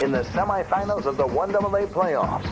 in the semifinals of the 1AA playoffs.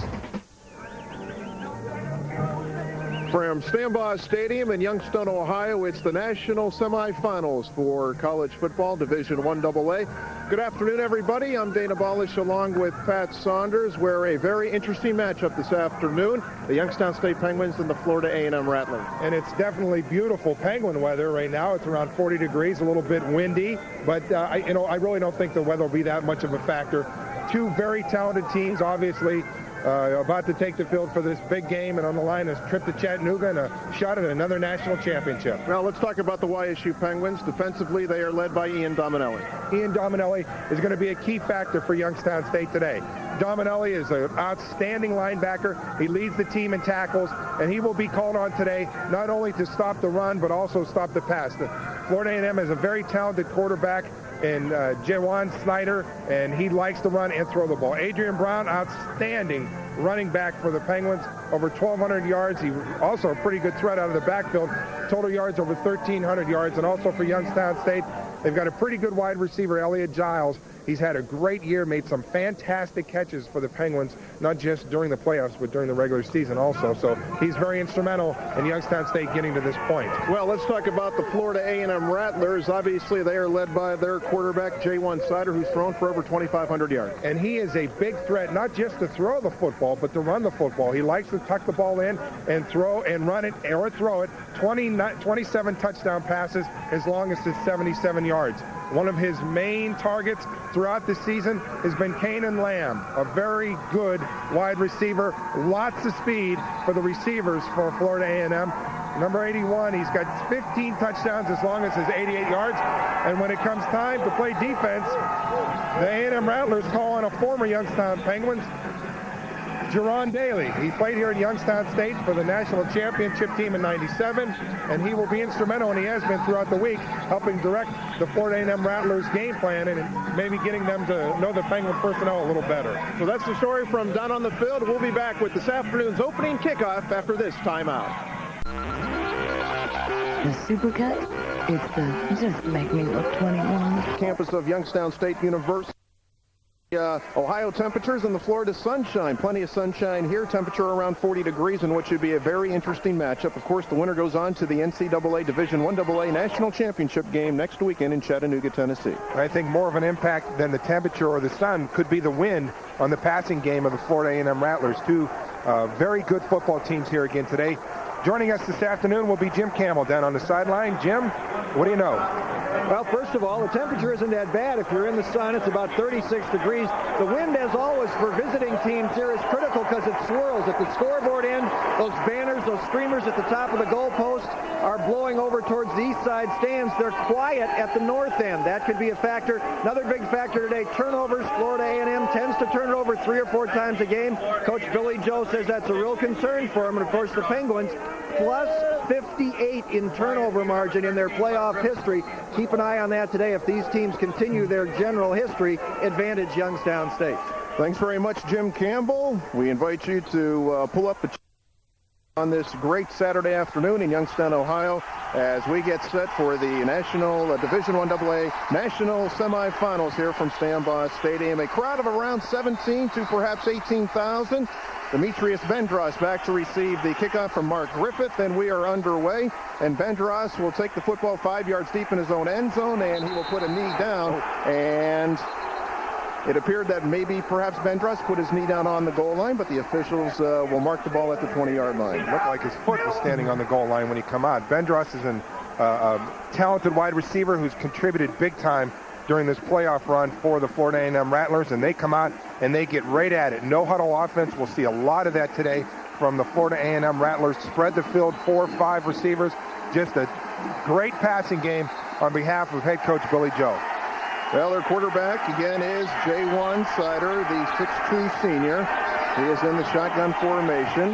From Stambaugh Stadium in Youngstown, Ohio, it's the national semifinals for college football, Division 1AA. Good afternoon, everybody. I'm Dana Balish along with Pat Saunders. We're a very interesting matchup this afternoon. The Youngstown State Penguins and the Florida A&M Rattlers. And it's definitely beautiful Penguin weather right now. It's around 40 degrees, a little bit windy, but I really don't think the weather will be that much of a factor. Two very talented teams, obviously. About to take the field for this big game, and on the line is a trip to Chattanooga and a shot at another national championship. Well, let's talk about the YSU Penguins. Defensively, they are led by Ian Dominelli. Ian Dominelli is going to be a key factor for Youngstown State today. Dominelli is an outstanding linebacker. He leads the team in tackles, and he will be called on today not only to stop the run, but also stop the pass. Florida A&M has a very talented quarterback in Jawan Snyder, and he likes to run and throw the ball. Adrian Brown, outstanding running back for the Penguins, over 1,200 yards. He also a pretty good threat out of the backfield. Total yards over 1,300 yards. And also for Youngstown State, they've got a pretty good wide receiver, Elliot Giles. He's had a great year, made some fantastic catches for the Penguins, not just during the playoffs, but during the regular season also. So he's very instrumental in Youngstown State getting to this point. Well, let's talk about the Florida A&M Rattlers. Obviously, they are led by their quarterback, Jawan Snyder, who's thrown for over 2,500 yards. And he is a big threat, not just to throw the football, but to run the football. He likes to tuck the ball in and throw and run it or throw it. 27 touchdown passes as long as it's 77 yards. One of his main targets throughout the season has been Kanan Lamb, a very good wide receiver. Lots of speed for the receivers for Florida A&M. Number 81, he's got 15 touchdowns as long as it's 88 yards. And when it comes time to play defense, the A&M Rattlers call on a former Youngstown Penguins, Jerron Daly. He played here at Youngstown State for the national championship team in '97, and he will be instrumental, and he has been throughout the week, helping direct the Florida A&M Rattlers game plan and maybe getting them to know the Penguin personnel a little better. So that's the story from down on the field. We'll be back with this afternoon's opening kickoff after this timeout. The Supercut? It's the Just Make Me Look 21. Campus of Youngstown State University. Ohio temperatures and the Florida sunshine. Plenty of sunshine here. Temperature around 40 degrees in what should be a very interesting matchup. Of course, the winner goes on to the NCAA Division 1AA National Championship game next weekend in Chattanooga, Tennessee. I think more of an impact than the temperature or the sun could be the wind on the passing game of the Florida A&M Rattlers. Two very good football teams here again today. Joining us this afternoon will be Jim Campbell down on the sideline. Jim, what do you know? Well, first of all, the temperature isn't that bad. If you're in the sun, it's about 36 degrees. The wind, as always, for visiting teams here is critical because it swirls. At the scoreboard end, those banners, those streamers at the top of the goalpost are blowing over towards the east side stands. They're quiet at the north end. That could be a factor. Another big factor today, turnovers. Florida A&M tends to turn it over 3 or 4 times a game. Coach Billy Joe says that's a real concern for him. And, of course, the Penguins, plus 58 in turnover margin in their playoff history. Keep an eye on that today. If these teams continue their general history, advantage Youngstown State. Thanks very much, Jim Campbell. We invite you to pull up on this great Saturday afternoon in Youngstown, Ohio, as we get set for the National Division 1AA National Semifinals here from Stambaugh Stadium. A crowd of around 17 to perhaps 18,000. Demetrius Bendros back to receive the kickoff from Mark Griffith, and we are underway. And Bendros will take the football 5 yards deep in his own end zone, and he will put a knee down. And it appeared that maybe perhaps Bendros put his knee down on the goal line, but the officials will mark the ball at the 20-yard line. It looked like his foot was standing on the goal line when he come out. Bendros is a talented wide receiver who's contributed big time during this playoff run for the Florida A&M Rattlers, and they come out and they get right at it. No huddle offense. We'll see a lot of that today from the Florida A&M Rattlers. Spread the field, 4 or 5 receivers. Just a great passing game on behalf of head coach Billy Joe. Well, their quarterback, again, is Jawan Snyder, the 6'2 senior. He is in the shotgun formation.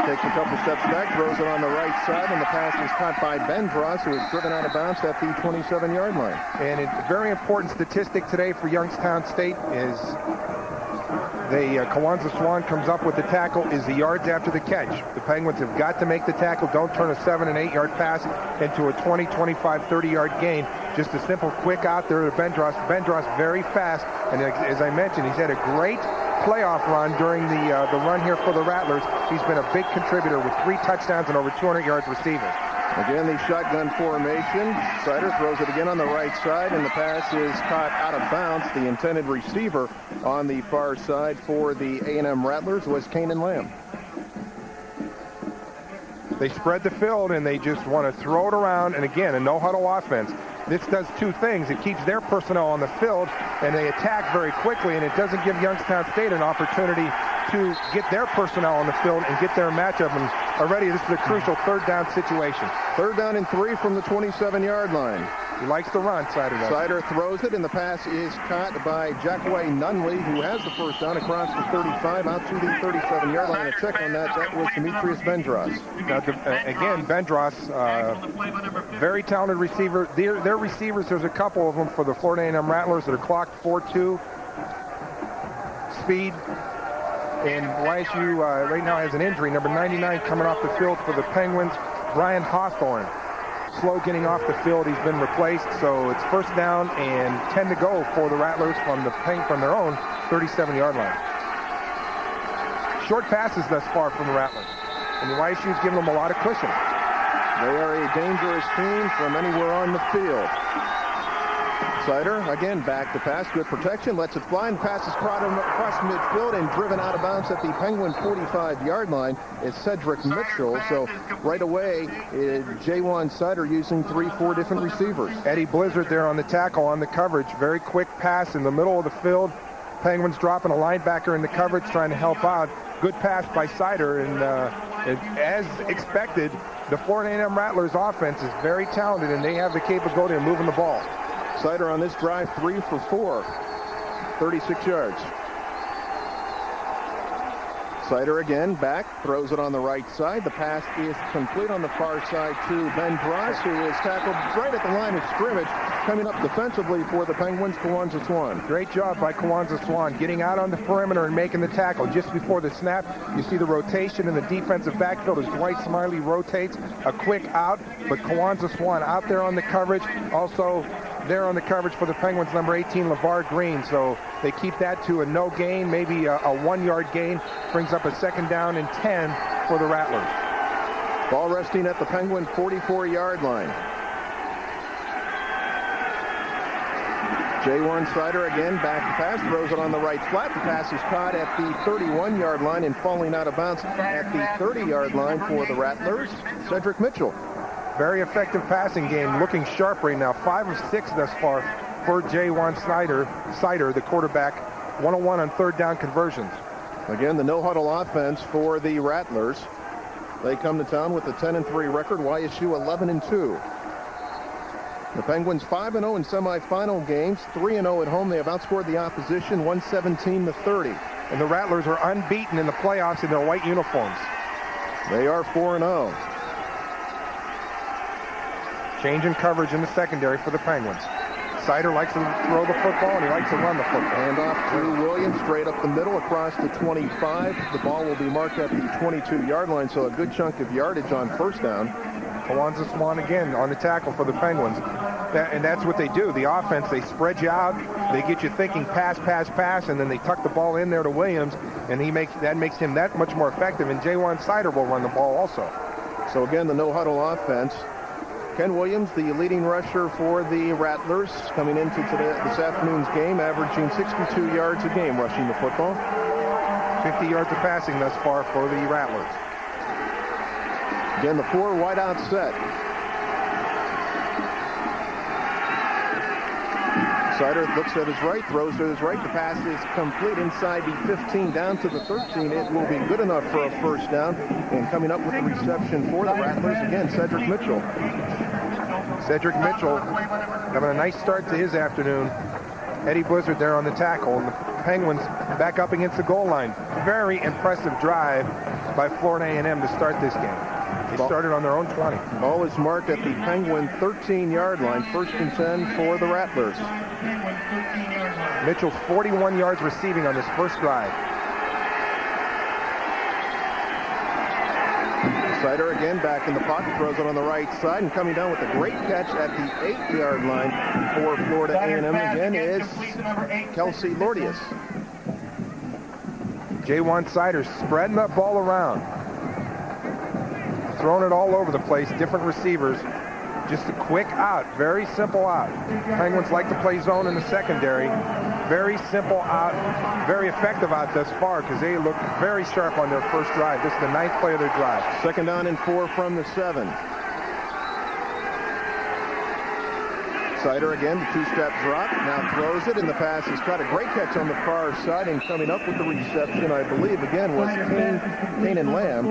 Takes a couple steps back, throws it on the right side, and the pass is caught by Bendros, who is driven out of bounds at the 27-yard line. And a very important statistic today for Youngstown State is the Kawanza Swan comes up with the tackle is the yards after the catch. The Penguins have got to make the tackle. Don't turn a 7- and 8-yard pass into a 20, 25, 30-yard gain. Just a simple quick out there to Bendros. Bendros very fast, and as I mentioned, he's had a great playoff run during the run here for the Rattlers. He's been a big contributor with 3 touchdowns and over 200 yards receiving. Again, the shotgun formation. Sider throws it again on the right side, and the pass is caught out of bounds. The intended receiver on the far side for the A&M Rattlers was Kanan Lamb. They spread the field, and they just want to throw it around. And again, a no-huddle offense. This does 2 things. It keeps their personnel on the field, and they attack very quickly, and it doesn't give Youngstown State an opportunity to get their personnel on the field and get their matchup. And already this is a crucial 3rd down situation. 3rd down and 3 from the 27-yard line. He likes to run, Sider does. Sider throws it, and the pass is caught by Jackway Nunley, who has the 1st down across the 35 out to the 37-yard line. A check on that. That was Demetrius Bendros. Now, again, Bendros, very talented receiver. Their receivers, there's a couple of them for the Florida A&M Rattlers that are clocked 4.2 speed. And YSU right now has an injury. Number 99 coming off the field for the Penguins, Brian Hawthorne. Slow getting off the field. He's been replaced. So it's 1st down and 10 to go for the Rattlers from their own 37-yard line. Short passes thus far from the Rattlers. And the YSU's giving them a lot of cushion. They are a dangerous team from anywhere on the field. Sider, again, back to pass. Good protection. Lets it fly and passes across midfield and driven out of bounds at the Penguin 45-yard line is Cedric Mitchell. So right away, J1 Sider using 3-4 different receivers. Eddie Blizzard there on the tackle on the coverage. Very quick pass in the middle of the field. Penguins dropping a linebacker in the coverage trying to help out. Good pass by Sider. And as expected, the Florida A&M Rattlers offense is very talented, and they have the capability of moving the ball. Sider on this drive 3 for 4, 36 yards. Sider again back, throws it on the right side. The pass is complete on the far side to Bendros, who is tackled right at the line of scrimmage. Coming up defensively for the Penguins, Kawanza Swan. Great job by Kawanza Swan getting out on the perimeter and making the tackle. Just before the snap, you see the rotation in the defensive backfield as Dwight Smiley rotates. A quick out, but Kawanza Swan out there on the coverage. Also there on the coverage for the Penguins, number 18, LeVar Green. So they keep that to a no gain, maybe a 1-yard gain. Brings up a 2nd down and 10 for the Rattlers. Ball resting at the Penguin 44-yard line. J1 Sider again, back to pass, throws it on the right flat. The pass is caught at the 31-yard line and falling out of bounds at the 30-yard line for the Rattlers. Cedric Mitchell. Very effective passing game, looking sharp right now. 5 of 6 thus far for J1 Sider, the quarterback. 101 on 3rd down conversions. Again, the no-huddle offense for the Rattlers. They come to town with a 10-3 record. YSU 11-2. The Penguins 5-0 in semifinal games, 3-0 at home. They have outscored the opposition 117-30. And the Rattlers are unbeaten in the playoffs in their white uniforms. They are 4-0. Change in coverage in the secondary for the Penguins. Sider likes to throw the football, and he likes to run the football. Hand off to Williams, straight up the middle across the 25. The ball will be marked at the 22-yard line, so a good chunk of yardage on 1st down. Kawanza Swan again on the tackle for the Penguins. And that's what they do. The offense, they spread you out. They get you thinking pass, pass, pass, and then they tuck the ball in there to Williams, and that makes him that much more effective. And J1 Sider will run the ball also. So again, the no-huddle offense. Ken Williams, the leading rusher for the Rattlers, coming into this afternoon's game, averaging 62 yards a game rushing the football. 50 yards of passing thus far for the Rattlers. Again, the 4 wideout set. Sider looks at his right, throws to his right. The pass is complete inside the 15 down to the 13. It will be good enough for a 1st down. And coming up with the reception for the Rattlers, again, Cedric Mitchell. Cedric Mitchell having a nice start to his afternoon. Eddie Blizzard there on the tackle. And the Penguins back up against the goal line. Very impressive drive by Florida A&M to start this game. They started on their own 20. Ball is marked at the Penguin 13-yard line. 1st and 10 for the Rattlers. Mitchell's 41 yards receiving on this first drive. Sider again back in the pocket, throws it on the right side, and coming down with a great catch at the 8-yard line for Florida A&M again is Kelsey Lordius. J1 Sider spreading that ball around. Throwing it all over the place, different receivers. Just a quick out, very simple out. Penguins like to play zone in the secondary. Very simple out, very effective out thus far because they look very sharp on their first drive. This is the 9th play of their drive. 2nd down and 4 from the 7. Sider again, the 2-step drop, now throws it, and the pass is caught. A great catch on the far side, and coming up with the reception, I believe, again, was Kane and Lamb.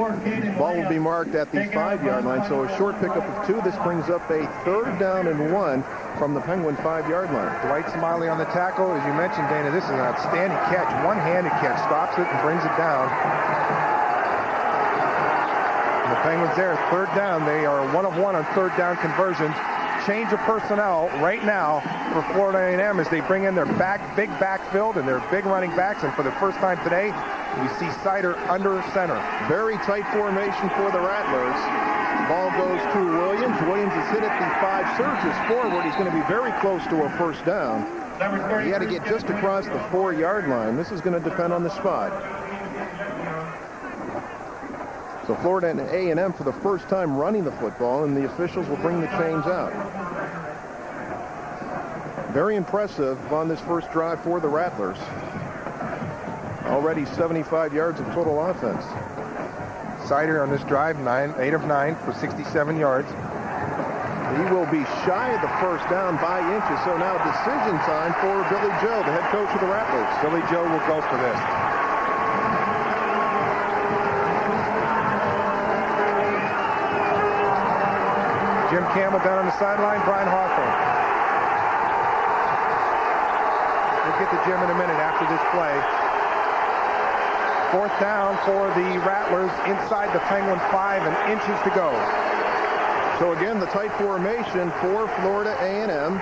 Ball will be marked at the 5-yard line, so a short pickup of 2. This brings up a 3rd down and 1 from the Penguin 5-yard line. Dwight Smiley on the tackle. As you mentioned, Dana, this is an outstanding catch. One-handed catch, stops it and brings it down. And the Penguins there, 3rd down. They are 1 of 1 on 3rd down conversions. Change of personnel right now for Florida A&M as they bring in their big backfield and their big running backs. And for the first time today, we see Sider under center. Very tight formation for the Rattlers. Ball goes to Williams. Williams is hit at the 5, surges forward. He's going to be very close to a 1st down. He had to get just across the 4-yard line. This is going to depend on the spot. So Florida A&M for the first time running the football, and the officials will bring the chains out. Very impressive on this first drive for the Rattlers. Already 75 yards of total offense. Sider on this drive, 8 of 9 for 67 yards. He will be shy of the 1st down by inches, so now decision time for Billy Joe, the head coach of the Rattlers. Billy Joe will go for this. Jim Campbell down on the sideline, Brian Hawthorne. We'll get to Jim in a minute after this play. 4th down for the Rattlers inside the Penguin 5 and inches to go. So again, the tight formation for Florida A&M.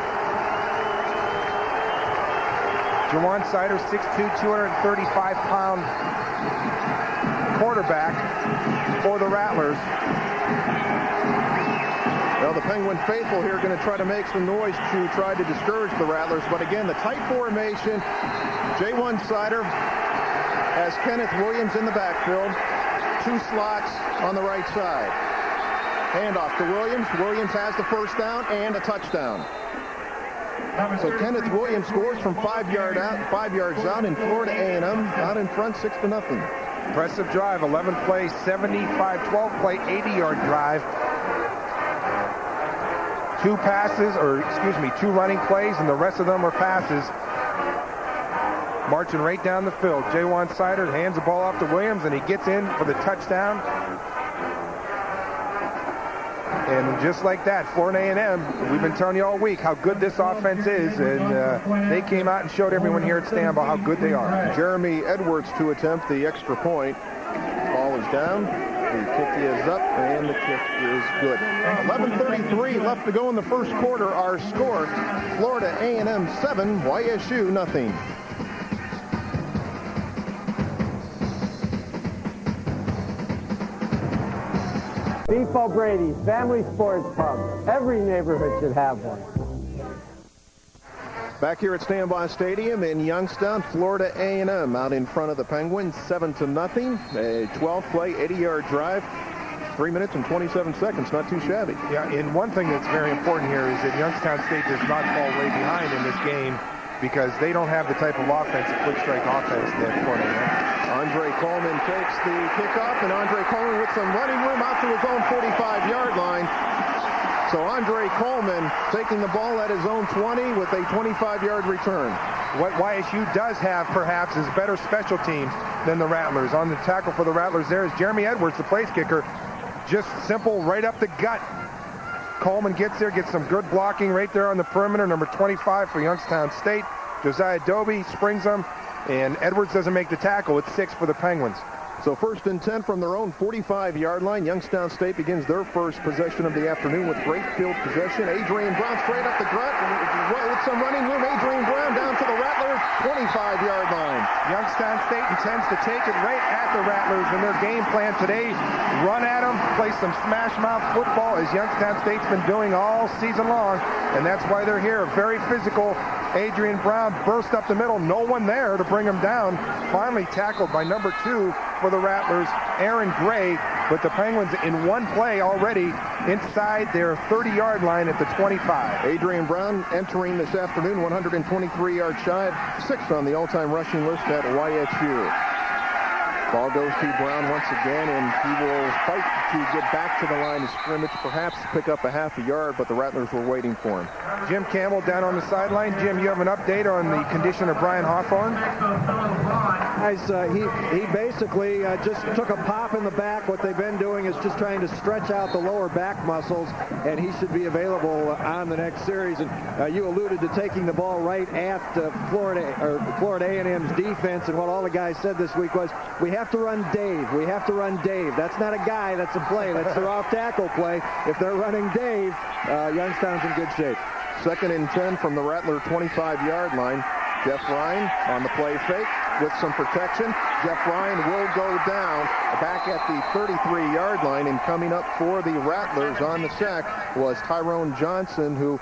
Jawan Sider, 6'2", 235-pound quarterback for the Rattlers. Well, the Penguin faithful here are going to try to make some noise to try to discourage the Rattlers. But again, the tight formation. J1 Sider has Kenneth Williams in the backfield. 2 slots on the right side. Handoff to Williams. Williams has the 1st down and a touchdown. So Kenneth Williams scores from 5 yards out, in Florida A&M out in front 6-0. Impressive drive, 11 plays, 75, 12 play, 80-yard drive. 2 running plays, and the rest of them are passes. Marching right down the field. J1 Sider hands the ball off to Williams, and he gets in for the touchdown. And just like that, Florida A&M, we've been telling you all week how good this offense is, and they came out and showed everyone here at Stambaugh how good they are. Jeremy Edwards to attempt the extra point. Ball is down. The kick is up, and the kick is good. 11:33 left to go in the first quarter. Our score, Florida A&M 7, YSU nothing. Beef O'Brady's Family Sports Pub. Every neighborhood should have one. Back here at Stambaugh Stadium in Youngstown, Florida A&M out in front of the Penguins, 7-0. A 12-play, 80-yard drive, 3 minutes and 27 seconds. Not too shabby. Yeah, and one thing that's very important here is that Youngstown State does not fall way behind in this game because they don't have the type of offense, quick strike offense that Florida A&M. Andre Coleman takes the kickoff, and Andre Coleman with some running room out to his own 45-yard line. So Andre Coleman taking the ball at his own 20 with a 25-yard return. What YSU does have, perhaps, is better special teams than the Rattlers. On the tackle for the Rattlers there is Jeremy Edwards, the place kicker. Just simple, right up the gut. Coleman gets there, gets some good blocking right there on the perimeter. Number 25 for Youngstown State. Josiah Dobie springs him, and Edwards doesn't make the tackle. It's 6 for the Penguins. So 1st and 10 from their own 45-yard line. Youngstown State begins their first possession of the afternoon with great field possession. Adrian Brown straight up the gut with some running room. Adrian Brown down to the Rattlers 25-yard line. Youngstown State intends to take it right at the Rattlers in their game plan today. Run at them, play some smash mouth football as Youngstown State's been doing all season long, and that's why they're here. Very physical. Adrian Brown burst up the middle. No one there to bring him down. Finally tackled by number 2 for the Rattlers, Aaron Gray. But the Penguins in one play already inside their 30-yard line at the 25. Adrian Brown entering this afternoon 123 yards shy of 6th on the all-time rushing list at YSU. Ball goes to Brown once again, and he will fight to get back to the line of scrimmage, perhaps pick up a half a yard, but the Rattlers were waiting for him. Jim Campbell down on the sideline. Jim, you have an update on the condition of Brian Hawthorne? Guys, he basically just took a pop in the back. What they've been doing is just trying to stretch out the lower back muscles, and he should be available on the next series. And you alluded to taking the ball right at Florida A&M's defense, and what all the guys said this week was, we have to run Dave. We have to run Dave. That's not a guy. That's a play. That's their off-tackle play. If they're running Dave, Youngstown's in good shape. 2nd and 10 from the Rattler 25-yard line. Jeff Ryan on the play fake with some protection. Jeff Ryan will go down back at the 33-yard line, and coming up for the Rattlers on the sack was Tyrone Johnson, who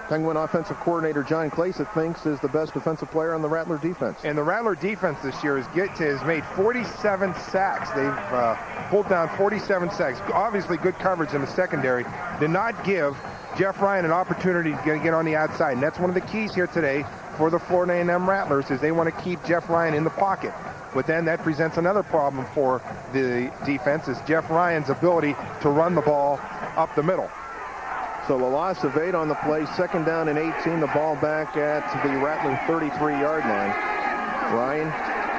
Penguin offensive coordinator John Clayson thinks is the best defensive player on the Rattler defense. And the Rattler defense this year has made 47 sacks. They've pulled down 47 sacks. Obviously good coverage in the secondary. Did not give Jeff Ryan an opportunity to get on the outside. And that's one of the keys here today for the Florida A&M Rattlers, is they want to keep Jeff Ryan in the pocket. But then that presents another problem for the defense, is Jeff Ryan's ability to run the ball up the middle. So a loss of 8 on the play, 2nd down and 18, the ball back at the Rattler 33-yard line. Ryan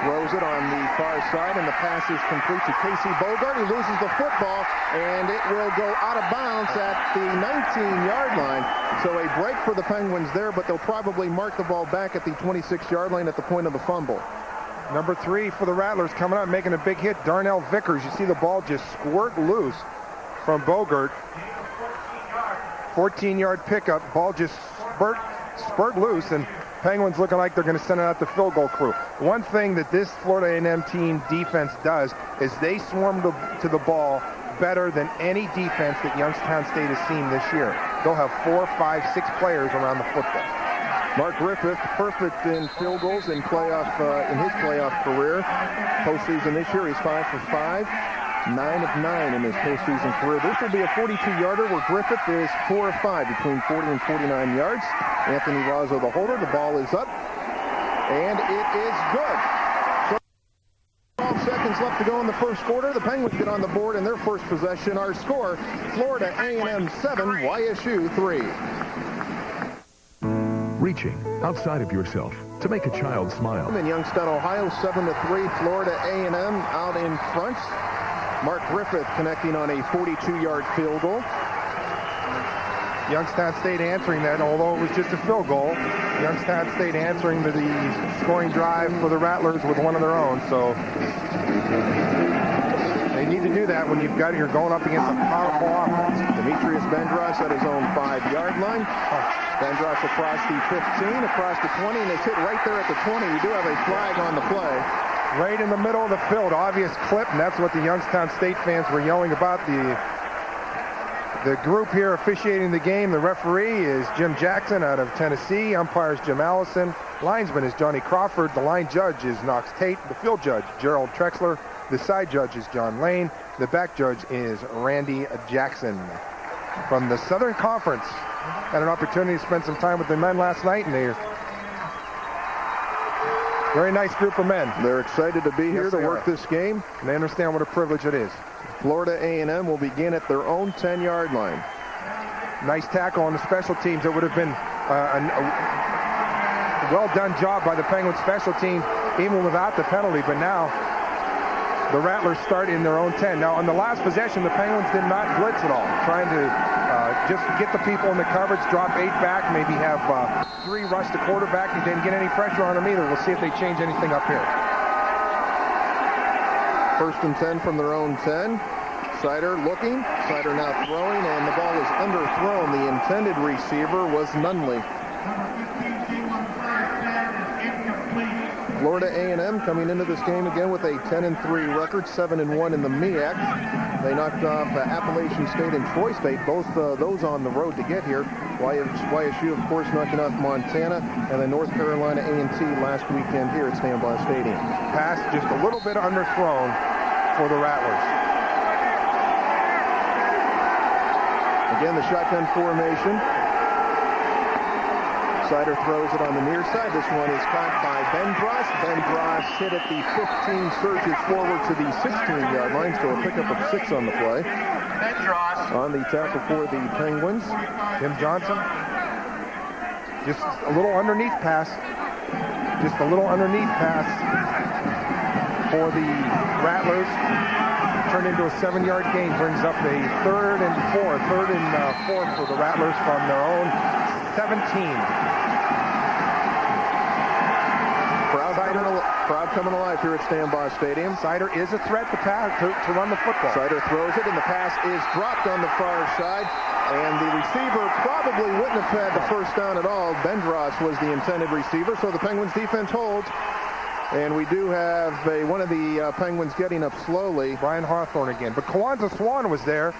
throws it on the far side, and the pass is complete to Casey Bogart. He loses the football, and it will go out of bounds at the 19-yard line. So a break for the Penguins there, but they'll probably mark the ball back at the 26-yard line at the point of the fumble. Number 3 for the Rattlers coming up, making a big hit, Darnell Vickers. You see the ball just squirt loose from Bogart. 14-yard pickup, ball just spurt loose, and Penguins looking like they're going to send it out the field goal crew. One thing that this Florida A&M team defense does is they swarm to the ball better than any defense that Youngstown State has seen this year. They'll have 4, 5, 6 players around the football. Mark Griffith, perfect in field goals in his playoff career. Postseason this year, he's 5 for 5. 9 of 9 in his postseason career. This will be a 42-yarder where Griffith is 4 of 5 between 40 and 49 yards. Anthony Razzo, the holder. The ball is up, and it is good. So 12 seconds left to go in the first quarter. The Penguins get on the board in their first possession. Our score, Florida A&M 7, YSU 3. Reaching outside of yourself to make a child smile. In Youngstown, Ohio, 7-3, Florida A&M out in front. Mark Griffith connecting on a 42-yard field goal. Youngstown State answering that, although it was just a field goal. Youngstown State answering the scoring drive for the Rattlers with one of their own. So they need to do that when you're going up against a powerful offense. Demetrius Bendros at his own 5-yard line. Bendros across the 15, across the 20, and it's hit right there at the 20. We do have a flag on the play. Right in the middle of the field, obvious clip, and that's what the Youngstown State fans were yelling about. The group here officiating the game, the referee is Jim Jackson out of Tennessee. Umpires Jim Allison. Linesman is Johnny Crawford. The line judge is Knox Tate. The field judge, Gerald Trexler. The side judge is John Lane. The back judge is Randy Jackson. From the Southern Conference, had an opportunity to spend some time with the men last night, and they're very nice group of men. They're excited to be here to work this game. And they understand what a privilege it is. Florida A&M will begin at their own 10-yard line. Nice tackle on the special teams. It would have been a well-done job by the Penguins special team, even without the penalty. But now the Rattlers start in their own 10. Now, on the last possession, the Penguins did not blitz at all, trying to just get the people in the coverage, drop 8 back, maybe have 3 rush the quarterback, and didn't get any pressure on them either. We'll see if they change anything up here. 1st and 10 from their own 10. Sider looking. Sider now throwing, and the ball is underthrown. The intended receiver was Nunley. Florida A&M coming into this game again with a 10-3 record, 7-1 in the MEAC. They knocked off Appalachian State and Troy State, both those on the road to get here. YSU, of course, knocking off Montana, and then North Carolina A&T last weekend here at Standby Stadium. Pass just a little bit underthrown for the Rattlers. Again, the shotgun formation. Sider throws it on the near side. This one is caught by Bendross. Bendross hit at the 15, surges forward to the 16-yard line, so a pickup of 6 on the play. Bendross on the tackle for the Penguins. Tim Johnson. Just a little underneath pass. Just a little underneath pass for the Rattlers. Turned into a 7-yard gain. Brings up a 3rd and 4 for the Rattlers from their own 17. Crowd coming alive here at Standby Stadium. Sider is a threat to run the football. Sider throws it, and the pass is dropped on the far side. And the receiver probably wouldn't have had the first down at all. Bendross was the intended receiver, so the Penguins defense holds. And we do have one of the Penguins getting up slowly. Brian Hawthorne again. But Kwanzaa Swan was there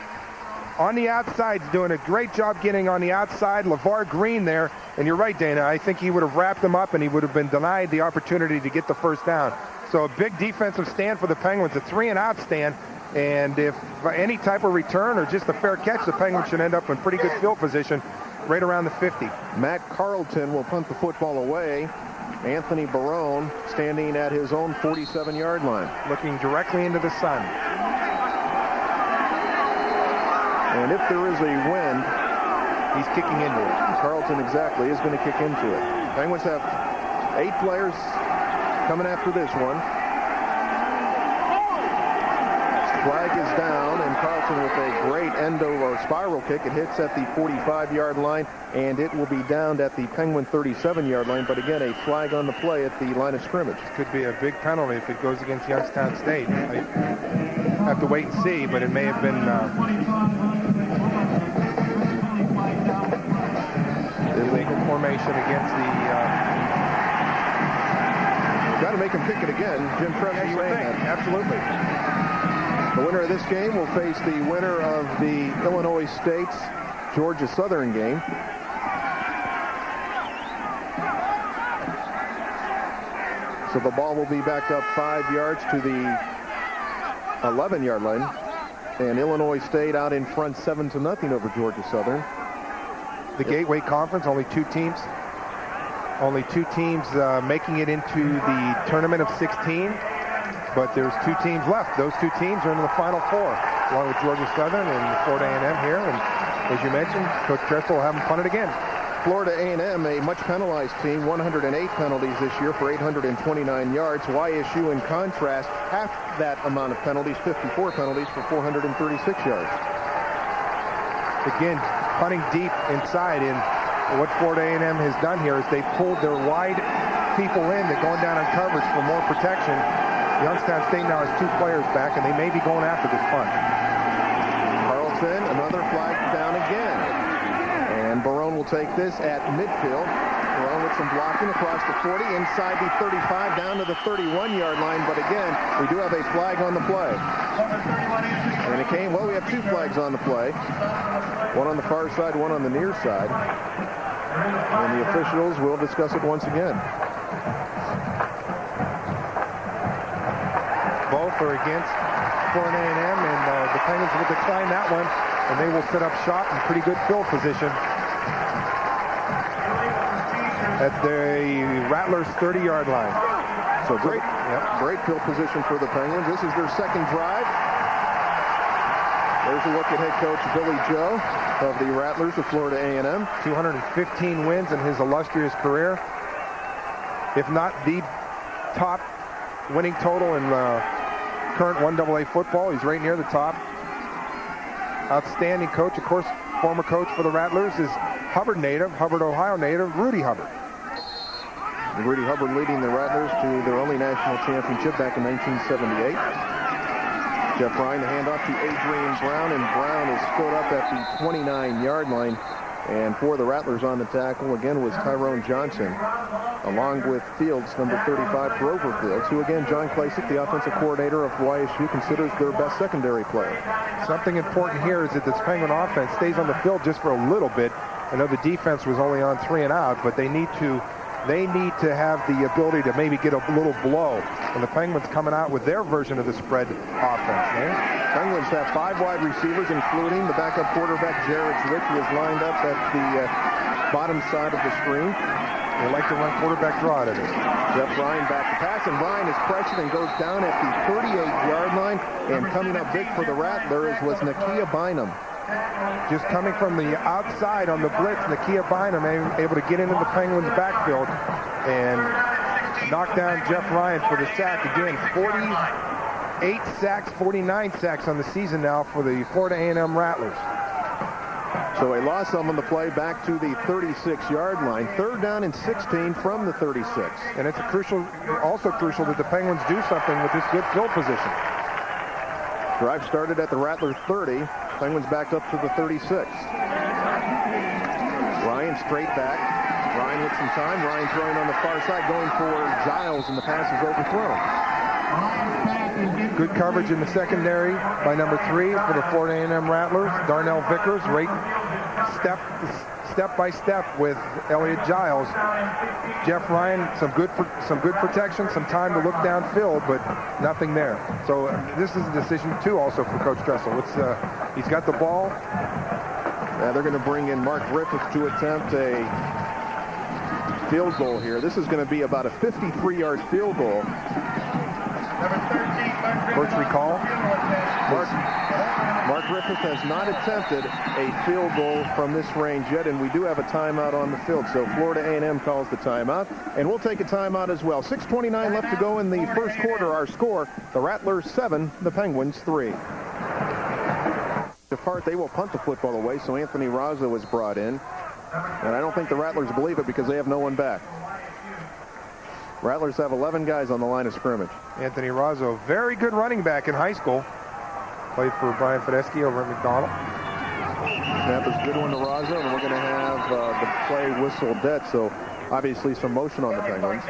on the outside, doing a great job getting on the outside. LeVar Green there. And you're right, Dana. I think he would have wrapped him up, and he would have been denied the opportunity to get the first down. So a big defensive stand for the Penguins, a 3-and-out stand. And if any type of return or just a fair catch, the Penguins should end up in pretty good field position right around the 50. Matt Carlton will punt the football away. Anthony Barone standing at his own 47-yard line. Looking directly into the sun. And if there is a wind, he's kicking into it. Carlton exactly is going to kick into it. Penguins have 8 players coming after this one. Flag is down, and Carlton with a great endo or spiral kick. It hits at the 45-yard line, and it will be downed at the Penguin 37-yard line. But again, a flag on the play at the line of scrimmage. Could be a big penalty if it goes against Youngstown State. I have to wait and see, but it may have been illegal formation against the... Got to make him kick it again. Jim Press is saying that. Absolutely. The winner of this game will face the winner of the Illinois State's Georgia Southern game. So the ball will be backed up 5 yards to the 11-yard line. And Illinois State out in front 7-0 over Georgia Southern. The Gateway Conference, only 2 teams. Only 2 teams making it into the tournament of 16. But there's 2 teams left. Those 2 teams are in the Final Four, along with Georgia Southern and Florida A&M here. And as you mentioned, Coach Tressel will have them punted again. Florida A&M, a much penalized team, 108 penalties this year for 829 yards. YSU, in contrast, half that amount of penalties, 54 penalties for 436 yards. Again, punting deep inside. And what Florida A&M has done here is they've pulled their wide people in. They're going down on coverage for more protection. Youngstown State now has 2 players back, and they may be going after this punt. Carlson, another flag down again. And Barone will take this at midfield. Barone with some blocking across the 40, inside the 35, down to the 31-yard line. But again, we do have a flag on the play. And it came, well, we have 2 flags on the play. One on the far side, one on the near side. And the officials will discuss it once again. Both are against Florida A&M, and the Penguins will decline that one, and they will set up shop in pretty good field position at the Rattlers 30-yard line. So great, great field position for the Penguins. This is their second drive. There's a look at head coach Billy Joe of the Rattlers of Florida A&M. 215 wins in his illustrious career. If not the top winning total in current 1AA football. He's right near the top. Outstanding coach. Of course, former coach for the Rattlers is Hubbard native, Hubbard, Ohio native, Rudy Hubbard. Rudy Hubbard leading the Rattlers to their only national championship back in 1978. Jeff Ryan, the handoff to Adrian Brown, and Brown is stood up at the 29-yard line. And for the Rattlers on the tackle, again, was Tyrone Johnson, along with Fields, number 35, Grover Fields, who, again, John Klasick, the offensive coordinator of YSU, considers their best secondary player. Something important here is that this Penguin offense stays on the field just for a little bit. I know the defense was only on 3 and out, but they need to have the ability to maybe get a little blow. And the Penguins coming out with their version of the spread offense. Penguins have 5 wide receivers, including the backup quarterback, Jared Zwick, who is lined up at the bottom side of the screen. They like to run quarterback draw out of this. Jeff Ryan back to pass, and Ryan is pressured and goes down at the 38-yard line. And coming up big for the Rattlers was Nakia Bynum. Just coming from the outside on the blitz, Nakia Bynum able to get into the Penguins' backfield and knock down Jeff Ryan for the sack. Again, 48 sacks, 49 sacks on the season now for the Florida A&M Rattlers. So a loss on the play back to the 36-yard line. 3rd down and 16 from the 36. And it's also crucial that the Penguins do something with this good field position. Drive started at the Rattler 30. Penguins backed up to the 36. Ryan straight back. Ryan with some time. Ryan throwing on the far side, going for Giles, and the pass is overthrown. Good coverage in the secondary by number 3 for the Florida A&M Rattlers. Darnell Vickers, right step by step with Elliot Giles. Jeff Ryan, some good protection, some time to look downfield, but nothing there. So this is a decision too, also for Coach Dressel. He's got the ball. They're going to bring in Mark Griffiths to attempt a field goal here. This is going to be about a 53-yard field goal. First recall. Mark Griffith has not attempted a field goal from this range yet, and we do have a timeout on the field. So Florida A&M calls the timeout, and we'll take a timeout as well. 6:29 left to go in the first quarter. Our score, the Rattlers 7, the Penguins 3. Depart, they will punt the football away, so Anthony Razzo is brought in. And I don't think the Rattlers believe it because they have no one back. Rattlers have 11 guys on the line of scrimmage. Anthony Razzo, very good running back in high school. Played for Brian Fedeschi over at McDonald. Snap is a good one to Razzo, and we're going to have the play whistle dead, so obviously some motion on the Penguins.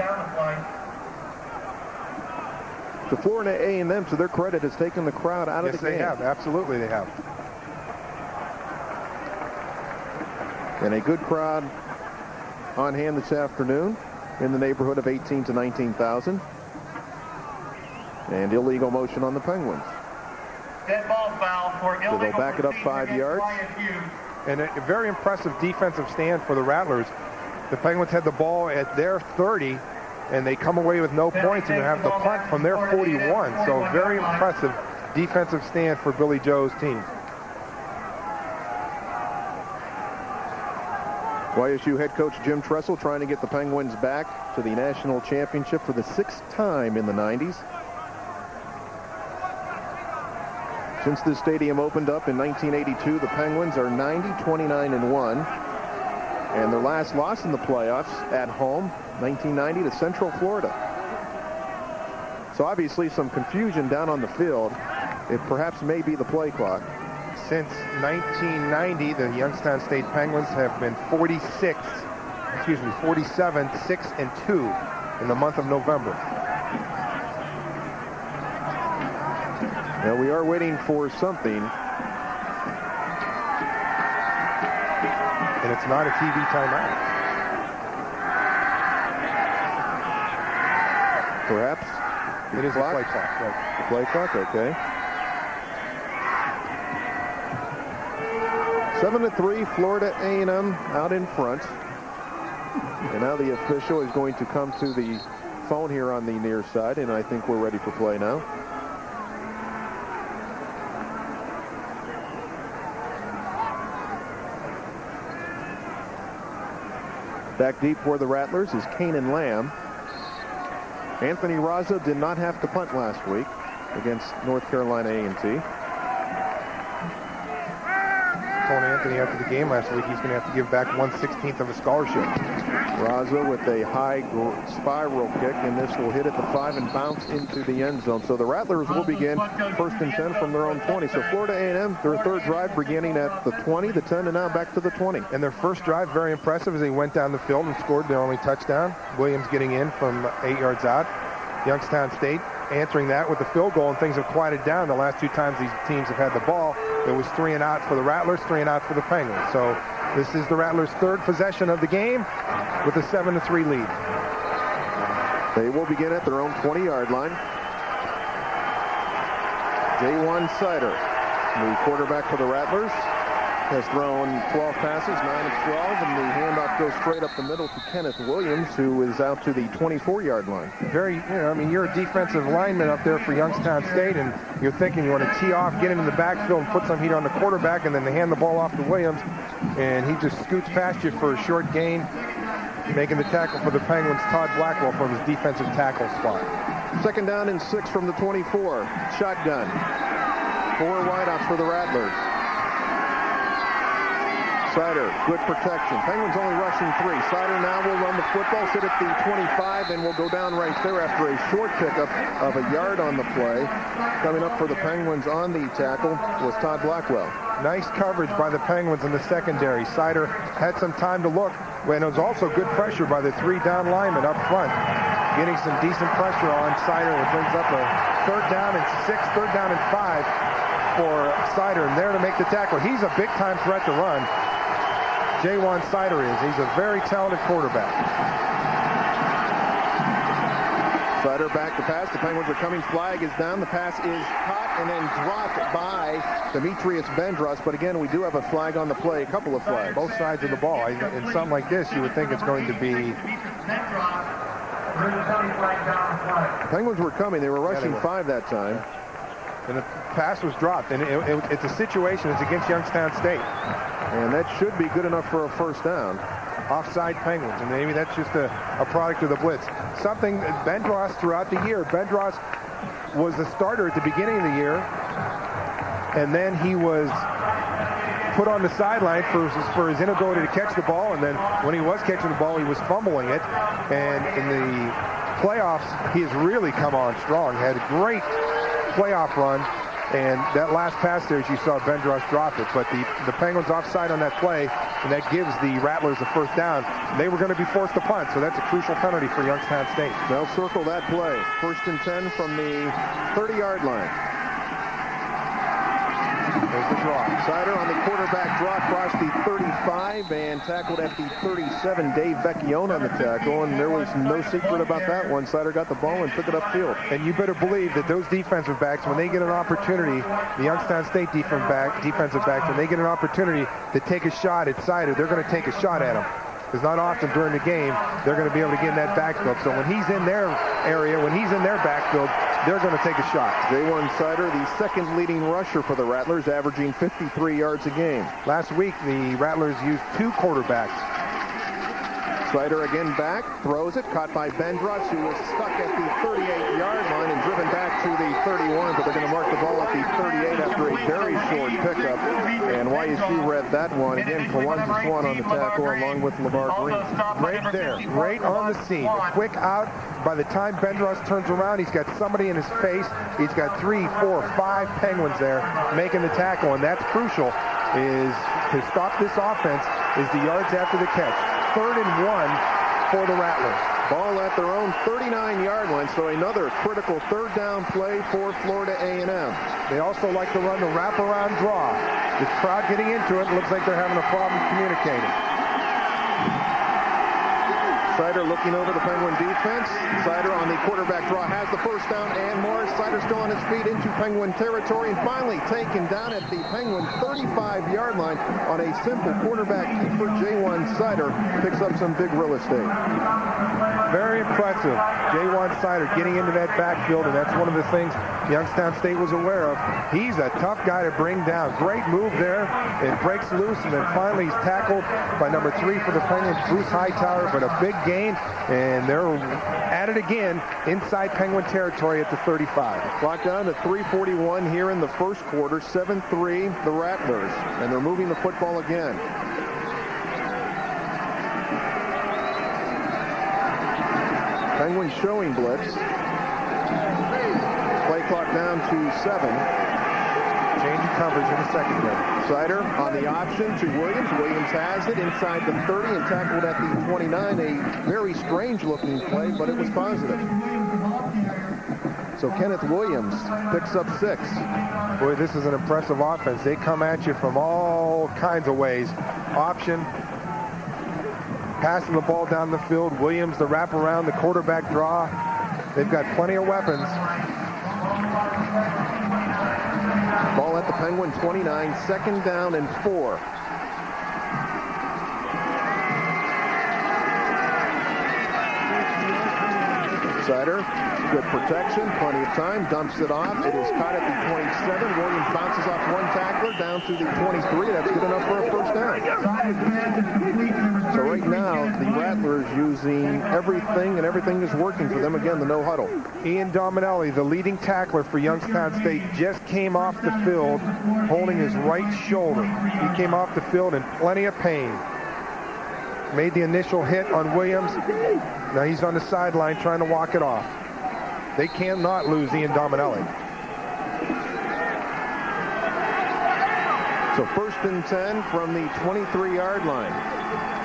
The Florida A&M, to their credit, has taken the crowd out of the game. Yes, they have. Absolutely, they have. And a good crowd on hand this afternoon in the neighborhood of 18 to 19,000. And illegal motion on the Penguins. Dead ball foul for so they'll back it up 5 yards. And a very impressive defensive stand for the Rattlers. The Penguins had the ball at their 30, and they come away with no points and have the punt from their 41. So very impressive defensive stand for Billy Joe's team. YSU head coach Jim Tressel trying to get the Penguins back to the national championship for the 6th time in the 90s. Since this stadium opened up in 1982, the Penguins are 90-29-1. And their last loss in the playoffs at home, 1990 to Central Florida. So obviously some confusion down on the field. It perhaps may be the play clock. Since 1990, the Youngstown State Penguins have been 47, 6-2 in the month of November. Now we are waiting for something. And it's not a TV timeout. Perhaps. It is a play clock. Right. The play clock, okay. 7-3, Florida A&M out in front. And now the official is going to come to the phone here on the near side, and I think we're ready for play now. Back deep for the Rattlers is Kanan Lamb. Anthony Razzo did not have to punt last week against North Carolina A&T. told Anthony after the game last week he's going to have to give back 1/16 of a scholarship. Raza with a high spiral kick, and this will hit at the 5 and bounce into the end zone. So the Rattlers will begin 1st and 10 from their own 20. So Florida A&M, their third drive beginning at the 20, the 10, and now back to the 20. And their first drive, very impressive as they went down the field and scored their only touchdown. Williams getting in from 8 yards out. Youngstown State answering that with the field goal, and things have quieted down. The last 2 times these teams have had the ball, it was 3 and out for the Rattlers, 3 and out for the Penguins. So this is the Rattlers' third possession of the game with a 7-3 lead. They will begin at their own 20-yard line. J1 Sider, the quarterback for the Rattlers, has thrown 12 passes, 9 of 12, and the handoff goes straight up the middle to Kenneth Williams, who is out to the 24-yard line. You're a defensive lineman up there for Youngstown State, and you're thinking you want to tee off, get into the backfield, and put some heat on the quarterback, and then they hand the ball off to Williams, and he just scoots past you for a short gain, making the tackle for the Penguins, Todd Blackwell, from his defensive tackle spot. 2nd down and 6 from the 24. Shotgun. 4 wideouts for the Rattlers. Sider, good protection. Penguins only rushing 3. Sider now will run the football, sit at the 25, and will go down right there after a short pickup of a yard on the play. Coming up for the Penguins on the tackle was Todd Blackwell. Nice coverage by the Penguins in the secondary. Sider had some time to look, and it was also good pressure by the 3 down linemen up front. Getting some decent pressure on Sider, which brings up a 3rd down and 6, 3rd down and 5 for Sider, and there to make the tackle. He's a big-time threat to run. J1 Sider is. He's a very talented quarterback. Sider back to pass. The Penguins are coming. Flag is down. The pass is caught and then dropped by Demetrius Bendros. But again, we do have a flag on the play. A couple of flags. Both sides of the ball. In something like this, you would think it's going to be... The Penguins were coming. They were rushing 5 that time. And the pass was dropped. And it's a situation. It's against Youngstown State. And that should be good enough for a 1st down. Offside Penguins, and maybe that's just a product of the blitz. Something Bendros throughout the year. Bendros was the starter at the beginning of the year, and then he was put on the sideline for his inability to catch the ball, and then when he was catching the ball, he was fumbling it. And in the playoffs, he has really come on strong. Had a great playoff run. And that last pass there, as you saw, Bendros drop it. But the Penguins offside on that play, and that gives the Rattlers the 1st down. They were going to be forced to punt, so that's a crucial penalty for Youngstown State. They'll circle that play. 1st and 10 from the 30-yard line. There's the draw. Sider on the quarterback draw across the 35 and tackled at the 37. Dave Vecchione on the tackle, and there was no secret about that one. Sider got the ball and took it upfield. And you better believe that those defensive backs, when they get an opportunity, the Youngstown State defensive backs, when they get an opportunity to take a shot at Sider, they're going to take a shot at him. Because not often during the game, they're going to be able to get in that backfield. So when he's in their area, when he's in their backfield, they're going to take a shot. J1 Sider, the 2nd leading rusher for the Rattlers, averaging 53 yards a game. Last week, the Rattlers used 2 quarterbacks. Sider again back, throws it, caught by Bendros, who was stuck at the 38-yard line and driven back to the 31, but they're going to mark the ball at the 38 after a very short pickup. And YSU read that one. Again, Kawanza Swan on the tackle along with LeVar Green. Right there, right on the scene. A quick out. By the time Bendros turns around, he's got somebody in his face. He's got 3, 4, 5 Penguins there making the tackle, and that's crucial. Is to stop this offense is the yards after the catch. 3rd and 1 for the Rattlers. Ball at their own 39-yard line, so another critical 3rd down play for Florida A&M. They also like to run the wraparound draw. This crowd getting into it looks like they're having a problem communicating. Sider looking over the Penguin defense. Sider on the quarterback draw has the 1st down and more. Sider still on his feet into Penguin territory and finally taken down at the Penguin 35-yard line on a simple quarterback keeper. J1 Sider picks up some big real estate. Very impressive. J1 Sider getting into that backfield, and that's one of the things Youngstown State was aware of. He's a tough guy to bring down. Great move there. It breaks loose, and then finally he's tackled by number 3 for the Penguins, Bruce Hightower, but a big gain, and they're at it again inside Penguin territory at the 35. Clock down to 3:41 here in the first quarter. 7-3 the Rattlers, and they're moving the football again. Penguins showing blitz. Play clock down to 7. Changing coverage in the secondary. Sider on the option to Williams. Williams has it inside the 30 and tackled at the 29. A very strange looking play, but it was positive. So Kenneth Williams picks up 6. Boy, this is an impressive offense. They come at you from all kinds of ways. Option, passing the ball down the field. Williams, the wraparound, the quarterback draw. They've got plenty of weapons. Ball at the Penguin 29, 2nd down and 4. Sider, good protection, plenty of time, dumps it off. It is caught at the 27. Williams bounces off one tackler down to the 23. That's good enough for a first down. So right now, the Rattlers using everything, and everything is working for them. Again, the no huddle. Ian Dominelli, the leading tackler for Youngstown State, just came off the field holding his right shoulder. He came off the field in plenty of pain. Made the initial hit on Williams. Now he's on the sideline trying to walk it off. They cannot lose Ian Dominelli. So 1st and 10 from the 23-yard line.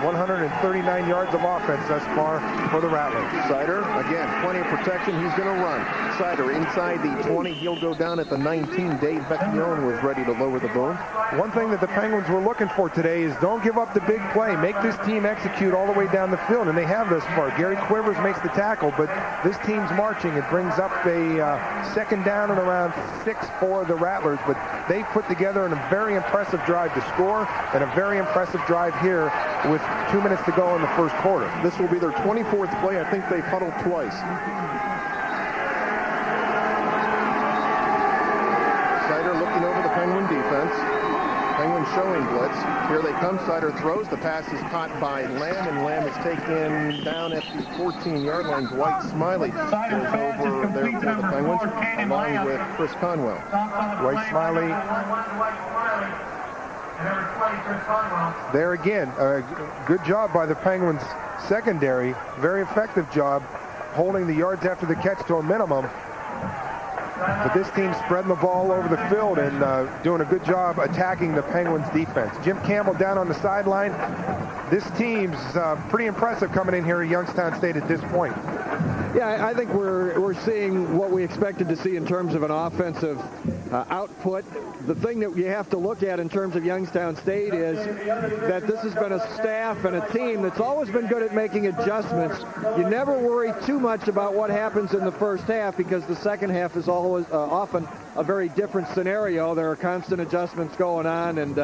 139 yards of offense thus far for the Rattlers. Sider, again, plenty of protection. He's going to run. Sider inside the 20. He'll go down at the 19. Dave Vecchione was ready to lower the boom. One thing that the Penguins were looking for today is don't give up the big play. Make this team execute all the way down the field, and they have thus far. Gary Quivers makes the tackle, but this team's marching. It brings up a 2nd down and around 6 for the Rattlers, but they put together a very impressive drive to score and a very impressive drive here with 2 minutes to go in the first quarter. This will be their 24th play. I think they've huddled twice. Sider looking over the Penguin defense. Penguins showing blitz. Here they come. Sider throws. The pass is caught by Lamb, and Lamb is taken down at the 14-yard line. Dwight Smiley is over there for the Penguins, along with Chris Conwell. Dwight Smiley. There again, a good job by the Penguins secondary. Very effective job holding the yards after the catch to a minimum. But this team's spreading the ball over the field and doing a good job attacking the Penguins defense. Jim Campbell down on the sideline. This team's pretty impressive coming in here at Youngstown State at this point. Yeah, I think we're seeing what we expected to see in terms of an offensive output. The thing that you have to look at in terms of Youngstown State is that this has been a staff and a team that's always been good at making adjustments. You never worry too much about what happens in the first half because the second half is always often a very different scenario. There are constant adjustments going on, and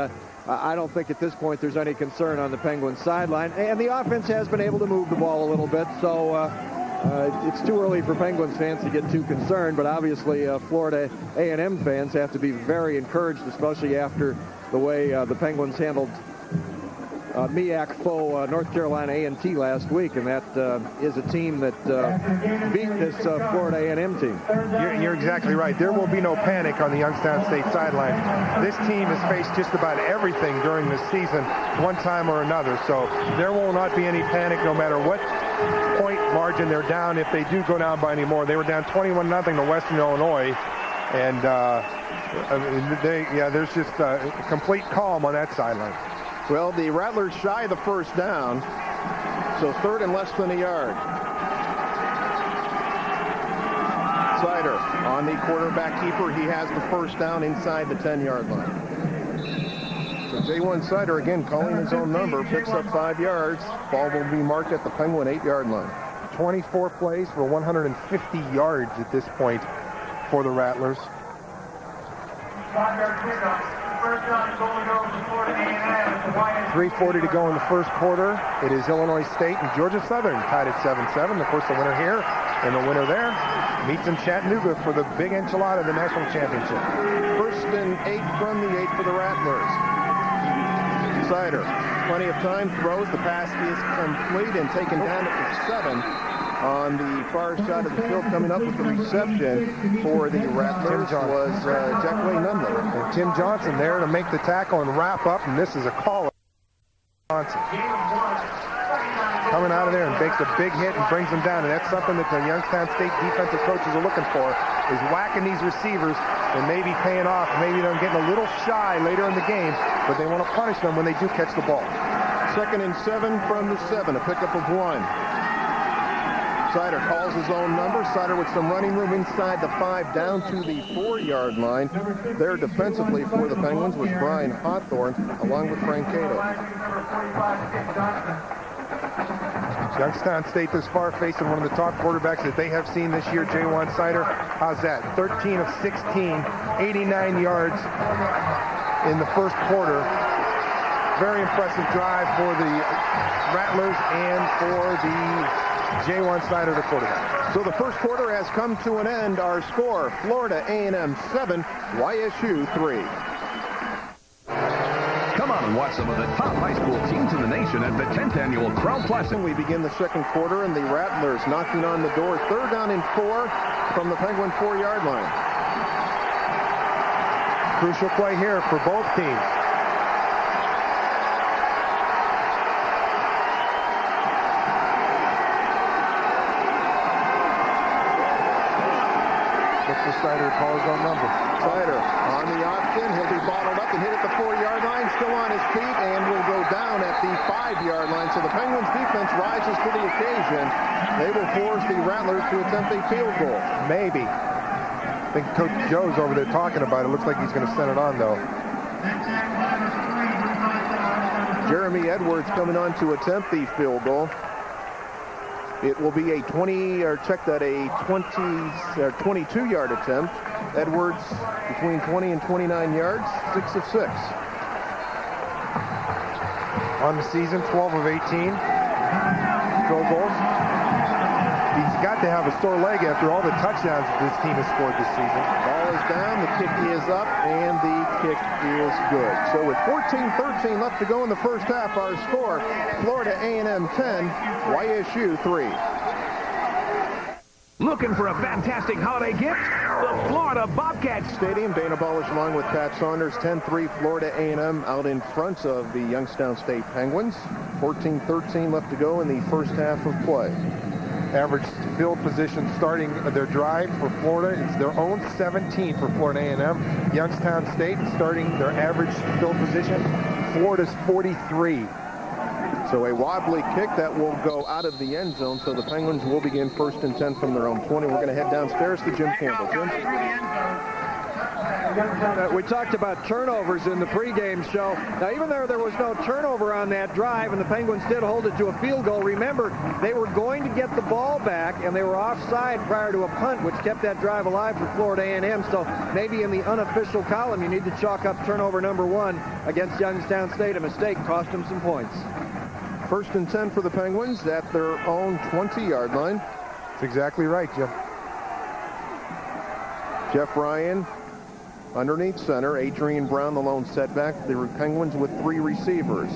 I don't think at this point there's any concern on the Penguins sideline. And the offense has been able to move the ball a little bit, so it's too early for Penguins fans to get too concerned, but obviously Florida A&M fans have to be very encouraged, especially after the way the Penguins handled MEAC foe North Carolina A&T last week, and that is a team that beat this Florida A&M team. You're exactly right. There will be no panic on the Youngstown State sideline. This team has faced just about everything during this season, one time or another, so there will not be any panic no matter what point margin they're down. If they do go down by any more, they were down 21-0 to Western Illinois, and there's just complete calm on that sideline. Well, the Rattlers shy of the first down, so 3rd and less than a yard. Sider on the quarterback keeper. He has the first down inside the 10-yard line. So J1 Sider again calling his own number, picks up 5 yards. Ball will be marked at the Penguin 8-yard line. 24 plays for 150 yards at this point for the Rattlers. 5-yard pickup. First down is only going to Florida A&M. 3:40 to go in the first quarter. It is Illinois State and Georgia Southern tied at 7-7. Of course, the winner here and the winner there meets in Chattanooga for the big enchilada, the national championship. 1st and 8 from the 8 for the Rattlers. Sider, plenty of time, throws. The pass is complete and taken down at the 7 on the far side of the field. Coming up with the reception for the Rattlers was Jack Wayne Nunley. And Tim Johnson there to make the tackle and wrap up, and this is a call. Johnson coming out of there and makes a big hit and brings them down, and that's something that the Youngstown State defensive coaches are looking for, is whacking these receivers and maybe paying off. Maybe they're getting a little shy later in the game, but they want to punish them when they do catch the ball. 2nd and 7 from the 7, a pickup of 1. Sider calls his own number. Sider with some running room inside the 5 down to the 4-yard line. There defensively for the Penguins was Brian Hawthorne along with Frank Cato. Youngstown State thus far facing one of the top quarterbacks that they have seen this year, J1 Sider. How's that? 13 of 16, 89 yards in the first quarter. Very impressive drive for the Rattlers and for the J1 Sider, the quarterback. So the first quarter has come to an end. Our score, Florida A&M 7, YSU 3. Come on and watch some of the top high school teams in the nation at the 10th Annual Crown Classic. We begin the second quarter, and the Rattlers knocking on the door. 3rd down and 4 from the Penguin 4-yard line. Crucial play here for both teams. Sider calls on number. Sider on the option. He'll be bottled up and hit at the 4-yard line. Still on his feet and will go down at the 5-yard line. So the Penguins defense rises to the occasion. They will force the Rattlers to attempt a field goal. Maybe. I think Coach Joe's over there talking about it. Looks like he's going to send it on, though. Jeremy Edwards coming on to attempt the field goal. It will be a 22-yard attempt. Edwards between 20 and 29 yards, 6 of 6. On the season, 12 of 18. Field goals. He's got to have a sore leg after all the touchdowns this team has scored this season. Ball is down, the kick is up, and the kick is good. So with 14-13 left to go in the first half, our score, Florida A&M 10, YSU 3. Looking for a fantastic holiday gift? The Florida Bobcats Stadium. Dana Balish along with Pat Saunders. 10-3 Florida A&M out in front of the Youngstown State Penguins. 14-13 left to go in the first half of play. Average field position starting their drive for Florida is their own 17 for Florida A&M. Youngstown State starting their average field position, Florida's 43. So a wobbly kick that will go out of the end zone. So the Penguins will begin 1st and 10 from their own 20. We're going to head downstairs to Jim Campbell. Jim? We talked about turnovers in the pregame show. Now, even though there was no turnover on that drive and the Penguins did hold it to a field goal, remember, they were going to get the ball back and they were offside prior to a punt, which kept that drive alive for Florida A&M. So maybe in the unofficial column, you need to chalk up turnover number 1 against Youngstown State. A mistake cost them some points. 1st and 10 for the Penguins at their own 20-yard line. That's exactly right, Jim. Jeff Ryan underneath center. Adrian Brown, the lone setback. The Penguins with 3 receivers.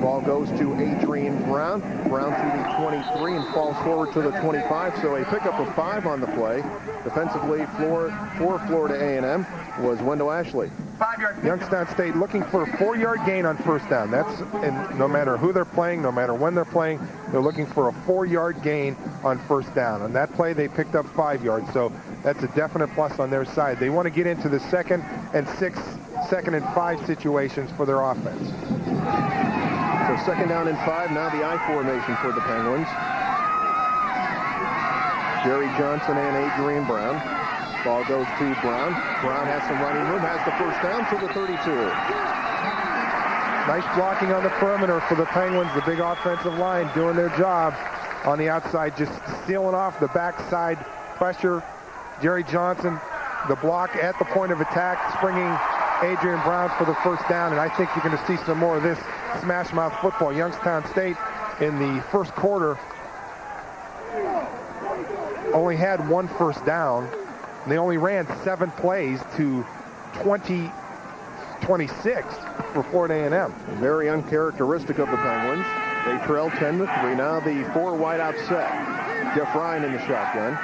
Ball goes to Adrian Brown. Brown to the 23 and falls forward to the 25. So a pickup of 5 on the play. Defensively for Florida A&M was Wendell Ashley. Youngstown State looking for a 4-yard gain on first down. That's, and no matter who they're playing, no matter when they're playing, they're looking for a 4-yard gain on first down. On that play, they picked up 5 yards, so that's a definite plus on their side. They want to get into the 2nd and 6, 2nd and 5 situations for their offense. So 2nd down and 5, now the I formation for the Penguins. Jerry Johnson and Adrian Brown. Ball goes to Brown. Brown has some running room, has the first down to the 32. Nice blocking on the perimeter for the Penguins. The big offensive line doing their job on the outside, just sealing off the backside pressure. Jerry Johnson, the block at the point of attack, springing Adrian Brown for the first down, and I think you're going to see some more of this smash mouth football. Youngstown State in the first quarter only had 1 first down. And they only ran 7 plays to 26 for Florida A&M. Very uncharacteristic of the Penguins. They trail 10-3. Now the 4 wideout set. Jeff Ryan in the shotgun.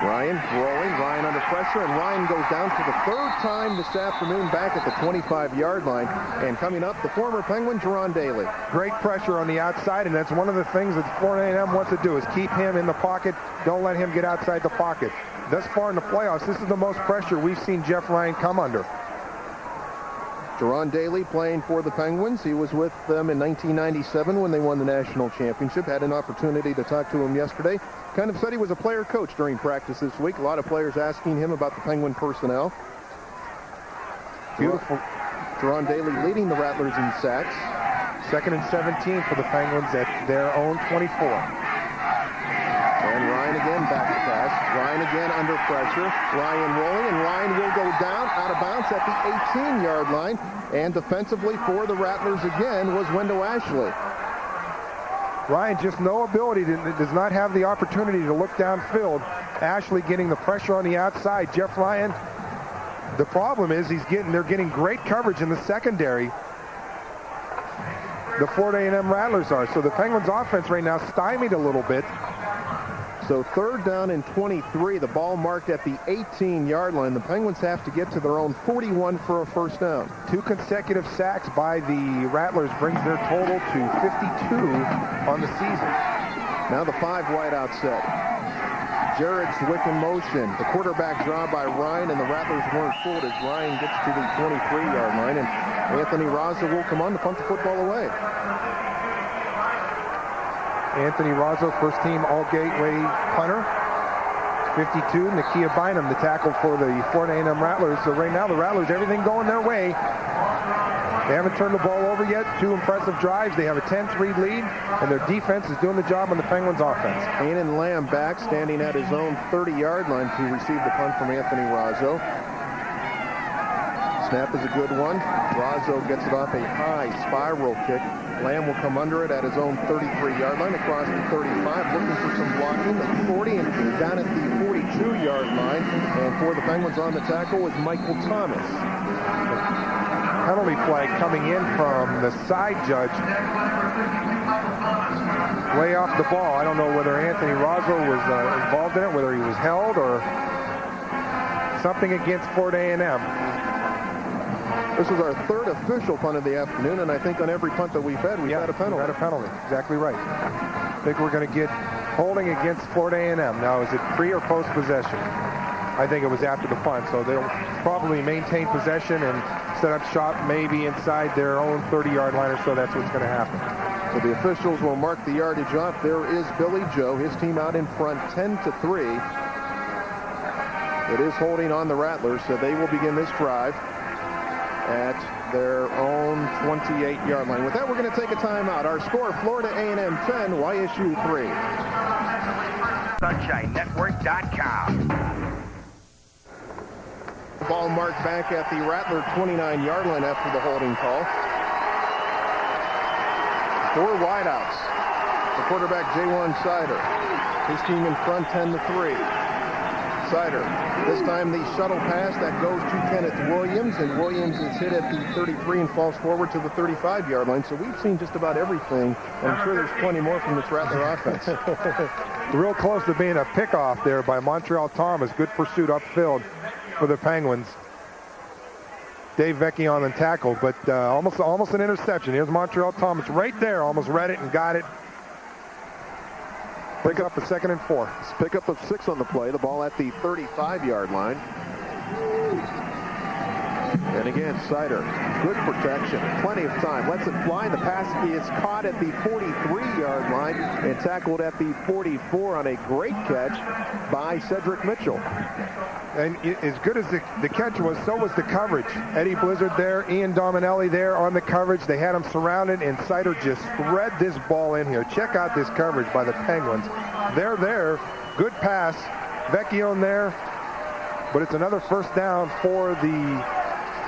Ryan rolling, Ryan under pressure, and Ryan goes down for the 3rd time this afternoon back at the 25-yard line. And coming up, the former Penguin, Jerron Daly. Great pressure on the outside, and that's one of the things that Florida A&M wants to do is keep him in the pocket. Don't let him get outside the pocket. Thus far in the playoffs, this is the most pressure we've seen Jeff Ryan come under. Jerron Daly playing for the Penguins. He was with them in 1997 when they won the national championship. Had an opportunity to talk to him yesterday. Kind of said he was a player coach during practice this week. A lot of players asking him about the Penguin personnel. Beautiful. Jerron Daly leading the Rattlers in sacks. 2nd and 17 for the Penguins at their own 24. And Ryan again back to pass. Ryan again under pressure. Ryan rolling, and Ryan will go down out of bounds at the 18-yard line. And defensively for the Rattlers again was Wendell Ashley. Ryan just no ability, does not have the opportunity to look downfield. Ashley getting the pressure on the outside. Jeff Ryan, the problem is they're getting great coverage in the secondary. The Florida A&M Rattlers are. So the Penguins offense right now stymied a little bit. So 3rd down and 23. The ball marked at the 18-yard line. The Penguins have to get to their own 41 for a first down. 2 consecutive sacks by the Rattlers brings their total to 52 on the season. Now the 5 wideout set. Jared Zwick in motion. The quarterback draw by Ryan, and the Rattlers weren't fooled as Ryan gets to the 23-yard line, and Anthony Raza will come on to punt the football away. Anthony Razzo, first-team All-Gateway punter. 52, Nakia Bynum, the tackle for the Florida A&M Rattlers. So right now, the Rattlers, everything going their way. They haven't turned the ball over yet. 2 impressive drives. They have a 10-3 lead, and their defense is doing the job on the Penguins' offense. Aanan Lamb back, standing at his own 30-yard line to receive the punt from Anthony Razzo. Snap is a good one. Razzo gets it off a high spiral kick. Lamb will come under it at his own 33-yard line across the 35, looking for some blocking. The 40 and down at the 42-yard line. And for the Penguins on the tackle was Michael Thomas. Penalty flag coming in from the side judge. Way off the ball. I don't know whether Anthony Razzo was involved in it, whether he was held or something against Florida A&M. This is our 3rd official punt of the afternoon, and I think on every punt that we've had, we've had a penalty. We've had a penalty. Exactly right. I think we're going to get holding against Florida A&M. Now, is it pre or post possession? I think it was after the punt, so they'll probably maintain possession and set up shop maybe inside their own 30-yard line or so. That's what's going to happen. So the officials will mark the yardage off. There is Billy Joe, his team out in front 10-3. It is holding on the Rattlers, so they will begin this drive at their own 28-yard line. With that, we're going to take a timeout. Our score, Florida A&M 10, YSU 3. SunshineNetwork.com. The ball marked back at the Rattler 29-yard line after the holding call. 4 wideouts. The quarterback, J1 Sider. His team in front 10-3. Sider. This time the shuttle pass that goes to Kenneth Williams, and Williams is hit at the 33 and falls forward to the 35-yard line. So we've seen just about everything, and I'm sure there's plenty more from this Rattler offense. Real close to being a pickoff there by Montreal Thomas. Good pursuit upfield for the Penguins. Dave Vecchio on the tackle, but almost an interception. Here's Montreal Thomas right there, almost read it and got it. Pick up a 2nd and 4. Pickup of 6 on the play. The ball at the 35-yard line. And again, Sider, good protection, plenty of time, lets it fly. The pass is caught at the 43-yard line and tackled at the 44 on a great catch by Cedric Mitchell. And as good as the catch was, so was the coverage. Eddie Blizzard there, Ian Dominelli there on the coverage. They had him surrounded, and Sider just thread this ball in here. Check out this coverage by the Penguins. They're there. Good pass. Vecchio there. But it's another first down for the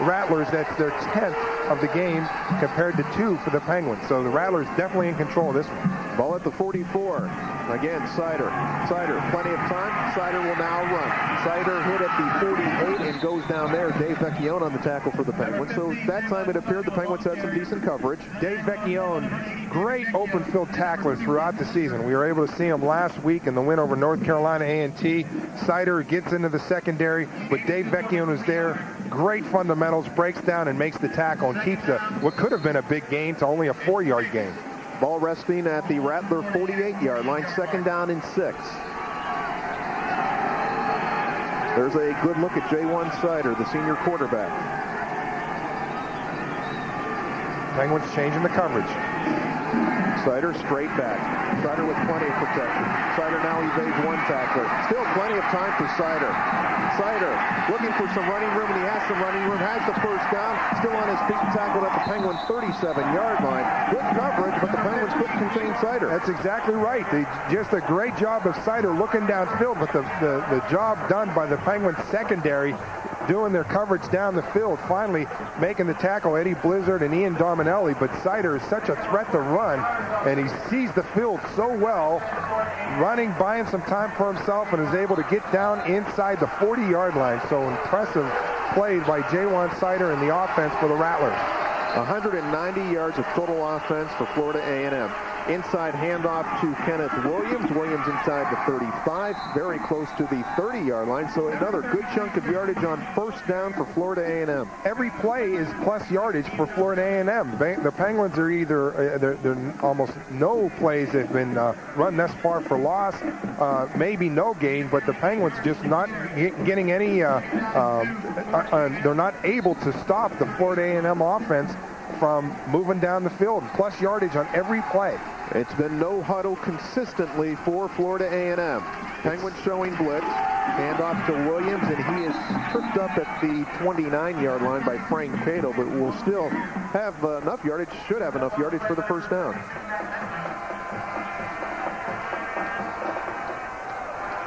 Rattlers. That's their 10th of the game compared to 2 for the Penguins. So the Rattlers definitely in control of this one. Ball at the 44. Again, Sider, plenty of time. Sider will now run. Sider hit at the 48 and goes down there. Dave Vecchione on the tackle for the Penguins. So that time it appeared the Penguins had some decent coverage. Dave Vecchione, great open field tackler throughout the season. We were able to see him last week in the win over North Carolina A&T. Sider gets into the secondary, but Dave Vecchione was there. Great fundamentals, breaks down and makes the tackle and keeps what could have been a big gain to only a 4-yard gain. Ball resting at the Rattler 48-yard line, 2nd down and 6. There's a good look at J1 Sider, the senior quarterback. Penguins changing the coverage. Sider straight back. Sider with plenty of protection. Sider now evades one tackler. Still plenty of time for Sider. Sider looking for some running room, and he has some running room. Has the first down. Still on his feet, tackled at the Penguin 37-yard line. Good coverage, but the Penguins couldn't contain Sider. That's exactly right. Just a great job of Sider looking downfield, but the job done by the Penguins secondary doing their coverage down the field, finally making the tackle, Eddie Blizzard and Ian Dominelli. But Sider is such a threat to run, and he sees the field so well, running, buying some time for himself, and is able to get down inside the 40-yard line. So impressive play by J1 Sider and the offense for the Rattlers. 190 yards of total offense for Florida A&M. Inside handoff to Kenneth Williams. Williams inside the 35, very close to the 30-yard line. So another good chunk of yardage on first down for Florida A&M. Every play is plus yardage for Florida A&M. The Penguins are either, they're almost no plays have been run thus far for loss, maybe no gain, but the Penguins just not getting any, they're not able to stop the Florida A&M offense from moving down the field. Plus yardage on every play. It's been no huddle consistently for Florida A&M. Penguins showing blitz. Handoff to Williams, and he is tripped up at the 29-yard line by Frank Cato, but will still have enough yardage, should have enough yardage for the first down.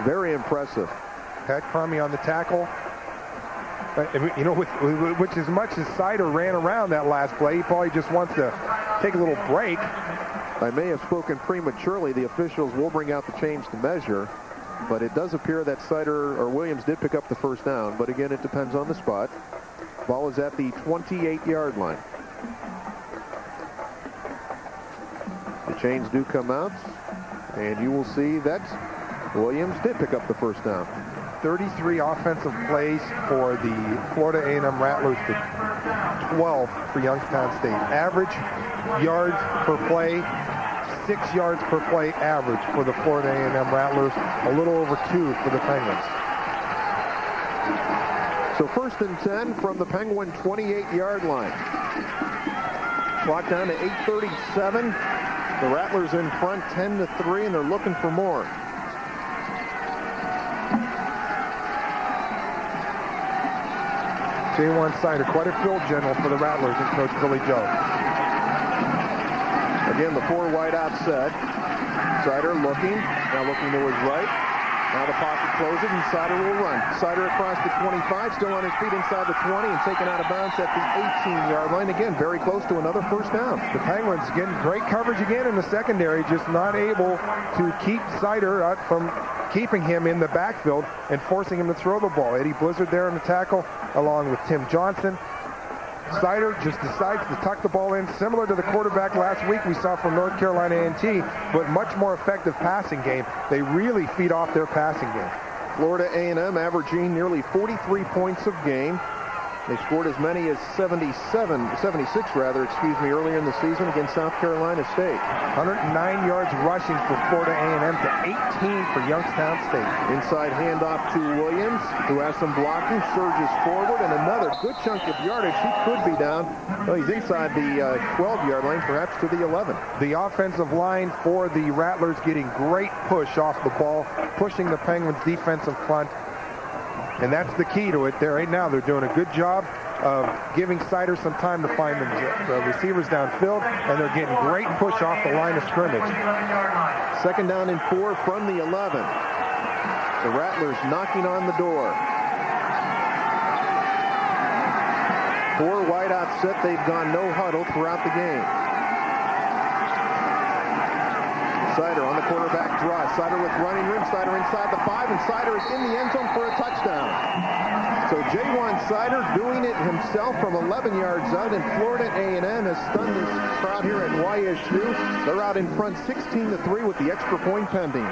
Very impressive. Pat Crummy on the tackle. You know, which as much as Sider ran around that last play, he probably just wants to take a little break. I may have spoken prematurely. The officials will bring out the change to measure, but it does appear that Sider or Williams did pick up the first down, but again, it depends on the spot. Ball is at the 28-yard line. The chains do come out, and you will see that Williams did pick up the first down. 33 offensive plays for the Florida A&M Rattlers to 12 for Youngstown State. Average yards per play, 6 yards per play average for the Florida A&M Rattlers, a little over 2 for the Penguins. So 1st and 10 from the Penguin 28-yard line. Clock down to 8:37. The Rattlers in front 10-3, and they're looking for more. J1 Sider, quite a field general for the Rattlers and Coach Billy Joe. Again, the 4 wide out set. Sider looking, now looking to his right. Now the pocket closes, and Sider will run. Sider across the 25, still on his feet inside the 20, and taken out of bounds at the 18-yard line. Again, very close to another first down. The Penguins getting great coverage again in the secondary, just not able to keep Sider out from keeping him in the backfield and forcing him to throw the ball. Eddie Blizzard there on the tackle, along with Tim Johnson. Sider just decides to tuck the ball in, similar to the quarterback last week we saw from North Carolina A&T, but much more effective passing game. They really feed off their passing game. Florida A&M averaging nearly 43 points of game. They scored as many as 76 earlier in the season against South Carolina State. 109 yards rushing for Florida A&M to 18 for Youngstown State. Inside handoff to Williams, who has some blocking, surges forward, and another good chunk of yardage. He could be down. Well, he's inside the 12-yard line, perhaps to the 11. The offensive line for the Rattlers getting great push off the ball, pushing the Penguins' defensive front. And that's the key to it. There right now, they're doing a good job of giving Sider some time to find the receivers downfield, and they're getting great push off the line of scrimmage. 2nd down and 4 from the 11. The Rattlers knocking on the door. 4 wideout set. They've gone no huddle throughout the game. Sider on the quarterback draw. Sider with running room. Sider inside the 5, and Sider is in the end zone for a touchdown. So J1 Sider doing it himself from 11 yards out, and Florida A&M has stunned this crowd here at YSU. They're out in front 16-3 with the extra point pending.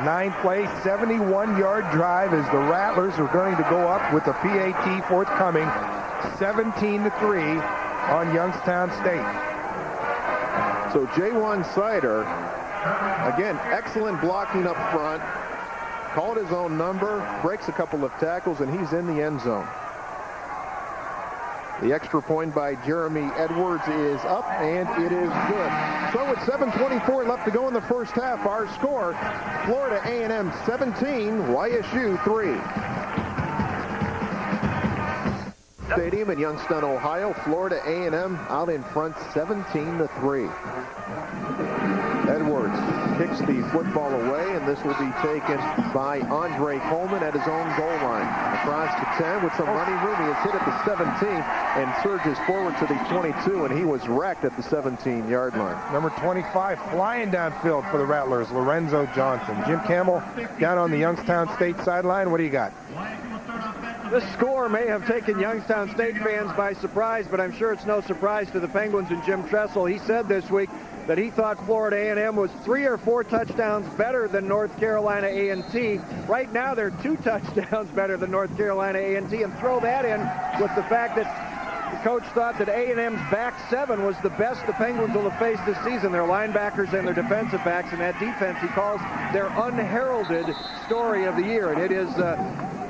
9-play, 71-yard drive as the Rattlers are going to go up with the PAT forthcoming, 17-3 on Youngstown State. So J1 Sider, again, excellent blocking up front, called his own number, breaks a couple of tackles, and he's in the end zone. The extra point by Jeremy Edwards is up, and it is good. So with 7:24 left to go in the first half, our score, Florida A&M 17, YSU 3. Stadium in Youngstown, Ohio, Florida A&M out in front 17-3. Edwards kicks the football away, and this will be taken by Andre Coleman at his own goal line. Across the 10 with some running room. He is hit at the 17 and surges forward to the 22, and he was wrecked at the 17-yard line. Number 25 flying downfield for the Rattlers, Lorenzo Johnson. Jim Campbell down on the Youngstown State sideline. What do you got? This score may have taken Youngstown State fans by surprise, but I'm sure it's no surprise to the Penguins and Jim Tressel. He said this week that he thought Florida A&M was 3 or 4 touchdowns better than North Carolina A&T. Right now, they're 2 touchdowns better than North Carolina A&T, and throw that in with the fact that the coach thought that A&M's back 7 was the best the Penguins will have faced this season. Their linebackers and their defensive backs, and that defense he calls their unheralded story of the year, and it is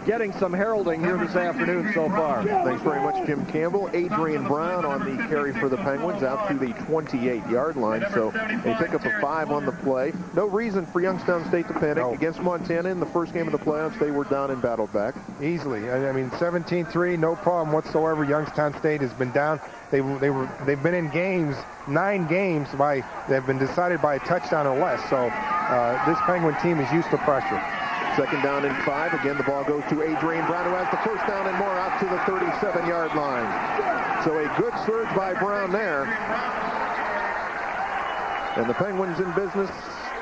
getting some heralding here this afternoon so far. Thanks very much, Jim Campbell. Adrian Brown on the carry for the Penguins out to the 28-yard line. So they pick up a 5 on the play. No reason for Youngstown State to panic. Against Montana in the first game of the playoffs, they were down and battled back. Easily. I mean, 17-3, no problem whatsoever. Youngstown State has been down. They've been in games, 9 games they've been decided by a touchdown or less. So this Penguin team is used to pressure. Second down and 5. Again, the ball goes to Adrian Brown, who has the first down and more out to the 37-yard line. So a good surge by Brown there. And the Penguins in business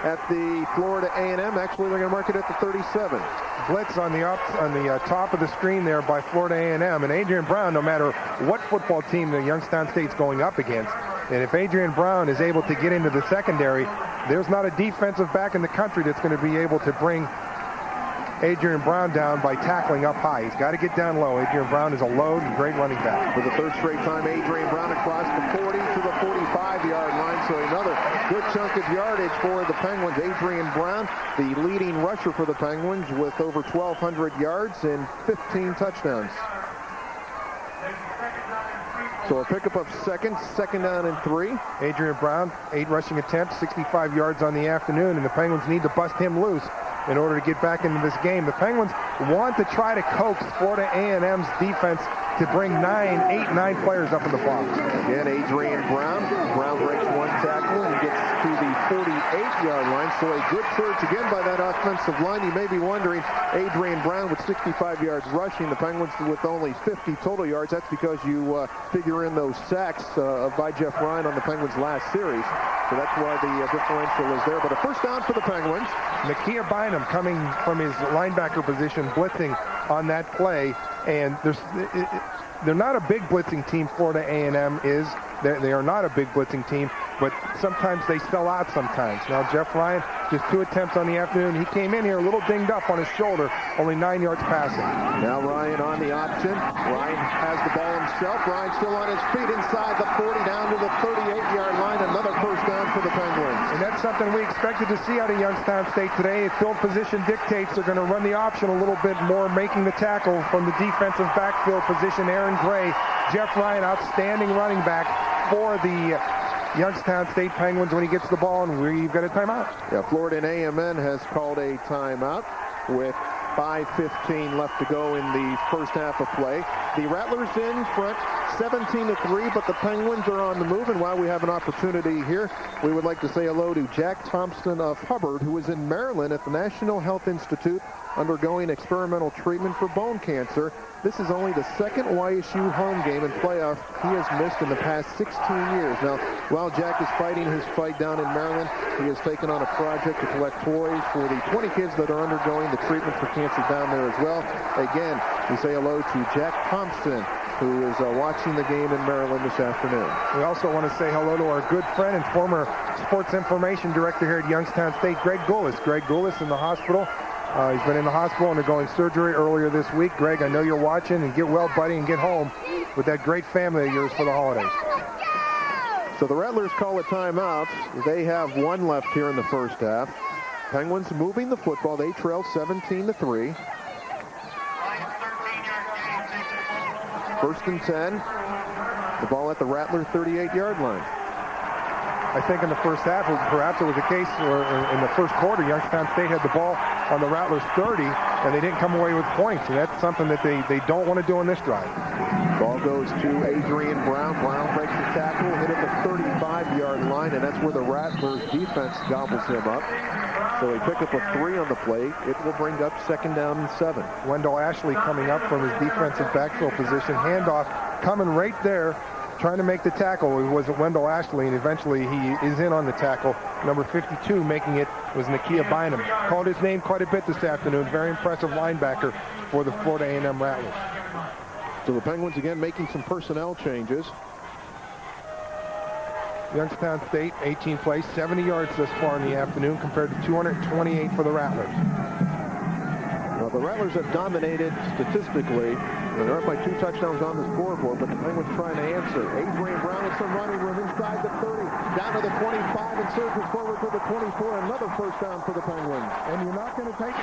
at the Florida A&M. Actually, they're going to mark it at the 37. Blitz on the top of the screen there by Florida A&M. And Adrian Brown, no matter what football team the Youngstown State's going up against, and if Adrian Brown is able to get into the secondary, there's not a defensive back in the country that's going to be able to bring Adrian Brown down by tackling up high. He's got to get down low. Adrian Brown is a load and great running back. For the third straight time, Adrian Brown across the 40 to the 45-yard line. So another good chunk of yardage for the Penguins. Adrian Brown, the leading rusher for the Penguins with over 1,200 yards and 15 touchdowns. So a pickup of second down and 3. Adrian Brown, 8 rushing attempts, 65 yards on the afternoon, and the Penguins need to bust him loose in order to get back into this game. The Penguins want to try to coax Florida A&M's defense to bring 8, 9 players up in the box. Again, Adrian Brown. Brown breaks 1 tackle and gets to the 48-yard line. So a good surge again by that offensive line. You may be wondering, Adrian Brown with 65 yards rushing, the Penguins with only 50 total yards. That's because you figure in those sacks by Jeff Ryan on the Penguins' last series. So that's why the differential is there. But a first down for the Penguins. Nakia Bynum coming from his linebacker position, blitzing on that play. And they're not a big blitzing team, Florida A&M is. They are not a big blitzing team, but sometimes they sell out sometimes. Now, Jeff Ryan, just 2 attempts on the afternoon. He came in here a little dinged up on his shoulder, only 9 yards passing. Now Ryan on the option. Ryan has the ball himself. Ryan still on his feet inside the 40 down to the 38-yard line. Another first down for the Penguins. And that's something we expected to see out of Youngstown State today. If field position dictates, they're going to run the option a little bit more, making the tackle from the defensive backfield position. Aaron Gray, Jeff Ryan, outstanding running back for the Youngstown State Penguins when he gets the ball, and we've got a timeout. Yeah, Florida A&M has called a timeout with 5:15 left to go in the first half of play. The Rattlers in front, 17-3, but the Penguins are on the move. And while we have an opportunity here, we would like to say hello to Jack Thompson of Hubbard, who is in Maryland at the National Health Institute undergoing experimental treatment for bone cancer. This is only the second YSU home game and playoff he has missed in the past 16 years. Now, while Jack is fighting his fight down in Maryland, he has taken on a project to collect toys for the 20 kids that are undergoing the treatment for cancer down there as well. Again, we say hello to Jack Thompson, who is watching the game in Maryland this afternoon. We also want to say hello to our good friend and former sports information director here at Youngstown State, Greg Goulis. Greg Goulis in the hospital. He's been in the hospital undergoing surgery earlier this week. Greg, I know you're watching, and get well, buddy, and get home with that great family of yours for the holidays. So the Rattlers call a timeout. They have one left here in the first half. Penguins moving the football. They trail 17-3. First and 10. The ball at the Rattler 38-yard line. I think in the first half, perhaps it was the case, or in the first quarter, Youngstown State had the ball on the Rattlers 30, and they didn't come away with points. And that's something that they don't want to do on this drive. Ball goes to Adrian Brown. Brown breaks the tackle, hit at the 35-yard line, and that's where the Rattlers defense gobbles him up. So he picked up a 3 on the play. It will bring up 2nd down and 7. Wendell Ashley coming up from his defensive backfield position. Handoff coming right there, trying to make the tackle. It was Wendell Ashley, and eventually he is in on the tackle. Number 52 making it was Nakia Bynum. Called his name quite a bit this afternoon. Very impressive linebacker for the Florida A&M Rattlers. So the Penguins again making some personnel changes. Youngstown State, 18 plays, 70 yards thus far in the afternoon compared to 228 for the Rattlers. Well, the Rattlers have dominated statistically. They're up by 2 touchdowns on the scoreboard, but the Penguins trying to answer. Adrian Brown with some running room inside the 30, down to the 25, and surges forward to the 24. Another first down for the Penguins. And you're not going to take,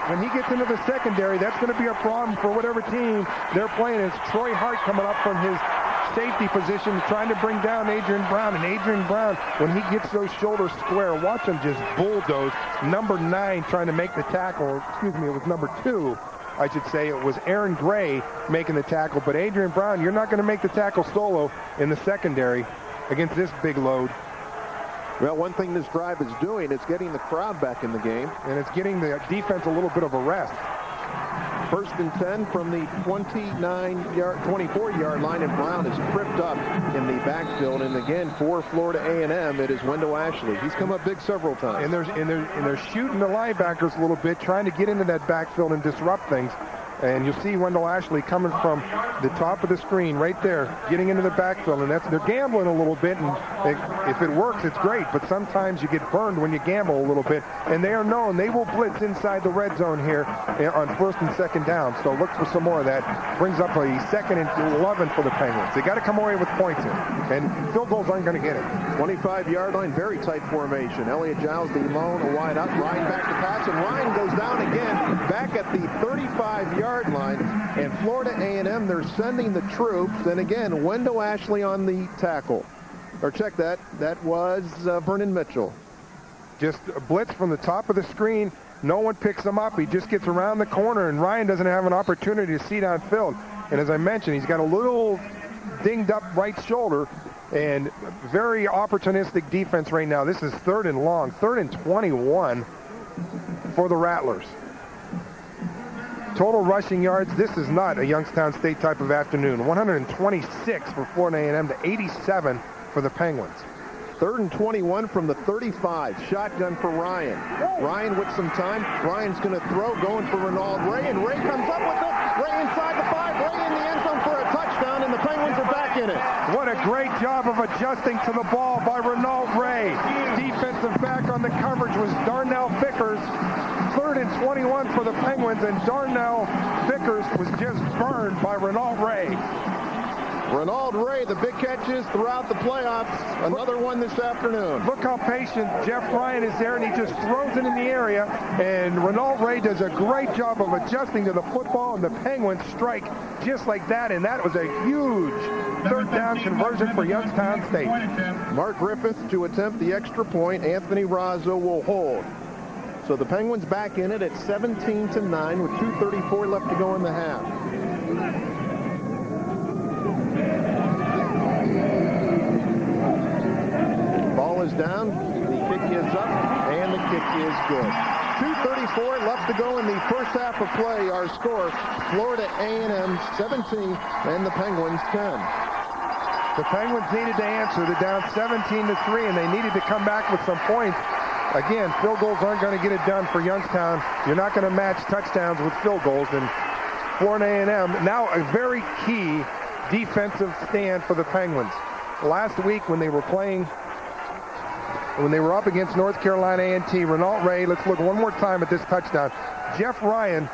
when he gets into the secondary, that's going to be a problem for whatever team they're playing. It's Troy Hart coming up from his safety position trying to bring down Adrian Brown. And Adrian Brown, when he gets those shoulders square, watch him just bulldoze. Number 9 trying to make the tackle. Excuse me, it was number 2. I should say it was Aaron Gray making the tackle. But Adrian Brown, you're not going to make the tackle solo in the secondary against this big load. Well, one thing this drive is doing is getting the crowd back in the game. And it's getting the defense a little bit of a rest. First and 10 from the 24-yard line, and Brown is tripped up in the backfield. And again, for Florida A&M, it is Wendell Ashley. He's come up big several times. And they're shooting the linebackers a little bit, trying to get into that backfield and disrupt things. And you'll see Wendell Ashley coming from the top of the screen right there, getting into the backfield. And they're gambling a little bit. And if it works, it's great. But sometimes you get burned when you gamble a little bit. And they are known. They will blitz inside the red zone here on 1st and 2nd down. So look for some more of that. Brings up a 2nd and 11 for the Penguins. They got to come away with points here. And field goals aren't going to get it. 25-yard line, very tight formation. Elliott Giles, the lone, a wide out. Ryan back to pass, and Ryan goes down again, back at the 35-yard line. And Florida A&M, they're sending the troops. And again, Wendell Ashley on the tackle. Or check that. That was Vernon Mitchell. Just a blitz from the top of the screen. No one picks him up. He just gets around the corner, and Ryan doesn't have an opportunity to see downfield. And as I mentioned, he's got a little dinged up right shoulder. And very opportunistic defense right now. This is 3rd and long, 3rd and 21 for the Rattlers. Total rushing yards, this is not a Youngstown State type of afternoon. 126 for Florida A&M to 87 for the Penguins. 3rd and 21 from the 35. Shotgun for Ryan. Ryan with some time. Ryan's going to throw, going for Renaud Ray, and Ray comes up with it. Ray inside the 5, Ray in the end zone for a touchdown, and the Penguins are back in it. What a great job of adjusting to the ball by Renaud Ray. Defensive back on the coverage was Darnell Vickers. 3rd and 21 for the Penguins, and Darnell Vickers was just burned by Renaud Ray. Renaud Ray, the big catches throughout the playoffs. Another one this afternoon. Look how patient Jeff Ryan is there, and he just throws it in the area. And Renaud Ray does a great job of adjusting to the football, and the Penguins strike just like that. And that was a huge 3rd down conversion for Youngstown State. Mark Griffith to attempt the extra point. Anthony Razzo will hold. So the Penguins back in it at 17-9 with 2:34 left to go in the half. is down, the kick is up, and the kick is good. 2:34 left to go in the first half of play. Our score, Florida A&M 17 and the Penguins 10. The Penguins needed to answer. They're down 17-3, and they needed to come back with some points. Again, field goals aren't going to get it done for Youngstown. You're not going to match touchdowns with field goals. And Florida A&M, now a very key defensive stand for the Penguins. Last week when they were up against North Carolina A&T, Renault Ray, let's look one more time at this touchdown. Jeff Ryan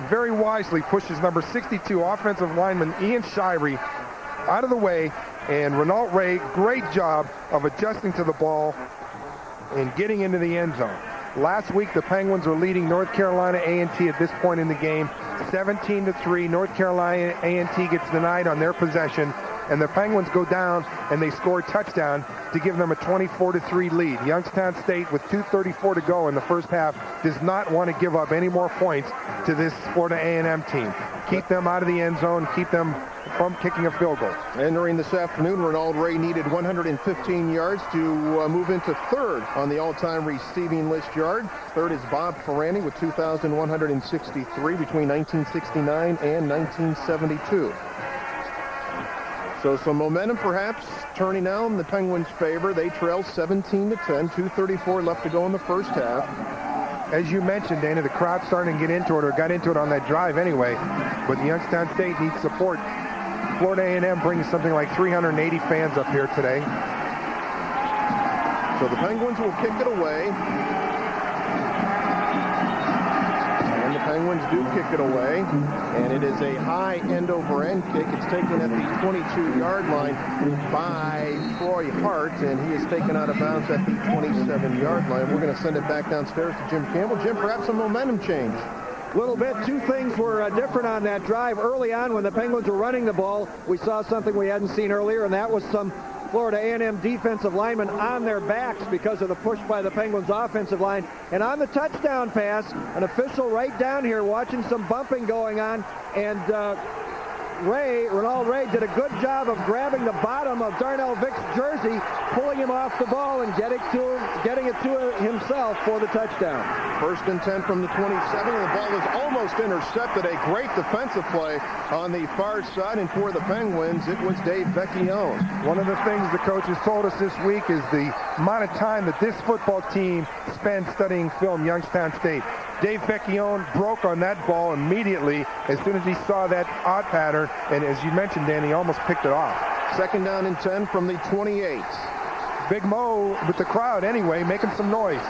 very wisely pushes number 62 offensive lineman Ian Shirey out of the way, and Renault Ray, great job of adjusting to the ball and getting into the end zone. Last week, the Penguins were leading North Carolina A&T at this point in the game, 17-3. North Carolina A&T gets denied on their possession, and the Penguins go down and they score a touchdown to give them a 24-3 lead. Youngstown State, with 2:34 to go in the first half, does not want to give up any more points to this Florida A&M team. Keep them out of the end zone, keep them from kicking a field goal. Entering this afternoon, Ronald Ray needed 115 yards to move into third on the all-time receiving list yard. Third is Bob Ferrani with 2,163 between 1969 and 1972. So some momentum perhaps turning out in the Penguins' favor. They trail 17-10, 2:34 left to go in the first half. As you mentioned, Dana, the crowd's starting to get into it, or got into it on that drive anyway. But Youngstown State needs support. Florida A&M brings something like 380 fans up here today. So the Penguins will kick it away. And the Penguins do kick it away. And it is a high end-over-end kick. It's taken at the 22-yard line by Troy Hart, and he is taken out of bounds at the 27-yard line. We're going to send it back downstairs to Jim Campbell. Jim, perhaps a momentum change. Little bit. Two things were different on that drive. Early on, when the Penguins were running the ball, we saw something we hadn't seen earlier, and that was some Florida A&M defensive linemen on their backs because of the push by the Penguins offensive line. And on the touchdown pass, an official right down here watching some bumping going on, and Ronald Ray did a good job of grabbing the bottom of Darnell Vick's jersey, pulling him off the ball and getting it to himself for the touchdown. First and 10 from the 27, and the ball is almost intercepted. A great defensive play on the far side, and for the Penguins, it was Dave Vecchione. One of the things the coaches told us this week is the amount of time that this football team spends studying film, Youngstown State. Dave Vecchione broke on that ball immediately as soon as he saw that odd pattern, and as you mentioned, Dan, he almost picked it off. Second down and 10 from the 28. Big Mo with the crowd anyway, making some noise.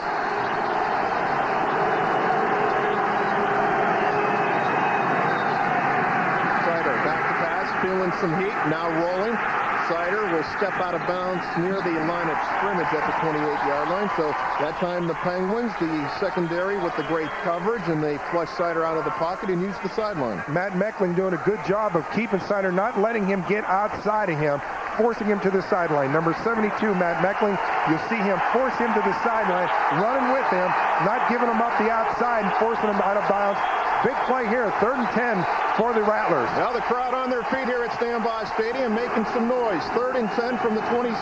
Sider back to pass, feeling some heat, now rolling. Sider will step out of bounds near the line of scrimmage at the 28-yard line. So that time the Penguins, the secondary with the great coverage, and they flush Sider out of the pocket and use the sideline. Matt Meckling doing a good job of keeping Sider, not letting him get outside of him, forcing him to the sideline. Number 72, Matt Meckling, you'll see him force him to the sideline, running with him, not giving him up the outside and forcing him out of bounds. Big play here, 3rd and 10 for the Rattlers. Now the crowd on their feet here at Stambaugh Stadium making some noise. 3rd and 10 from the 27.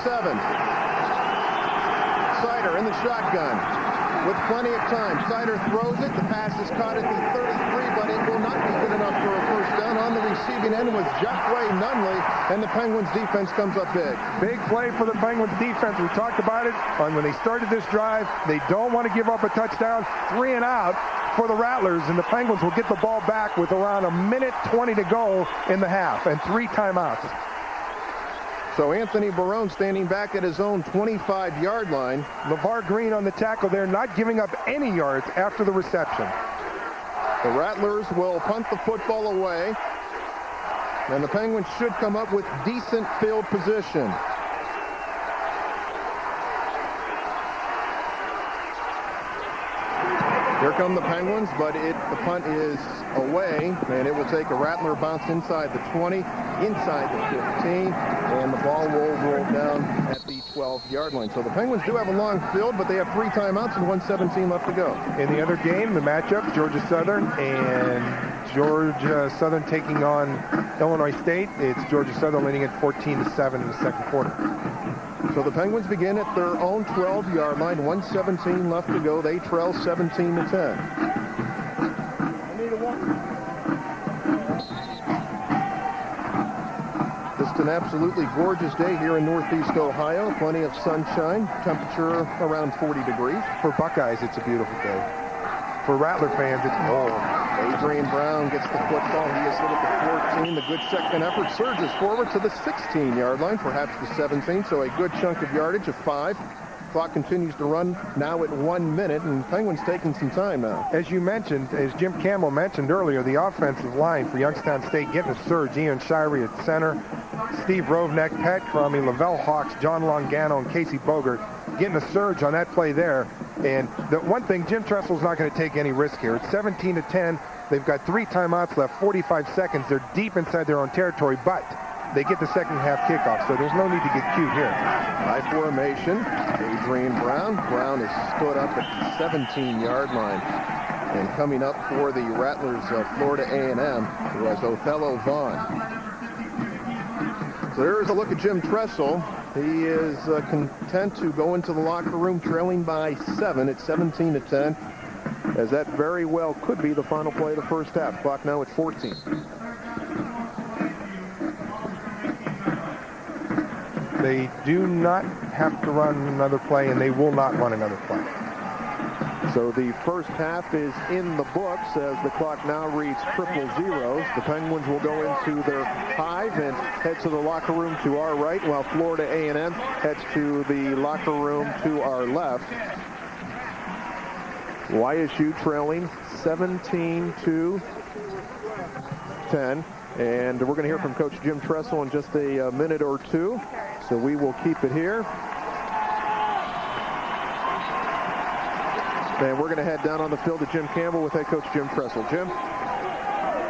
Sider in the shotgun with plenty of time. Sider throws it. The pass is caught at the 33, but it will not be good enough for a first down. On the receiving end was Jeffrey Nunley, and the Penguins defense comes up big. Big play for the Penguins defense. We talked about it on when they started this drive. They don't want to give up a touchdown. 3 and out for the Rattlers, and the Penguins will get the ball back with around 1:20 to go in the half and 3 timeouts. So Anthony Barone standing back at his own 25-yard line. LeVar Green on the tackle there, not giving up any yards after the reception. The Rattlers will punt the football away, and the Penguins should come up with decent field position. Here come the Penguins, but the punt is away, and it will take a Rattler bounce inside the 20, inside the 15, and the ball will roll down at the 12-yard line. So the Penguins do have a long field, but they have 3 timeouts and 1:17 left to go. In the other game, the matchup, Georgia Southern and Georgia Southern taking on Illinois State. It's Georgia Southern leading at 14-7 in the second quarter. So the Penguins begin at their own 12-yard line. 1:17 left to go. They trail 17-10. Just an absolutely gorgeous day here in Northeast Ohio. Plenty of sunshine. Temperature around 40 degrees. For Buckeyes, it's a beautiful day. For Rattler fans, it's cold. Adrian Brown gets the football. He is hit at the 14. The good second effort surges forward to the 16-yard line, perhaps the 17. So a good chunk of yardage of 5. Clock continues to run now at 1 minute, and Penguins taking some time now. As you mentioned, as Jim Campbell mentioned earlier, the offensive line for Youngstown State getting a surge. Ian Shirey at center, Steve Rovneck, Pat Crummy, Lavelle Hawks, John Longano, and Casey Bogert getting a surge on that play there. And the one thing, Jim Tressel's not going to take any risk here. It's 17-10. They've got 3 timeouts left, 45 seconds. They're deep inside their own territory, but they get the second half kickoff, so there's no need to get cute here. High formation. Adrian Brown. Brown is stood up at the 17-yard line. And coming up for the Rattlers of Florida A&M was Othello Vaughn. So there's a look at Jim Tressel. He is content to go into the locker room trailing by 7 at 17-10, as that very well could be the final play of the first half. Clock now at 14. They do not have to run another play, and they will not run another play. So the first half is in the books as the clock now reads 000. The Penguins will go into their hive and head to the locker room to our right, while Florida A&M heads to the locker room to our left. YSU trailing 17-10. And we're going to hear from Coach Jim Tressel in just a minute or two. So we will keep it here. And we're going to head down on the field to Jim Campbell with head coach Jim Tressel. Jim?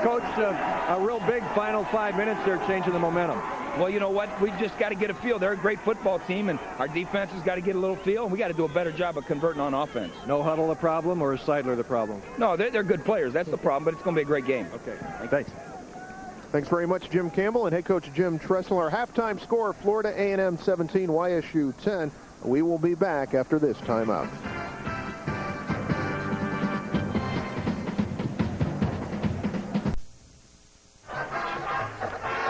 Coach, a real big final 5 minutes there, changing the momentum. Well, you know what? We just got to get a feel. They're a great football team, and our defense has got to get a little feel, and we got to do a better job of converting on offense. No huddle the problem, or is Seidler the problem? No, they're good players. That's the problem, but it's going to be a great game. Okay. Thanks. Thanks very much, Jim Campbell and head coach Jim Tressel. Our halftime score, Florida A&M 17, YSU 10. We will be back after this timeout.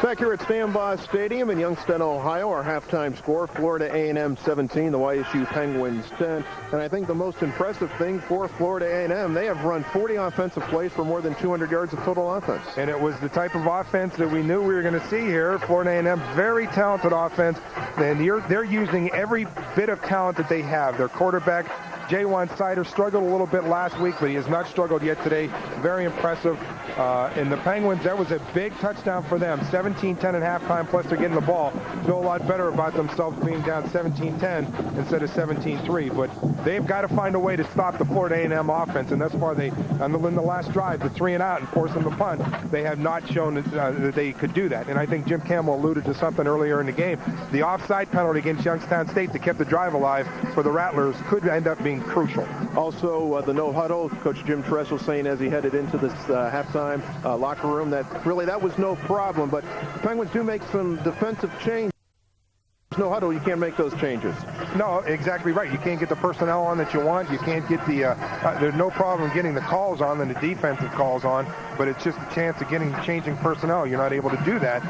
Back here at Stambaugh Stadium in Youngstown, Ohio, our halftime score, Florida A&M 17, the YSU Penguins 10. And I think the most impressive thing for Florida A&M, they have run 40 offensive plays for more than 200 yards of total offense. And it was the type of offense that we knew we were going to see here. Florida A&M, very talented offense, and they're using every bit of talent that they have. Their quarterback, J1 Sider, struggled a little bit last week, but he has not struggled yet today. Very impressive. And the Penguins, that was a big touchdown for them. 17-10 at halftime, plus they're getting the ball. Feel a lot better about themselves being down 17-10 instead of 17-3. But they've got to find a way to stop the Florida A&M offense, and thus far, in the last drive, the 3-and-out and forcing the punt, they have not shown that they could do that. And I think Jim Campbell alluded to something earlier in the game. The offside penalty against Youngstown State that kept the drive alive for the Rattlers could end up being crucial. Also, the no huddle, Coach Jim Tressel saying as he headed into this halftime locker room that was no problem, but the Penguins do make some defensive changes. No huddle, you can't make those changes. No, exactly right. You can't get the personnel on that you want. You can't get there's no problem getting the calls on and the defensive calls on, but it's just a chance of changing personnel. You're not able to do that.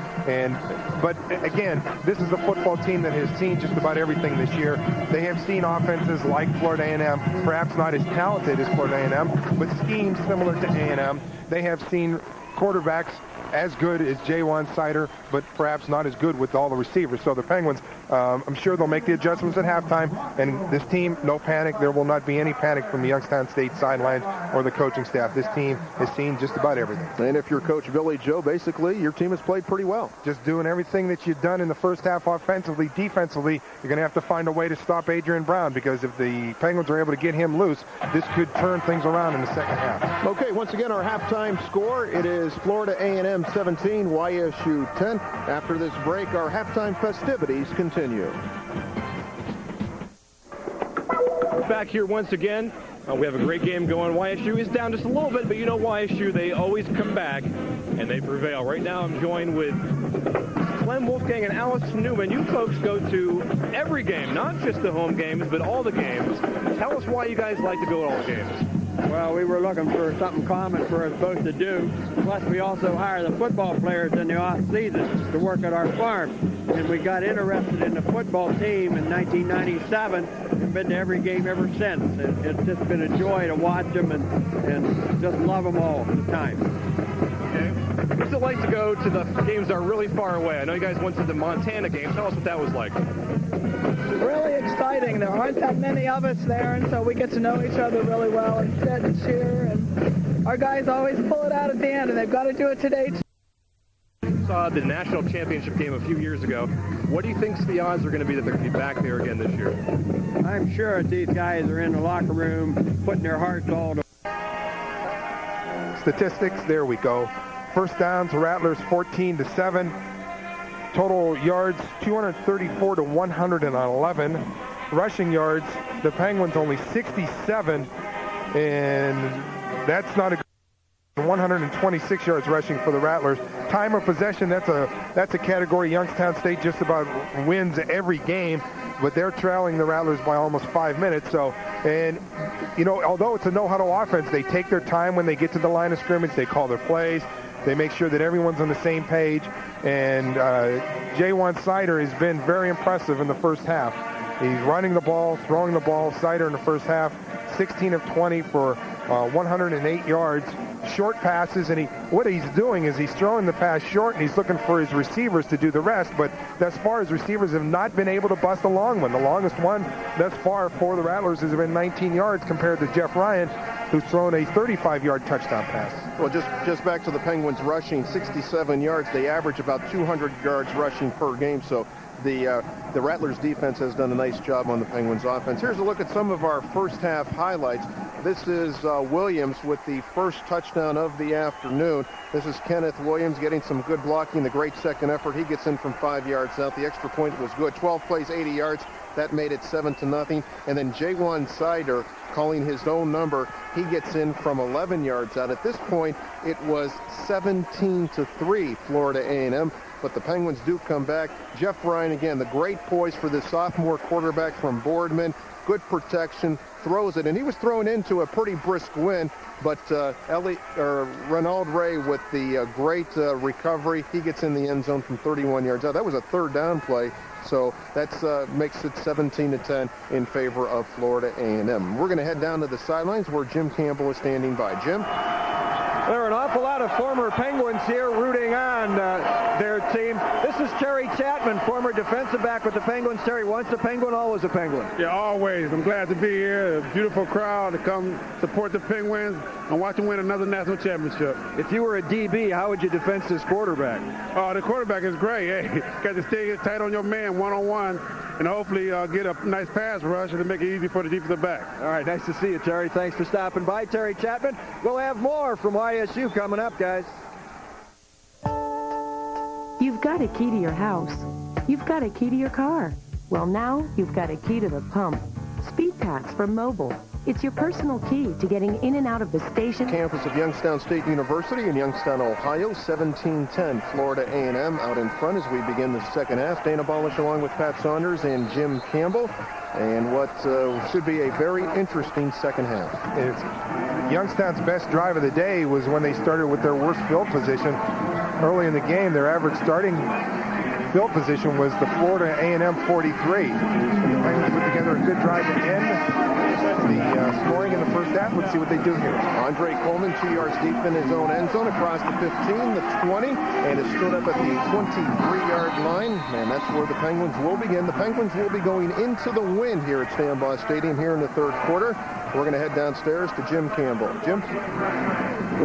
But again, this is a football team that has seen just about everything this year. They have seen offenses like Florida A&M, perhaps not as talented as Florida A&M, but schemes similar to A&M. They have seen quarterbacks as good as J1 Sider, but perhaps not as good with all the receivers. So the Penguins, I'm sure they'll make the adjustments at halftime. And this team, no panic. There will not be any panic from the Youngstown State sidelines or the coaching staff. This team has seen just about everything. And if you're Coach Billy Joe, basically, your team has played pretty well. Just doing everything that you've done in the first half offensively. Defensively, you're going to have to find a way to stop Adrian Brown, because if the Penguins are able to get him loose, this could turn things around in the second half. Okay, once again, our halftime score, it is Florida A&M 17, YSU 10. After this break, our halftime festivities continue. Back here once again We have a great game going. YSU is down just a little bit, but you know YSU, they always come back and they prevail. Right now I'm joined with Clem Wolfgang and Alex Newman. You folks go to every game, not just the home games, but all the games. Tell us why you guys like to go to all the games. Well, we were looking for something common for us both to do. Plus, we also hire the football players in the off-season to work at our farm. And we got interested in the football team in 1997 and been to every game ever since. It's just been a joy to watch them and just love them all the time. Okay. What's it like to go to the games that are really far away? I know you guys went to the Montana game. Tell us what that was like. Really exciting. There aren't that many of us there, and so we get to know each other really well and sit and cheer. And our guys always pull it out at the end, and they've got to do it today, too. Saw the national championship game a few years ago. What do you think the odds are going to be that they're going to be back there again this year? I'm sure these guys are in the locker room putting their hearts all to... Statistics, there we go. First downs, Rattlers 14-7. Total yards, 234 to 111. Rushing yards, the Penguins only 67, and that's not a good. 126 yards rushing for the Rattlers. Time of possession, that's a category Youngstown State just about wins every game, but they're trailing the Rattlers by almost 5 minutes. So, and you know, although it's a no-huddle offense, they take their time when they get to the line of scrimmage. They call their plays. They make sure that everyone's on the same page. And J1 Sider has been very impressive in the first half. He's running the ball, throwing the ball. Sider in the first half, 16 of 20 for 108 yards. Short passes, and what he's doing is he's throwing the pass short, and he's looking for his receivers to do the rest. But thus far, his receivers have not been able to bust a long one. The longest one thus far for the Rattlers has been 19 yards compared to Jeff Ryan, who's thrown a 35-yard touchdown pass. Well, just back to the Penguins rushing, 67 yards. They average about 200 yards rushing per game. So the Rattlers defense has done a nice job on the Penguins offense. Here's a look at some of our first half highlights. This is Williams with the first touchdown of the afternoon. This is Kenneth Williams getting some good blocking, the great second effort. He gets in from 5 yards out. The extra point was good. 12 plays, 80 yards. That made it 7-0. And then J1 Sider calling his own number. He gets in from 11 yards out. At this point, it was 17-3 Florida A&M. But the Penguins do come back. Jeff Ryan, again, the great poise for this sophomore quarterback from Boardman. Good protection, throws it, and he was thrown into a pretty brisk wind, but Ronald Ray with the great recovery. He gets in the end zone from 31 yards out. That was a third down play, so that makes it 17-10 in favor of Florida A&M. We're going to head down to the sidelines where Jim Campbell is standing by. Jim? There are an awful lot of former Penguins here rooting on their team. This is Terry Chapman, former defensive back with the Penguins. Terry, once a Penguin, always a Penguin. Yeah, always. I'm glad to be here. A beautiful crowd to come support the Penguins and watch them win another national championship. If you were a DB, how would you defense this quarterback? Oh, the quarterback is great. Hey, got to stay tight on your man one-on-one and hopefully get a nice pass rush and make it easy for the defensive back. All right, nice to see you, Terry. Thanks for stopping by. Terry Chapman. We'll have more from YSU coming up, guys. You've got a key to your house. You've got a key to your car. Well, now you've got a key to the pump. Speed Packs from Mobile. It's your personal key to getting in and out of the station. Campus of Youngstown State University in Youngstown, Ohio, 17-10 Florida A&M out in front as we begin the second half. Dana Balish along with Pat Saunders and Jim Campbell. And what should be a very interesting second half. Youngstown's best drive of the day was when they started with their worst field position. Early in the game, their average starting field position was the Florida A&M 43. And the Penguins put together a good drive to end the scoring in the first half. Let's see what they do here. Andre Coleman, 2 yards deep in his own end zone, across the 15, the 20, and is stood up at the 23-yard line. And that's where the Penguins will begin. The Penguins will be going into the wind here at Stambaugh Stadium here in the third quarter. We're going to head downstairs to Jim Campbell. Jim?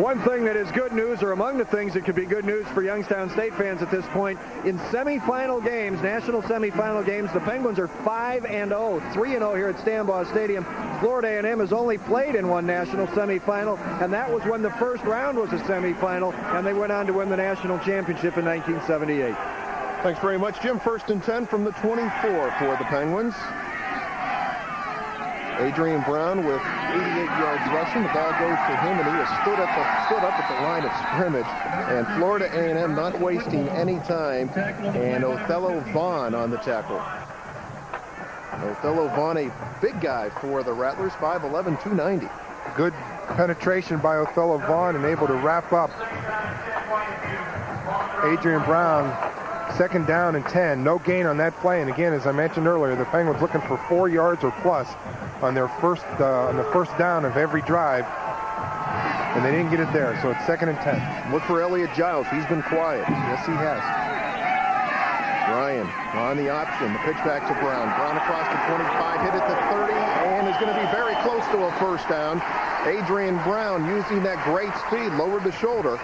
One thing that is good news, or among the things that could be good news for Youngstown State fans at this point, in semifinal games, national semifinal games, the Penguins are 5-0, 3-0 here at Stambaugh Stadium. Florida A&M has only played in one national semifinal, and that was when the first round was a semifinal, and they went on to win the national championship in 1978. Thanks very much, Jim. 1st and 10 from the 24 for the Penguins. Adrian Brown with 88 yards rushing. The ball goes to him, and he has stood up at the line of scrimmage. And Florida A&M not wasting any time. And Othello Vaughn on the tackle. Othello Vaughn, a big guy for the Rattlers, 5'11", 290. Good penetration by Othello Vaughn and able to wrap up Adrian Brown. Second down and 10. No gain on that play. And again, as I mentioned earlier, the Penguins looking for 4 yards or plus on their first down of every drive. And they didn't get it there, so it's 2nd and 10. Look for Elliot Giles. He's been quiet. Yes, he has. Ryan on the option. The pitch back to Brown. Brown across the 25, hit at the 30, and is going to be very close to a first down. Adrian Brown using that great speed, lowered the shoulder.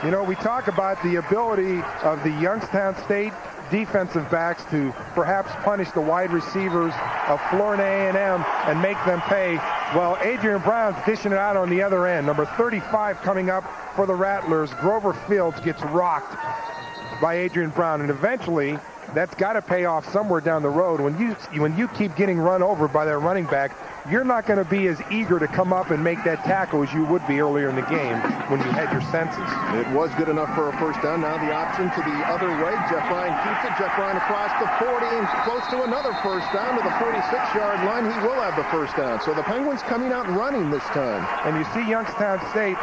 You know, we talk about the ability of the Youngstown State defensive backs to perhaps punish the wide receivers of Florida A&M and make them pay. Well, Adrian Brown's dishing it out on the other end. Number 35 coming up for the Rattlers. Grover Fields gets rocked by Adrian Brown, and eventually that's got to pay off somewhere down the road. When you keep getting run over by that running back, you're not going to be as eager to come up and make that tackle as you would be earlier in the game when you had your senses. It was good enough for a first down. Now the option to the other way. Jeff Ryan keeps it. Jeff Ryan across the 40 and close to another first down to the 46-yard line. He will have the first down. So the Penguins coming out and running this time. And you see Youngstown State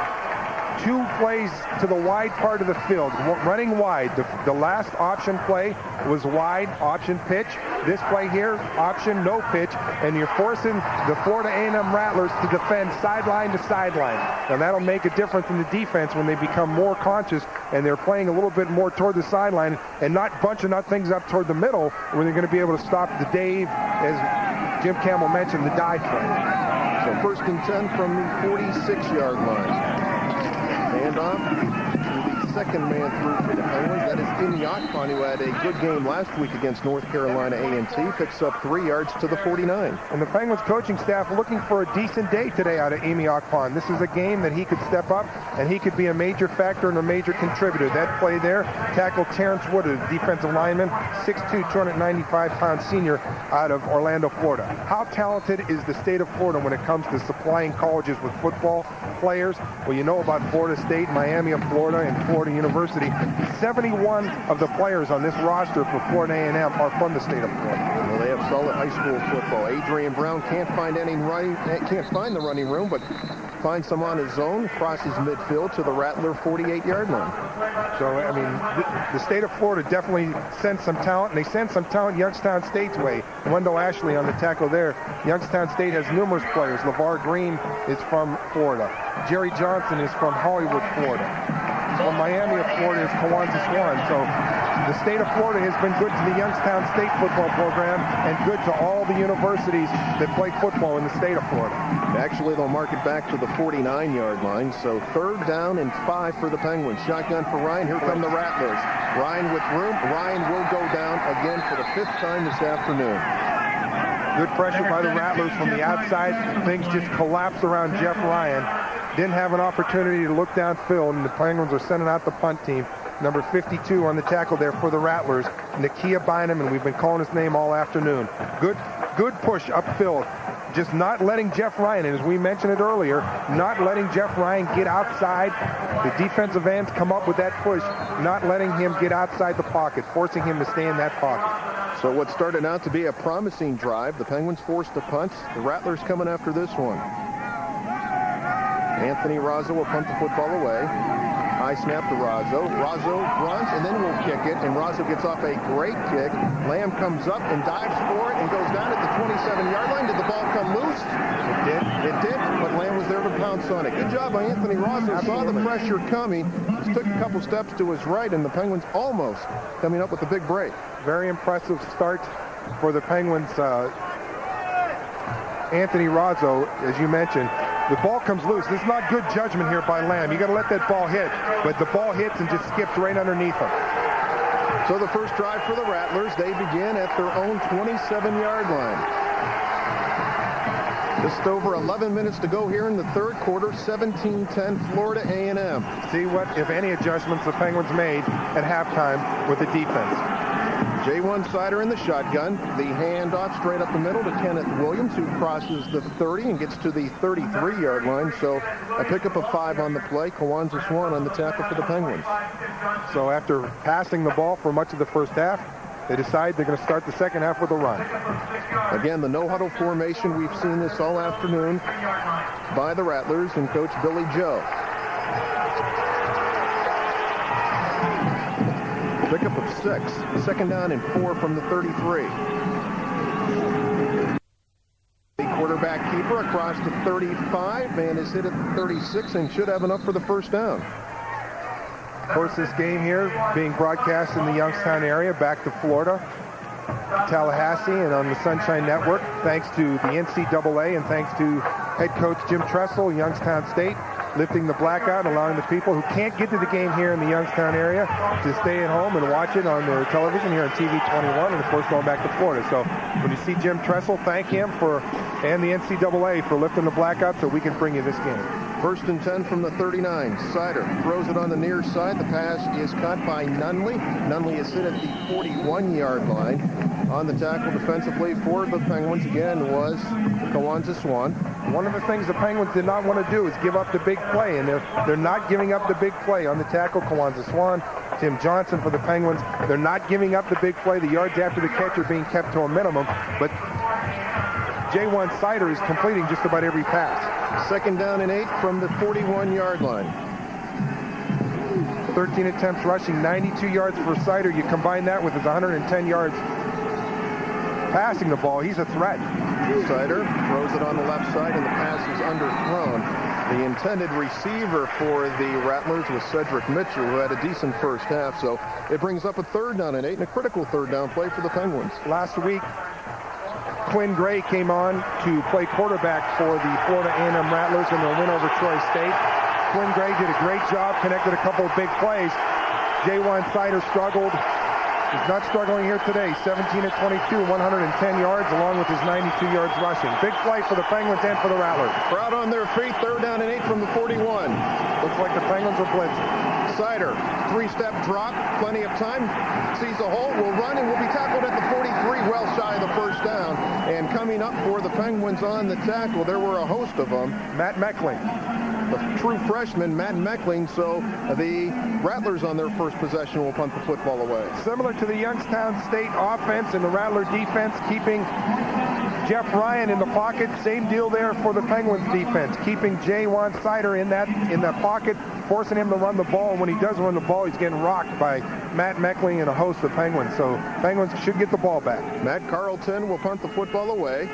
2 plays to the wide part of the field, running wide. The last option play was wide, option pitch. This play here, option, no pitch, and you're forcing the Florida A&M Rattlers to defend sideline to sideline. And that'll make a difference in the defense when they become more conscious and they're playing a little bit more toward the sideline and not bunching up things up toward the middle when they're going to be able to stop the Dave, as Jim Campbell mentioned, the dive play. So 1st and 10 from the 46-yard line. Hand off to the second man through for the Penguins. That is Imi Akpan, who had a good game last week against North Carolina A&T. Picks up 3 yards to the 49. And the Penguins coaching staff looking for a decent day today out of Imi Akpan. This is a game that he could step up and he could be a major factor and a major contributor. That play there tackled Terrence Wood, a defensive lineman, 6'2", 295-pound senior out of Orlando, Florida. How talented is the state of Florida when it comes to supplying colleges with football players? Well, you know about Florida State, Miami of Florida, and Florida University. 71 of the players on this roster for Florida A&M are from the state of Florida. Well, they have solid high school football. Adrian Brown can't find the running room, but finds some on his own, crosses midfield to the Rattler 48-yard line. So, I mean, the state of Florida definitely sent some talent, and they sent some talent Youngstown State's way. Wendell Ashley on the tackle there. Youngstown State has numerous players. LeVar Green is from Florida. Jerry Johnson is from Hollywood, Florida. From Miami of Florida is Kawanza Swan. So the state of Florida has been good to the Youngstown State football program and good to all the universities that play football in the state of Florida. Actually, they'll mark it back to the 49-yard line. So 3rd down and 5 for the Penguins. Shotgun for Ryan. Here come the Rattlers. Ryan with room. Ryan will go down again for the 5th time this afternoon. Good pressure by the Rattlers from the outside. Things just collapsed around Jeff Ryan. Didn't have an opportunity to look downfield, and the Penguins are sending out the punt team. Number 52 on the tackle there for the Rattlers, Nakia Bynum, and we've been calling his name all afternoon. Good push upfield. Just not letting Jeff Ryan, and as we mentioned it earlier, not letting Jeff Ryan get outside. The defensive ends come up with that push, not letting him get outside the pocket, forcing him to stay in that pocket. So what started out to be a promising drive, the Penguins forced a punt. The Rattlers coming after this one. Anthony Razzo will punt the football away. High snap to Razzo. Razzo runs and then will kick it, and Razzo gets off a great kick. Lamb comes up and dives for it and goes down at the 27-yard line. Did the ball come loose? It did, but Lamb was there to pounce on it. Good job by Anthony Razzo. Saw the pressure coming. Just took a couple steps to his right, and the Penguins almost coming up with a big break. Very impressive start for the Penguins. Anthony Razzo, as you mentioned, the ball comes loose. This is not good judgment here by Lamb. You got to let that ball hit, but the ball hits and just skips right underneath him. So the first drive for the Rattlers, they begin at their own 27-yard line. Just over 11 minutes to go here in the third quarter. 17-10 Florida A&M. See what, if any, adjustments the Penguins made at halftime with the defense. J1 Sider in the shotgun. The handoff straight up the middle to Kenneth Williams, who crosses the 30 and gets to the 33-yard line. So a pickup of 5 on the play. Kawanza Swan on the tackle for the Penguins. So after passing the ball for much of the first half, they decide they're going to start the second half with a run. Again, the no-huddle formation. We've seen this all afternoon by the Rattlers and Coach Billy Joe. Pickup of 6. Second down and 4 from the 33. The quarterback keeper across the 35 and is hit at the 36 and should have enough for the first down. Of course, this game here being broadcast in the Youngstown area, back to Florida, Tallahassee, and on the Sunshine Network, thanks to the NCAA and thanks to head coach Jim Tressel, Youngstown State, lifting the blackout, allowing the people who can't get to the game here in the Youngstown area to stay at home and watch it on their television here on TV 21, and of course going back to Florida. So when you see Jim Tressel, thank him and the NCAA for lifting the blackout so we can bring you this game. First and 10 from the 39. Sider throws it on the near side. The pass is caught by Nunley. Nunley is hit at the 41-yard line. On the tackle defensively for the Penguins again was Kawanza Swan. One of the things the Penguins did not want to do is give up the big play, and they're not giving up the big play. On the tackle, Kawanza Swan, Tim Johnson for the Penguins. They're not giving up the big play. The yards after the catch are being kept to a minimum, but J1 Sider is completing just about every pass. Second down and 8 from the 41-yard line. 13 attempts rushing, 92 yards for Sider. You combine that with his 110 yards passing the ball, he's a threat. Sider throws it on the left side, and the pass is underthrown. The intended receiver for the Rattlers was Cedric Mitchell, who had a decent first half. So it brings up a third down and 8 and a critical third down play for the Penguins. Last week, Quinn Gray came on to play quarterback for the Florida A&M Rattlers in their win over Troy State. Quinn Gray did a great job, connected a couple of big plays. J1 Sider struggled. He's not struggling here today. 17 of 22, 110 yards, along with his 92 yards rushing. Big play for the Penguins and for the Rattlers. Crowd on their feet, third down and 8 from the 41. Looks like the Penguins are blitzing. Sider, 3-step drop, plenty of time, sees a hole, will run, and will be tackled at the 43, well shy of the first down. And coming up for the Penguins on the tackle, there were a host of them. Matt Meckling. The true freshman, Matt Meckling, so the Rattlers on their first possession will punt the football away. Similar to the Youngstown State offense and the Rattler defense, keeping Jeff Ryan in the pocket. Same deal there for the Penguins defense, keeping J1 Sider in that pocket, forcing him to run the ball. And when he does run the ball, he's getting rocked by Matt Meckling and a host of Penguins. So Penguins should get the ball back. Matt Carlton will punt the football away.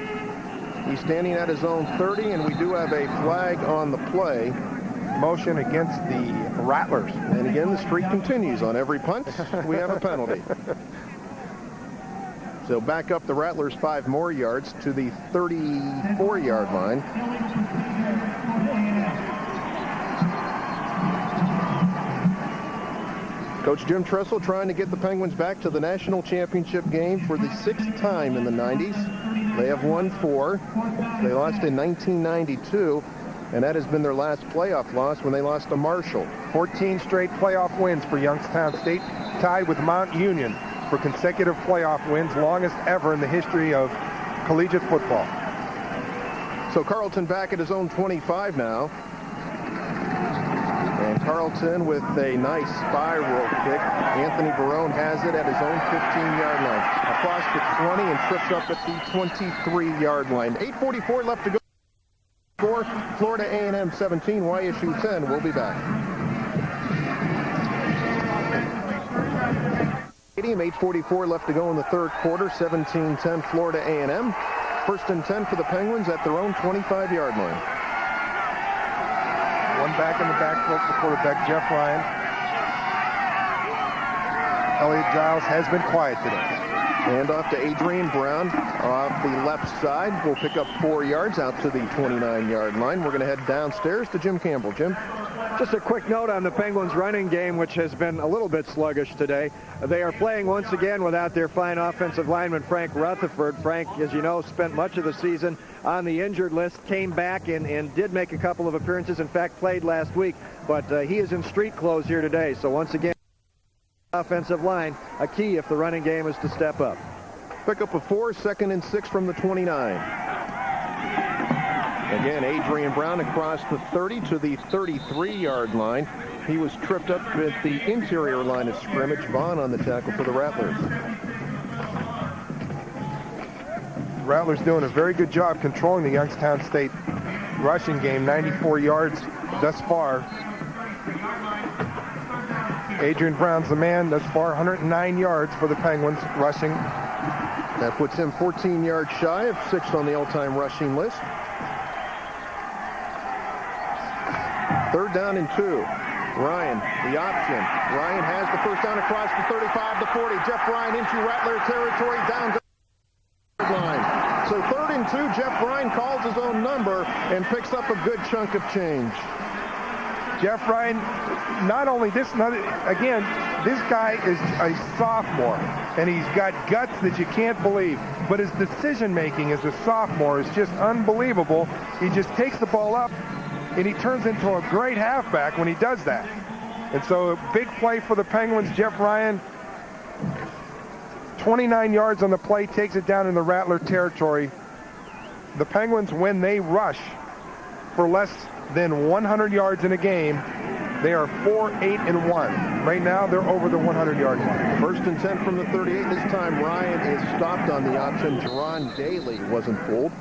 He's standing at his own 30, and we do have a flag on the play. Motion against the Rattlers. And again, the streak continues. On every punt, we have a penalty. So back up the Rattlers 5 more yards to the 34-yard line. Coach Jim Tressel trying to get the Penguins back to the national championship game for the 6th time in the 90s. They have won 4. They lost in 1992, and that has been their last playoff loss when they lost to Marshall. 14 straight playoff wins for Youngstown State, tied with Mount Union for consecutive playoff wins, longest ever in the history of collegiate football. So Carlton back at his own 25 now. And Carlton with a nice spiral kick. Anthony Barone has it at his own 15-yard line. Across the 20 and trips up at the 23-yard line. 8:44 left to go. For Florida A&M 17, YSU 10. We'll be back. 8:44 left to go in the third quarter. 17-10 Florida A&M. First and 10 for the Penguins at their own 25-yard line. One back in the backfield for quarterback Jeff Ryan. Elliot Giles has been quiet today. Hand off to Adrian Brown off the left side. We'll pick up 4 yards out to the 29-yard line. We're going to head downstairs to Jim Campbell. Jim? Just a quick note on the Penguins running game, which has been a little bit sluggish today. They are playing once again without their fine offensive lineman, Frank Rutherford. Frank, as you know, spent much of the season on the injured list, came back and did make a couple of appearances. In fact, played last week, but he is in street clothes here today. So once again, offensive line, a key if the running game is to step up. Pick up a 4, 2nd and 6 from the 29. Again, Adrian Brown across the 30 to the 33-yard line. He was tripped up at the interior line of scrimmage. Vaughn on the tackle for the Rattlers. Rattlers doing a very good job controlling the Youngstown State rushing game, 94 yards thus far. Adrian Brown's the man thus far, 109 yards for the Penguins rushing. That puts him 14 yards shy of 6th on the all-time rushing list. 3rd down and 2. Ryan, the option. Ryan has the first down across the 35, the 40. Jeff Ryan into Rattler territory, down to the line. So 3rd and 2, Jeff Ryan calls his own number and picks up a good chunk of change. Jeff Ryan, not only this, again, this guy is a sophomore, and he's got guts that you can't believe. But his decision-making as a sophomore is just unbelievable. He just takes the ball up, and he turns into a great halfback when he does that. And so a big play for the Penguins. Jeff Ryan, 29 yards on the play, takes it down in the Rattler territory. The Penguins, when they rush for less than 100 yards in a game, they are 4-8-1. Right now, they're over the 100-yard line. 1st and 10 from the 38. This time, Ryan is stopped on the option. Jerron Daly wasn't fooled.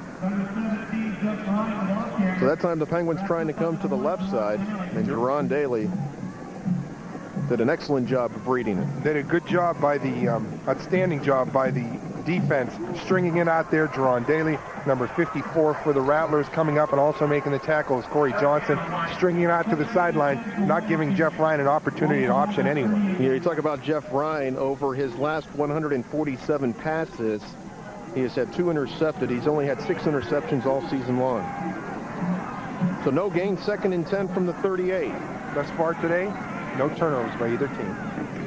So that time, the Penguins trying to come to the left side, and Jerron Daly did an excellent job of reading it. Did a good job by the, outstanding job by the defense, stringing it out there. Jerron Daly, number 54 for the Rattlers, coming up and also making the tackles. Corey Johnson stringing it out to the sideline, not giving Jeff Ryan an opportunity to option anyone. Yeah, you talk about Jeff Ryan. Over his last 147 passes, he has had 2 intercepted. He's only had 6 interceptions all season long. So no gain, 2nd and 10 from the 38. Thus far today, no turnovers by either team.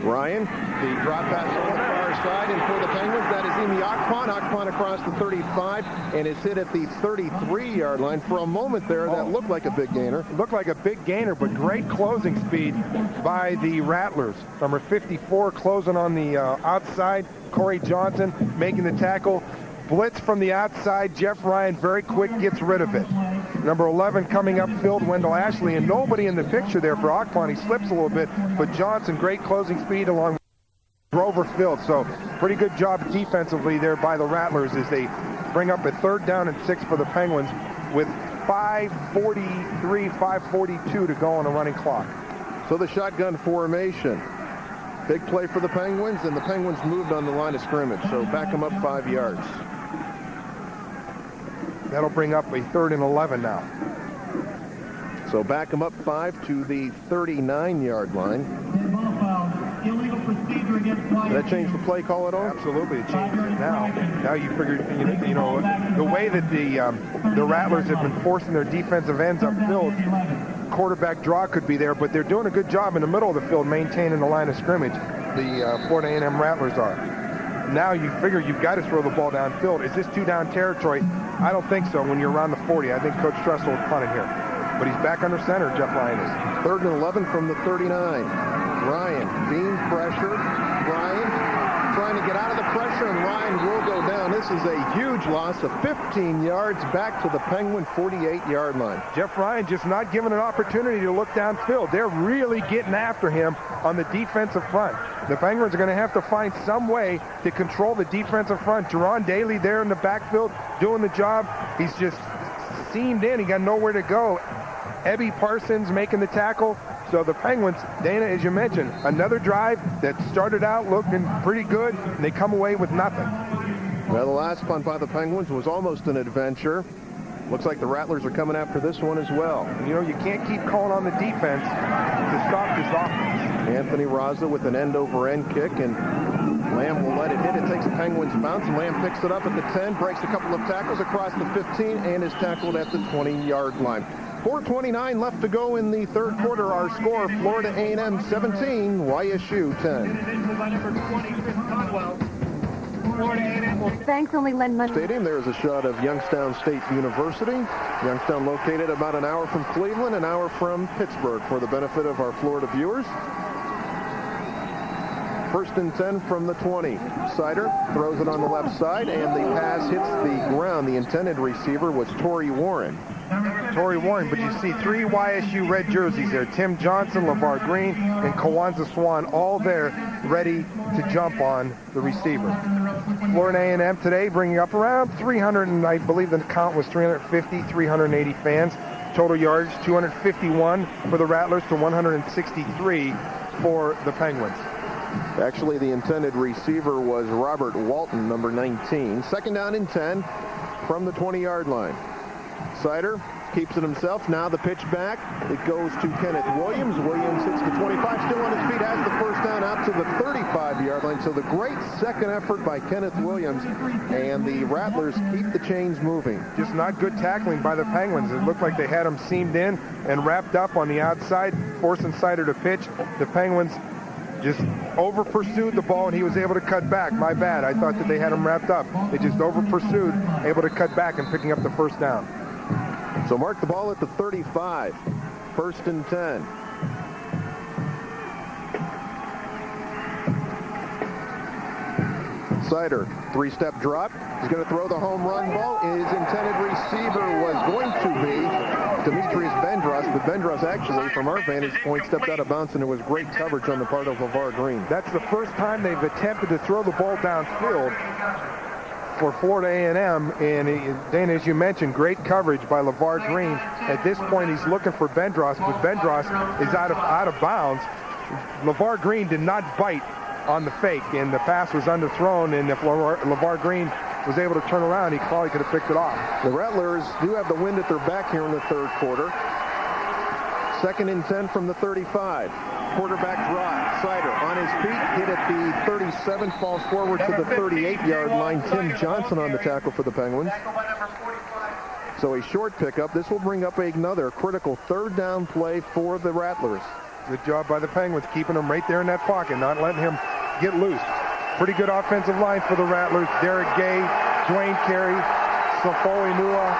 Ryan, the drop pass on the far side, and for the Penguins, that is Emi Akpon. Akpon across the 35 and is hit at the 33-yard line. For a moment there, that looked like a big gainer. Looked like a big gainer, but great closing speed by the Rattlers. Number 54 closing on the outside. Corey Johnson making the tackle. Blitz from the outside. Jeff Ryan, very quick, gets rid of it. Number 11 coming upfield, Wendell Ashley, and nobody in the picture there for Akpon. He slips a little bit, but Johnson, great closing speed along Grover Field. So pretty good job defensively there by the Rattlers as they bring up a 3rd down and 6 for the Penguins with 5:43, 5:42 to go on the running clock. So the shotgun formation. Big play for the Penguins, and the Penguins moved on the line of scrimmage, so back them up 5 yards. That'll bring up a 3rd and 11 now. So back them up 5 to the 39-yard line. Did that change the play call at all? Absolutely, it changes it now. Now you figure, you know, the way that the Rattlers have been forcing their defensive ends upfield, quarterback draw could be there, but they're doing a good job in the middle of the field maintaining the line of scrimmage. The Florida A&M Rattlers are. Now you figure you've got to throw the ball downfield. Is this 2-down territory? I don't think so when you're around the 40. I think Coach Tressel will punt it here. But he's back under center, Jeff Ryan is. 3rd and 11 from the 39. Ryan being pressured. Ryan trying to get out of the pressure, and Ryan will go down. This is a huge loss of 15 yards back to the Penguin 48-yard line. Jeff Ryan just not given an opportunity to look downfield. They're really getting after him on the defensive front. The Penguins are going to have to find some way to control the defensive front. Jerron Daly there in the backfield doing the job. He's just seamed in. He got nowhere to go. Ebby Parsons making the tackle. So the Penguins, Dana, as you mentioned, another drive that started out looking pretty good, and they come away with nothing. Well, the last punt by the Penguins was almost an adventure. Looks like the Rattlers are coming after this one as well. You know, you can't keep calling on the defense to stop this offense. Anthony Raza with an end-over-end kick, and Lamb will let it hit. It takes the Penguins bounce, and Lamb picks it up at the 10, breaks a couple of tackles across the 15, and is tackled at the 20-yard line. 4:29 left to go in the 3rd quarter. Our score, Florida A&M 17, YSU 10. Banks only lend money. Stadium, there's a shot of Youngstown State University. Youngstown located about an hour from Cleveland, an hour from Pittsburgh, for the benefit of our Florida viewers. First and 10 from the 20. Sider throws it on the left side, and the pass hits the ground. The intended receiver was Torrey Warren. Torrey Warren, but you see 3 YSU red jerseys there. Tim Johnson, LeVar Green, and Kawanza Swan all there ready to jump on the receiver. Florida A&M today bringing up around 300, and I believe the count was 350, 380 fans. Total yards, 251 for the Rattlers to 163 for the Penguins. Actually, the intended receiver was Robert Walton, number 19. Second down and 10 from the 20-yard line. Sider keeps it himself. Now the pitch back. It goes to Kenneth Williams. Williams hits the 25, still on his feet, has the first down out to the 35-yard line. So the great second effort by Kenneth Williams, and the Rattlers keep the chains moving. Just not good tackling by the Penguins. It looked like they had him seamed in and wrapped up on the outside, forcing Sider to pitch. The Penguins just over-pursued the ball, and he was able to cut back. My bad. I thought that they had him wrapped up. They just over-pursued, able to cut back and picking up the first down. So mark the ball at the 35. First and 10. Sider, 3-step drop. He's going to throw the home run ball. His intended receiver was going to be Demetrius Bendros, but Bendros actually, from our vantage point, stepped out of bounds, and it was great coverage on the part of LeVar Green. That's the first time they've attempted to throw the ball downfield for Florida A&M, and Dana, as you mentioned, great coverage by LeVar Green. At this point, he's looking for Bendros, but Bendros is out of bounds. LeVar Green did not bite on the fake, and the pass was underthrown, and if LeVar Green was able to turn around, he probably could have picked it off. The Rattlers do have the wind at their back here in the third quarter. Second and 10 from the 35. Quarterback drive. Sider on his feet, hit at the 37, falls forward to the 38-yard line. Tim Johnson on the tackle for the Penguins. So a short pickup. This will bring up another critical third down play for the Rattlers. Good job by the Penguins, keeping him right there in that pocket, not letting him get loose. Pretty good offensive line for the Rattlers. Derek Gay, Dwayne Carey, Safoli Nua,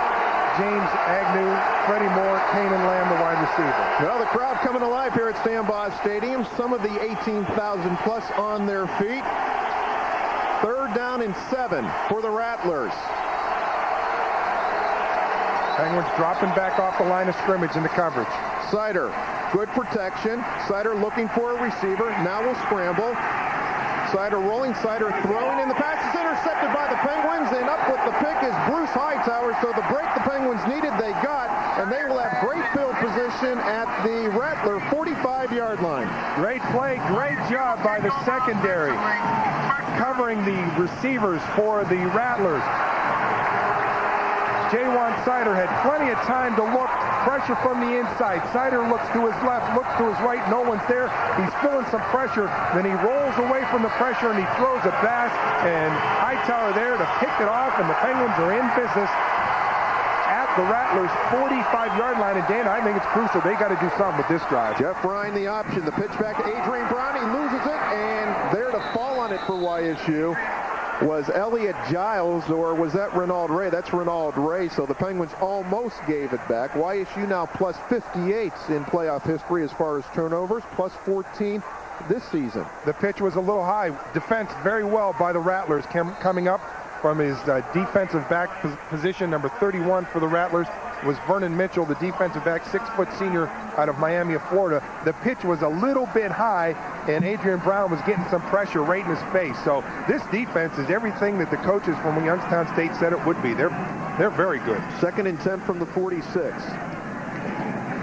James Agnew, Freddie Moore, Kanan Lamb, the wide receiver. Well, the crowd coming alive here at Stan Boss Stadium. Some of the 18,000 plus on their feet. Third down and 7 for the Rattlers. Penguins dropping back off the line of scrimmage in the coverage. Sider, good protection. Sider looking for a receiver. Now will scramble. Sider rolling, Sider throwing, and the pass is intercepted by the Penguins, and up with the pick is Bruce Hightower. So the break the Penguins needed, they got, and they will have great field position at the Rattler 45-yard line. Great play, great job by the secondary, covering the receivers for the Rattlers. Jaywan Sider had plenty of time to look. Pressure from the inside. Sider looks to his left, looks to his right. No one's there. He's feeling some pressure. Then he rolls away from the pressure and he throws a pass. And Hightower there to pick it off. And the Penguins are in business at the Rattlers' 45-yard line. And Dan, I think it's crucial. They got to do something with this drive. Jeff Ryan, the option. The pitch back to Adrian Brown. He loses it. And there to fall on it for YSU was Elliot Giles, or was that Renald Ray? That's Renald Ray, so the Penguins almost gave it back. YSU now plus 58 in playoff history as far as turnovers, plus 14 this season. The pitch was a little high. Defense very well by the Rattlers, coming up from his defensive back position, number 31 for the Rattlers, was Vernon Mitchell, the defensive back, 6-foot senior out of Miami of Florida. The pitch was a little bit high, and Adrian Brown was getting some pressure right in his face. So this defense is everything that the coaches from Youngstown State said it would be. They're very good. Second and 10 from the 46.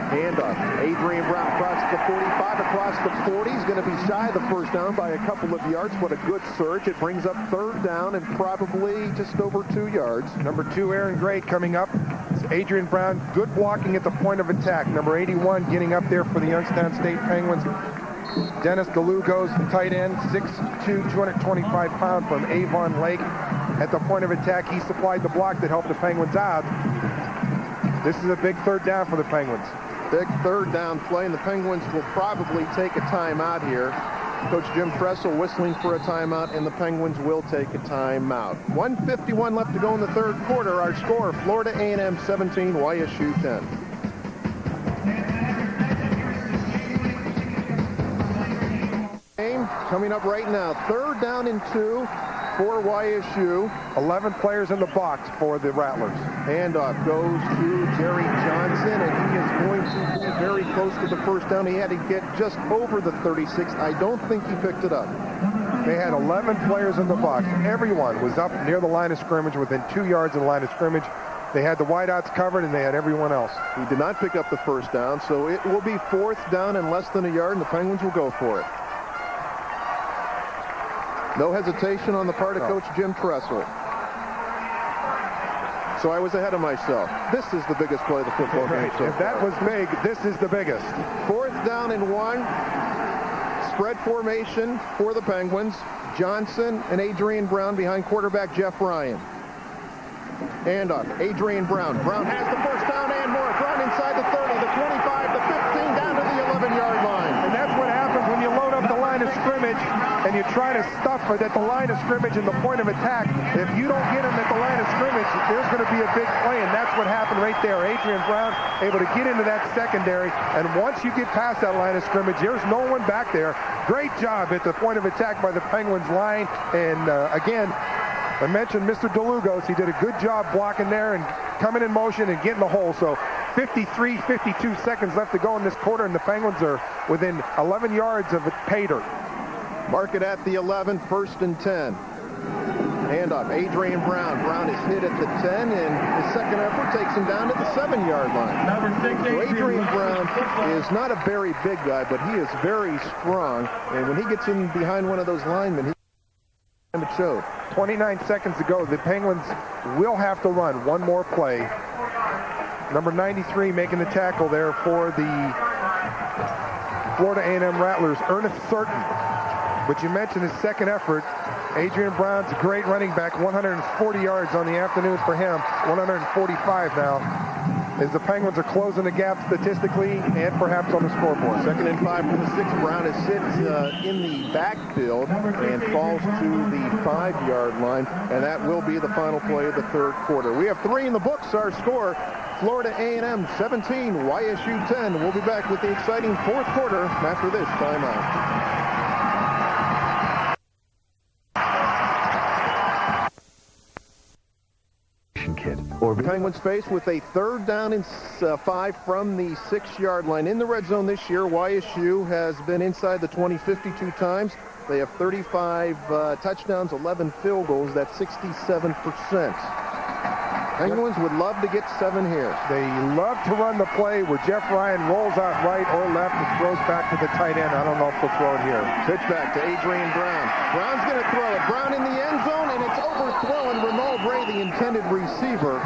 Handoff. Adrian Brown across the 45, across the 40. He's going to be shy of the first down by a couple of yards. What a good surge. It brings up third down and probably just over 2 yards. Number 2, Aaron Gray coming up. It's Adrian Brown, good blocking at the point of attack. Number 81 getting up there for the Youngstown State Penguins. Dennis Galugos, tight end, 6'2", 225-pound from Avon Lake. At the point of attack, he supplied the block that helped the Penguins out. This is a big third down for the Penguins. Big third down play, and the Penguins will probably take a timeout here. Coach Jim Tressel whistling for a timeout, and the Penguins will take a timeout. 1:51 left to go in the third quarter. Our score, Florida A&M 17, YSU 10. game coming up right now. 3rd down and 2 for YSU. 11 players in the box for the Rattlers. Handoff goes to Jerry Johnson, and he is going to be very close to the first down. He had to get just over the 36. I don't think he picked it up. They had 11 players in the box. Everyone was up near the line of scrimmage, within 2 yards of the line of scrimmage. They had the wideouts covered, and they had everyone else. He did not pick up the first down, so it will be 4th down and less than a yard, and the Penguins will go for it. No hesitation on the part of Coach Jim Tressel. So I was ahead of myself. This is the biggest play of the football game. So if that was big, this is the biggest. 4th down and 1. Spread formation for the Penguins. Johnson and Adrian Brown behind quarterback Jeff Ryan. Handoff, Adrian Brown. Brown has the first down and more. Brown inside the 30, the 25, the 15, down to the 11-yard line. And that's what happens when you load up the line of scrimmage and you try to stuff it at the line of scrimmage and the point of attack. If you don't get him at the line of scrimmage, there's going to be a big play, and that's what happened right there. Adrian Brown able to get into that secondary, and once you get past that line of scrimmage, there's no one back there. Great job at the point of attack by the Penguins line, and again, I mentioned Mr. DeLugos. He did a good job blocking there and coming in motion and getting the hole. So 53, 52 seconds left to go in this quarter, and the Penguins are within 11 yards of a pay dirt. Mark it at the 11, 1st and 10. Handoff, Adrian Brown. Brown is hit at the 10, and his second effort takes him down to the 7-yard line. So Adrian Brown is not a very big guy, but he is very strong. And when he gets in behind one of those linemen, it showed. 29 seconds to go. The Penguins will have to run one more play. Number 93 making the tackle there for the Florida A&M Rattlers, Ernest Certain. But you mentioned his second effort. Adrian Brown's a great running back, 140 yards on the afternoon for him, 145 now, as the Penguins are closing the gap statistically and perhaps on the scoreboard. 2nd and 5 for the 6. Brown is hit in the backfield and falls to the 5-yard line, and that will be the final play of the 3rd quarter. We have 3 in the books. Our score, Florida A&M 17, YSU 10. We'll be back with the exciting 4th quarter after this timeout. Penguins faced with a 3rd down and 5 from the 6-yard line. In the red zone this year, YSU has been inside the 20 52 times. They have 35 touchdowns, 11 field goals. That's 67%. Penguins would love to get 7 here. They love to run the play where Jeff Ryan rolls out right or left and throws back to the tight end. I don't know if they'll throw it here. Pitch back to Adrian Brown. Brown's going to throw it. Brown in the end zone, and it's overthrown. Renald Ray, the intended receiver.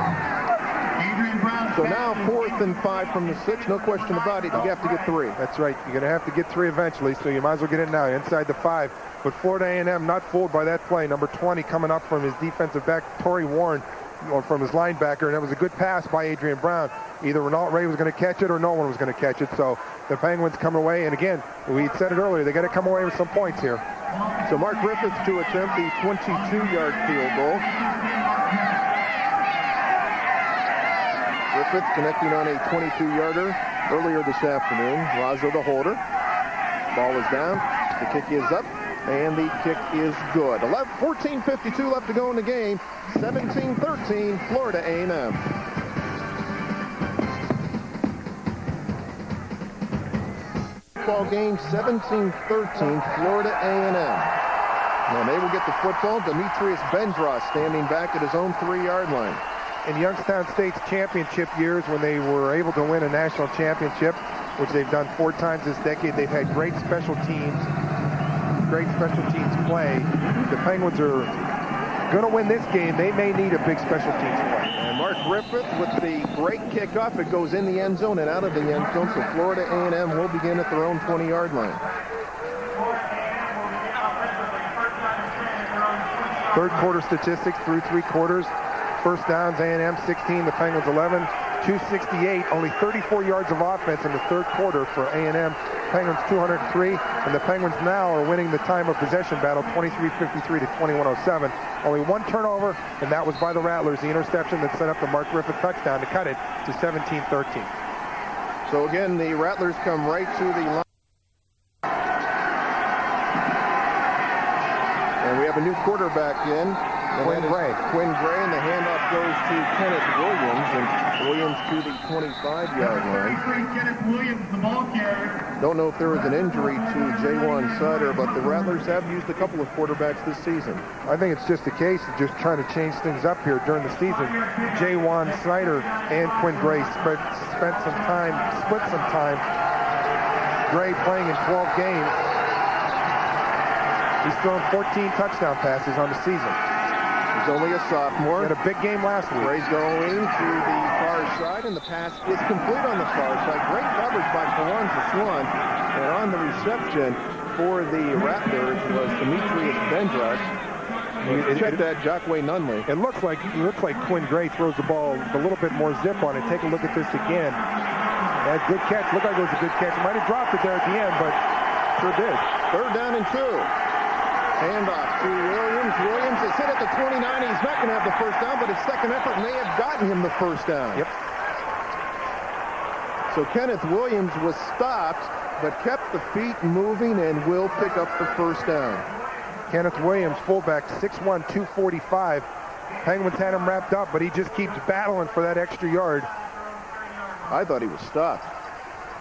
So now 4th and 5 from the 6. No question about it. You have to get 3. That's right. You're going to have to get 3 eventually, so you might as well get it now. Inside the 5. But Florida A&M not fooled by that play. Number 20 coming up from his defensive back, Torrey Warren, or from his linebacker, and it was a good pass by Adrian Brown. Either Renald Ray was going to catch it or no one was going to catch it. So the Penguins come away, and again, we said it earlier, they got to come away with some points here. So Mark Griffith to attempt the 22-yard field goal. Griffith connecting on a 22-yarder earlier this afternoon. Razzo the holder. Ball is down. The kick is up. And the kick is good. 14:52 left to go in the game. 17-13, Florida A&M. Football game, 17-13, Florida A&M. And they will get the football. Demetrius Bendros standing back at his own 3-yard line. In Youngstown State's championship years, when they were able to win a national championship, which they've done 4 times this decade, they've had great special teams. Great special teams play. The Penguins are going to win this game. They may need a big special teams play. And Mark Griffith with the great kickoff. It goes in the end zone and out of the end zone. So Florida A&M will begin at their own 20-yard line. 3rd quarter statistics through 3 quarters. First downs, A&M 16, the Penguins 11. 268, only 34 yards of offense in the 3rd quarter for A&M. Penguins 203, and the Penguins now are winning the time of possession battle, 23-53 to 21-07. Only 1 turnover, and that was by the Rattlers, the interception that set up the Mark Griffith touchdown to cut it to 17-13. So again, the Rattlers come right to the line. have a new quarterback in. Quinn Gray. Quinn Gray, and the handoff goes to Kenneth Williams, and Williams to the 25-yard line. Kenneth Williams, the ball carrier. Don't know if there was an injury to J1 Sutter, but the Rattlers have used a couple of quarterbacks this season. I think it's just a case of just trying to change things up here during the season. J1 Snyder and Quinn Gray split some time. Gray playing in 12 games. He's thrown 14 touchdown passes on the season. He's only a sophomore. He had a big game last week. Gray's going to the far side, and the pass is complete on the far side. Great coverage by Kawanza Swan. And on the reception for the Rattlers was Demetrius Bendrus. Check that, Jackway Nunley. It looks like Quinn Gray throws the ball with a little bit more zip on it. Take a look at this again. That good catch. Looked like it was a good catch. Might have dropped it there at the end, but sure did. 3rd down and 2. Handoff to Williams. Williams is hit at the 29. He's not going to have the first down, but his second effort may have gotten him the first down. Yep. So Kenneth Williams was stopped, but kept the feet moving and will pick up the first down. Kenneth Williams, fullback, 6'1", 245. Penguins had him wrapped up, but he just keeps battling for that extra yard. I thought he was stopped.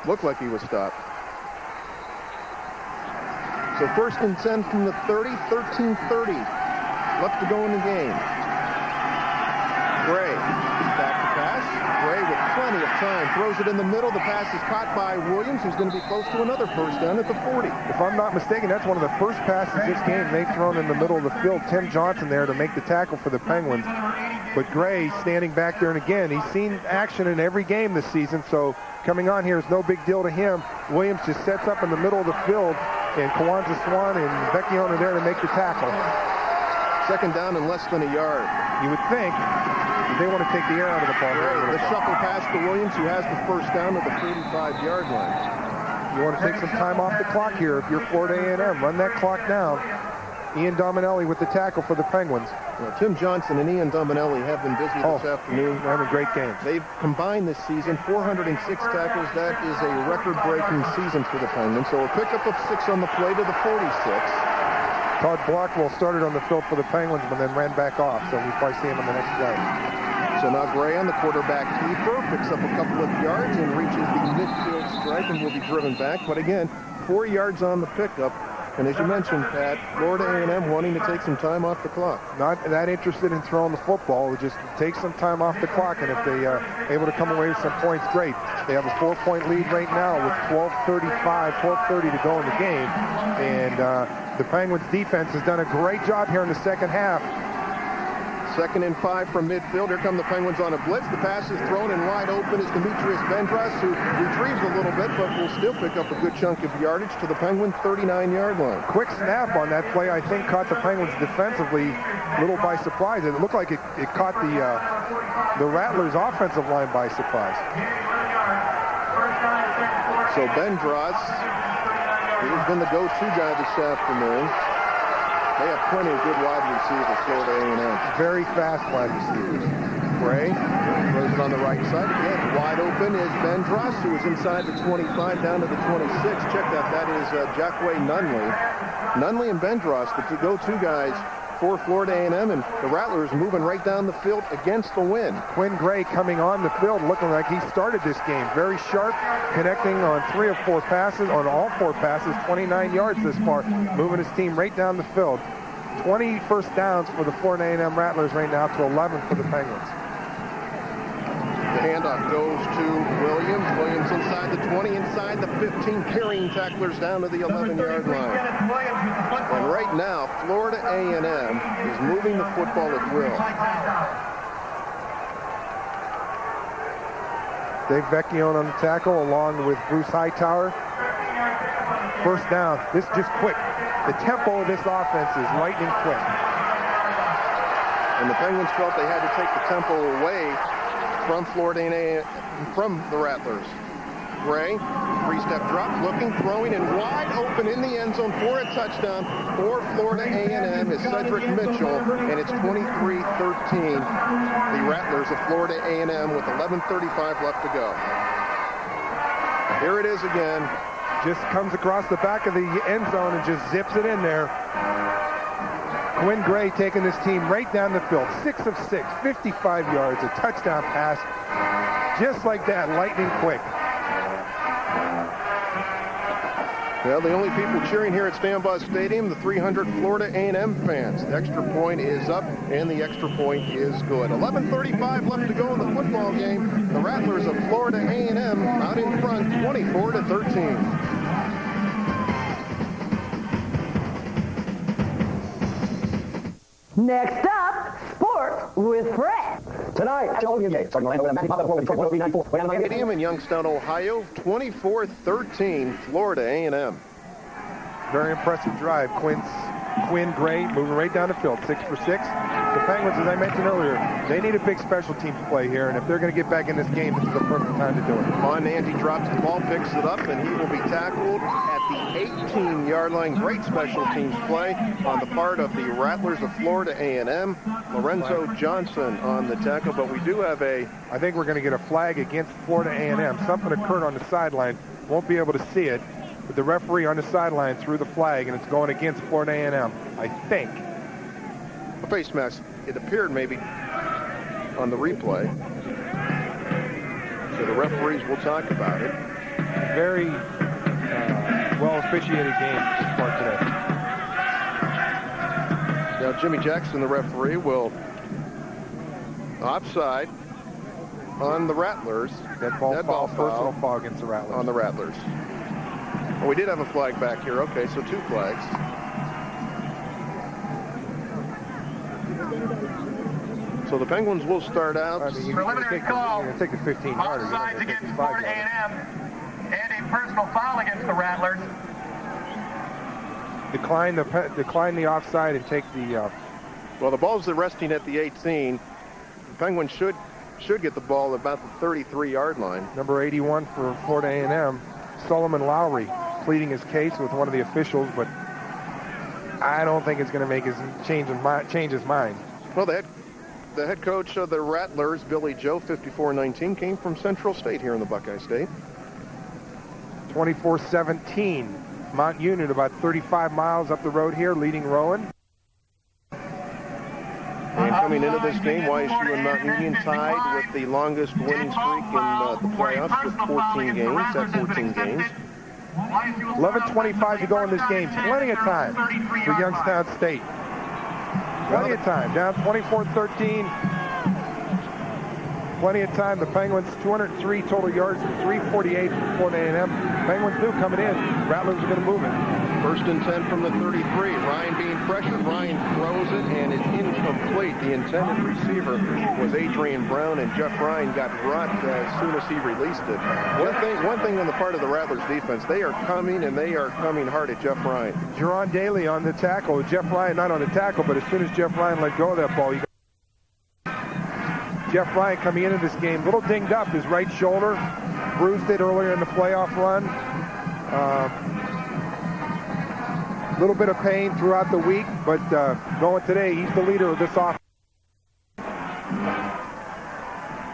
Looked like he was stopped. So 1st and 10 from the 30, 13-30 left to go in the game. Gray, back to pass. Gray with plenty of time, throws it in the middle. The pass is caught by Williams, who's going to be close to another first down at the 40. If I'm not mistaken, that's one of the first passes this game they've thrown in the middle of the field. Tim Johnson there to make the tackle for the Penguins. But Gray standing back there, and again, he's seen action in every game this season, so coming on here is no big deal to him. Williams just sets up in the middle of the field, and Kawanza Swan and Vecchione are there to make the tackle. 2nd down and less than a yard. You would think they want to take the air out of the ball. The shuffle pass to Williams, who has the first down at the 45-yard line. You want to take some time off the clock here if you're Florida A&M. Run that clock down. Ian Dominelli with the tackle for the Penguins. Well, Tim Johnson and Ian Dominelli have been busy this afternoon. They're having great games. They've combined this season 406 tackles. That is a record-breaking season for the Penguins. So a pickup of 6 on the play to the 46. Todd Blackwell started on the field for the Penguins, but then ran back off. So we probably see him on the next play. So now Gray on the quarterback keeper picks up a couple of yards and reaches the midfield stripe and will be driven back. But again, 4 yards on the pickup. And as you mentioned, Pat, Florida A&M wanting to take some time off the clock. Not that interested in throwing the football. Just take some time off the clock, and if they are able to come away with some points, great. They have a 4-point lead right now with 12:30 to go in the game. And the Penguins defense has done a great job here in the second half. 2nd and 5 from midfield. Here come the Penguins on a blitz. The pass is thrown and wide open is Demetrius Bendrus, who retrieves a little bit, but will still pick up a good chunk of yardage to the Penguins' 39-yard line. Quick snap on that play, I think, caught the Penguins defensively a little by surprise. It looked like it caught the Rattlers' offensive line by surprise. So Bendrus, he's been the go-to guy this afternoon. They have plenty of good wide receivers, Florida A&M. Very fast wide receivers. Gray throws it on the right side. Again, wide open is Bendrus, who is inside the 25 down to the 26. Check that. That is Jackway Nunley. Nunley and Bendrus, the go-to guys for Florida A&M, and the Rattlers moving right down the field against the wind. Quinn Gray coming on the field looking like he started this game. Very sharp, connecting on 3 of 4 passes, on all 4 passes, 29 yards this far, moving his team right down the field. 20 first downs for the Florida A&M Rattlers right now to 11 for the Penguins. The handoff goes to Williams. Williams inside the 20, inside the 15, carrying tacklers down to the 11-yard line. And right now, Florida A&M is moving the football at will. Dave Vecchione on the tackle along with Bruce Hightower. First down. This just quick. The tempo of this offense is lightning quick. And the Penguins felt they had to take the tempo away from Florida A&M, from the Rattlers. Gray, 3-step drop, looking, throwing, and wide open in the end zone for a touchdown for Florida A&M is Cedric Mitchell, and it's 23-13. The Rattlers of Florida A&M with 11:35 left to go. Here it is again. Just comes across the back of the end zone and just zips it in there. Quinn Gray taking this team right down the field. 6 of 6, 55 yards, a touchdown pass. Just like that, lightning quick. Well, the only people cheering here at Stambaugh Stadium, the 300 Florida A&M fans. The extra point is up, and the extra point is good. 11:35 left to go in the football game. The Rattlers of Florida A&M out in front, 24-13. Next up, sports with Fred. Tonight, Stadium in Youngstown, Ohio, 24-13, Florida A&M. Very impressive drive. Quinn Gray moving right down the field, 6 for 6. The Penguins, as I mentioned earlier, they need a big special teams play here, and if they're going to get back in this game, this is the perfect time to do it. Nanti drops the ball, picks it up, and he will be tackled at the 18-yard line. Great special teams play on the part of the Rattlers of Florida A&M. Lorenzo Johnson on the tackle, but we do have I think we're going to get a flag against Florida A&M. Something occurred on the sideline. Won't be able to see it, but the referee on the sideline threw the flag, and it's going against Florida A&M, I think. A face mask, it appeared maybe on the replay. So the referees will talk about it. Very well officiated game so far today. Now Jimmy Jackson, the referee, will offside on the Rattlers. Dead ball personal foul against the Rattlers. On the Rattlers. Oh, we did have a flag back here. Okay, so 2 flags. So the Penguins will start out. Preliminary call. You're going to take a 15-yarder. Offsides against Florida A&M and a personal foul against the Rattlers. Decline the offside and take the. Well, the ball's resting at the 18. The Penguins should get the ball about the 33-yard line. Number 81 for Florida A&M, Solomon Lowry, pleading his case with one of the officials, but I don't think it's going to make change his mind. Well, the head coach of the Rattlers, Billy Joe, 54-19, came from Central State here in the Buckeye State. 24-17. Mount Union about 35 miles up the road here, leading Rowan. And coming into this game, YSU and Mount Union tied with the longest winning streak in the playoffs with 14 games. That's 14 games. 11:25 to go in this game. Plenty of time for Youngstown State. Plenty of time. Down 24-13. Plenty of time. The Penguins, 203 total yards and 348 for Florida A&M. Penguins do coming in. Rattlers are going to move it. 1st and 10 from the 33. Ryan being pressured. Ryan throws it, and it's incomplete. The intended receiver was Adrian Brown, and Jeff Ryan got dropped as soon as he released it. One thing on the part of the Rattlers defense, they are coming, and they are coming hard at Jeff Ryan. Jerron Daly on the tackle. Jeff Ryan not on the tackle, but as soon as Jeff Ryan let go of that ball, Jeff Ryan coming into this game, a little dinged up, his right shoulder, bruised it earlier in the playoff run. A little bit of pain throughout the week, but going today, he's the leader of this offense.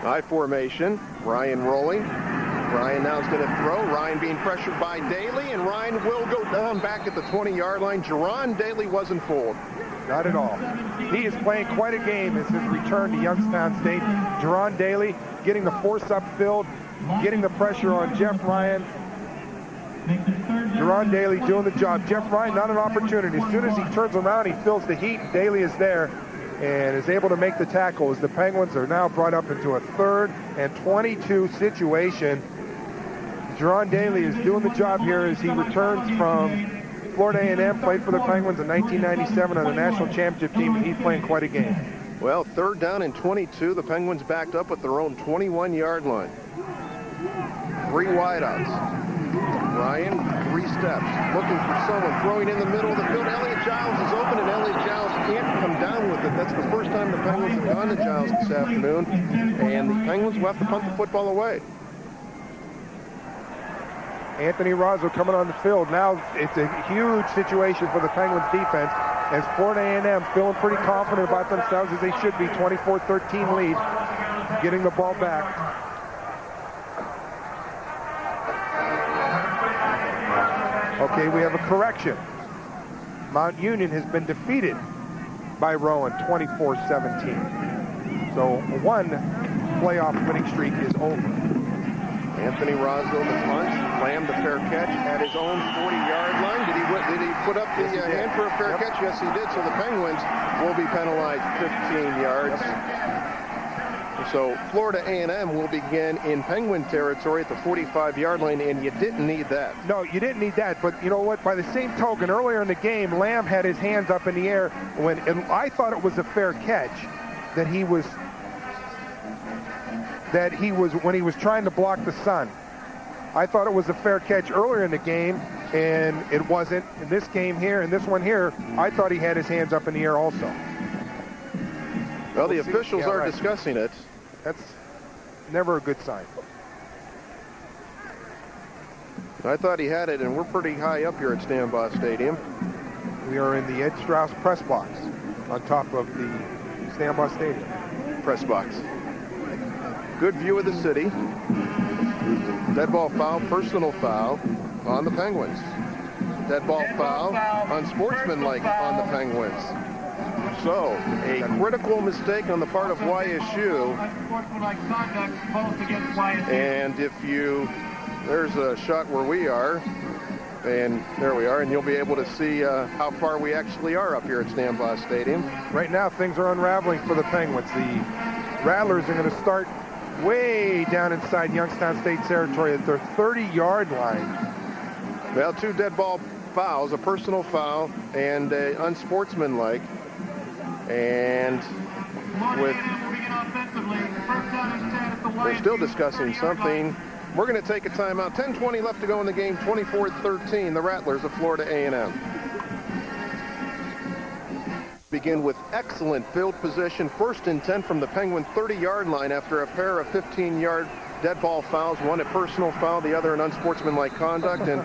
I formation, Ryan rolling. Ryan now is going to throw. Ryan being pressured by Daly, and Ryan will go down back at the 20-yard line. Jerron Daly wasn't fooled. Not at all. He is playing quite a game as his return to Youngstown State. Jerron Daly getting the force upfield, getting the pressure on Jeff Ryan. Jerron Daly doing the job. Jeff Ryan, not an opportunity. As soon as he turns around, he feels the heat. Daly is there and is able to make the tackle as the Penguins are now brought up into a 3rd and 22 situation. Jerron Daly is doing the job here as he returns from Florida A&M, played for the Penguins in 1997 on the national championship team, and he's playing quite a game. Well, 3rd down and 22. The Penguins backed up at their own 21-yard line. 3 wideouts. Ryan, 3 steps, looking for someone, throwing in the middle of the field. Elliot Giles is open, and Elliot Giles can't come down with it. That's the first time the Penguins have gone to Giles this afternoon, and the Penguins will have to punt the football away. Anthony Rozzo coming on the field. Now it's a huge situation for the Penguins defense as Florida A&M feeling pretty confident about themselves as they should be. 24-13 lead, getting the ball back. Okay, we have a correction. Mount Union has been defeated by Rowan, 24-17. So one playoff winning streak is over. Anthony Roswell, the punt, Lamb, the fair catch at his own 40-yard line. Did he put up the hand for a fair catch? Yes, he did. So the Penguins will be penalized 15 yards. So Florida A&M will begin in Penguin territory at the 45-yard line, and you didn't need that. No, you didn't need that. But you know what? By the same token, earlier in the game, Lamb had his hands up in the air and I thought it was a fair catch that he was when he was trying to block the sun. I thought it was a fair catch earlier in the game, and it wasn't. In this game here, in this one here, I thought he had his hands up in the air also. Well, the officials are discussing it. That's never a good sign. I thought he had it, and we're pretty high up here at Stambaugh Stadium. We are in the Ed Strauss press box on top of the Stambaugh Stadium. Press box. Good view of the city. Dead ball foul, personal foul on the Penguins. Dead ball foul, unsportsmanlike on the Penguins. So, a critical mistake on the part of YSU. And there's a shot where we are, and there we are, and you'll be able to see how far we actually are up here at Stambaugh Stadium. Right now, things are unraveling for the Penguins. The Rattlers are going to start way down inside Youngstown State territory at their 30-yard line. Well, two dead ball fouls, a personal foul and a unsportsmanlike. And they're still discussing something. We're going to take a timeout. 10:20 left to go in the game. 24-13, the Rattlers of Florida A&M. Begin with excellent field position. 1st and 10 from the Penguin 30-yard line after a pair of 15-yard dead ball fouls. One a personal foul, the other an unsportsmanlike conduct. And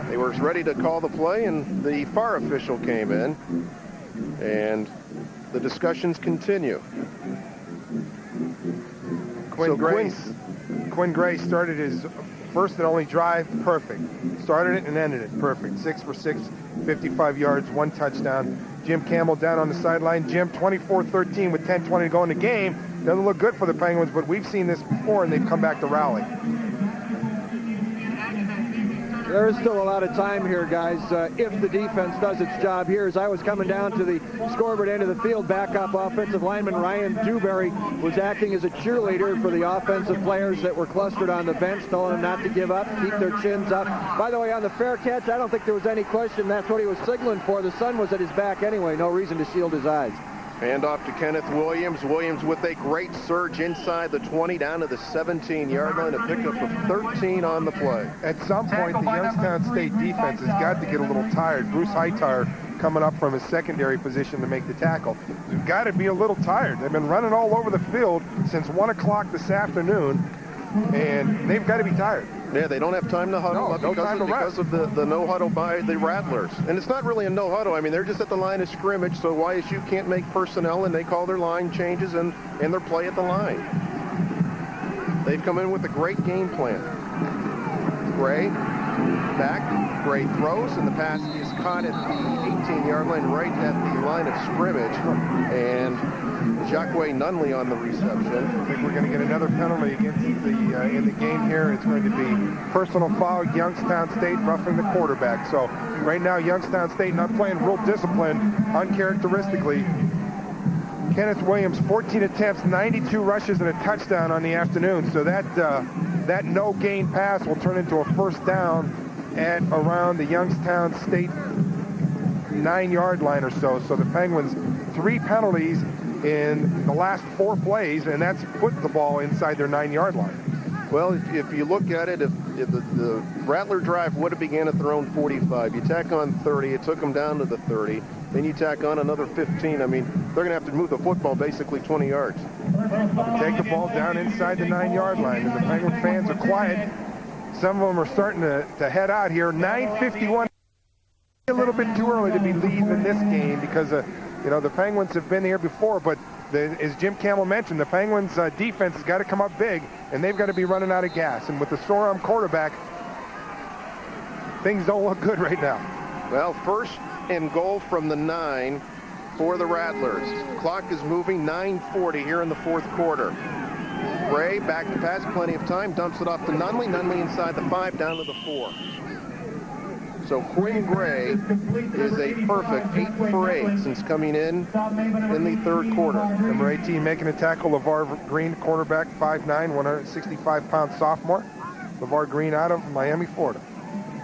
they were ready to call the play, and the FAR official came in. And the discussions continue. Quinn Gray started his first and only drive perfect. Started it and ended it perfect. 6 for 6, 55 yards, 1 touchdown. Jim Campbell down on the sideline. Jim, 24-13 with 10:20 to go in the game. Doesn't look good for the Penguins, but we've seen this before, and they've come back to rally. There is still a lot of time here, guys, if the defense does its job here. As I was coming down to the scoreboard end of the field, backup offensive lineman Ryan Dewberry was acting as a cheerleader for the offensive players that were clustered on the bench, telling them not to give up, keep their chins up. By the way, on the fair catch, I don't think there was any question that's what he was signaling for. The sun was at his back anyway, no reason to shield his eyes. Hand off to Kenneth Williams. Williams with a great surge inside the 20 down to the 17-yard line, a pickup of 13 on the play. At some point, the Youngstown State defense has got to get a little tired. Bruce Hightower coming up from his secondary position to make the tackle. They've got to be a little tired. They've been running all over the field since 1 o'clock this afternoon, and they've got to be tired. Yeah, they don't have time to huddle because of the no huddle by the Rattlers. And it's not really a no huddle. I mean, they're just at the line of scrimmage, so YSU can't make personnel, and they call their line changes and their play at the line. They've come in with a great game plan. Gray back, Gray throws, and the pass is caught at the 18-yard line, right at the line of scrimmage. And Jacque Nunley on the reception. I think we're going to get another penalty against in the game here. It's going to be personal foul, Youngstown State roughing the quarterback. So right now, Youngstown State not playing real disciplined, uncharacteristically. Kenneth Williams, 14 attempts, 92 rushes, and a touchdown on the afternoon. So that no-gain pass will turn into a first down at around the Youngstown State 9-yard line or so. So the Penguins, 3 penalties in the last 4 plays, and that's put the ball inside their 9-yard line. Well, if you look at it, if the Rattler drive would have began at their own 45, you tack on 30, it took them down to the 30, then you tack on another 15. I mean, they're going to have to move the football basically 20 yards. They take the ball down inside the 9-yard line, and the Penguin fans are quiet. Some of them are starting to head out here. 9:51. A little bit too early to be leaving this game because the Penguins have been here before, but as Jim Campbell mentioned, the Penguins' defense has got to come up big, and they've got to be running out of gas. And with the sore-arm quarterback, things don't look good right now. Well, 1st and goal from the 9 for the Rattlers. Clock is moving, 9:40 here in the fourth quarter. Gray back to pass, plenty of time, dumps it off to Nunley. Nunley inside the 5, down to the 4. So Quinn Gray is a perfect 8 for 8 since coming in the third quarter. Number 18 making a tackle, LeVar Green, quarterback, 5'9", 165-pound sophomore. LeVar Green out of Miami, Florida.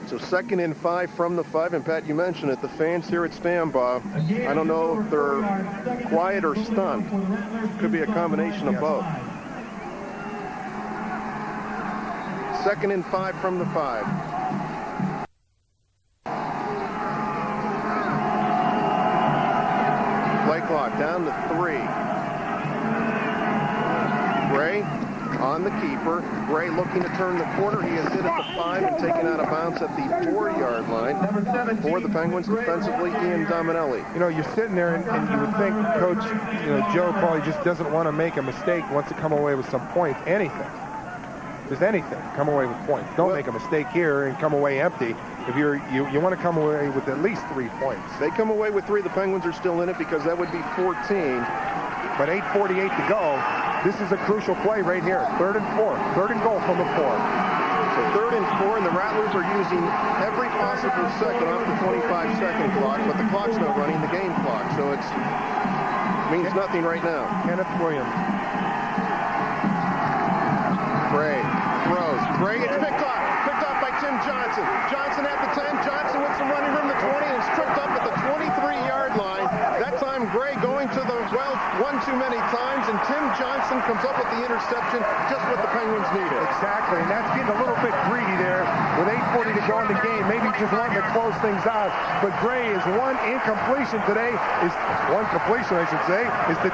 So 2nd and 5 from the 5, and Pat, you mentioned it, the fans here at Stambaugh, I don't know if they're quiet or stunned. Could be a combination of both. 2nd and 5 from the 5. Play clock down to 3. Gray on the keeper. Gray looking to turn the corner. He is hit at the 5 and taken out of bounds at the 4-yard line. For the Penguins defensively, Ian Dominelli. You know, you're sitting there and you would think Coach, Joe probably just doesn't want to make a mistake, wants to come away with some points. Anything. Just anything. Come away with points. Don't make a mistake here and come away empty. If you want to come away with at least 3 points. They come away with 3. The Penguins are still in it because that would be 14. But 8:48 to go. This is a crucial play right here. 3rd and 4. 3rd and goal from the 4. So 3rd and 4, and the Rattlers are using every possible second off the 25-second clock, but the clock's not running, the game clock. So it means nothing right now. Kenneth Williams. Gray throws. Gray gets picked off by Tim Johnson. Johnson at the 10. Johnson with some running room, the 20, and stripped up at the 23-yard line. That time Gray going to the, one too many times, and Tim Johnson comes up with the interception, just what the Penguins needed. Exactly, and that's getting a little bit greedy there with 8:40 to go in the game. Maybe just wanting to close things out. But Gray is one completion to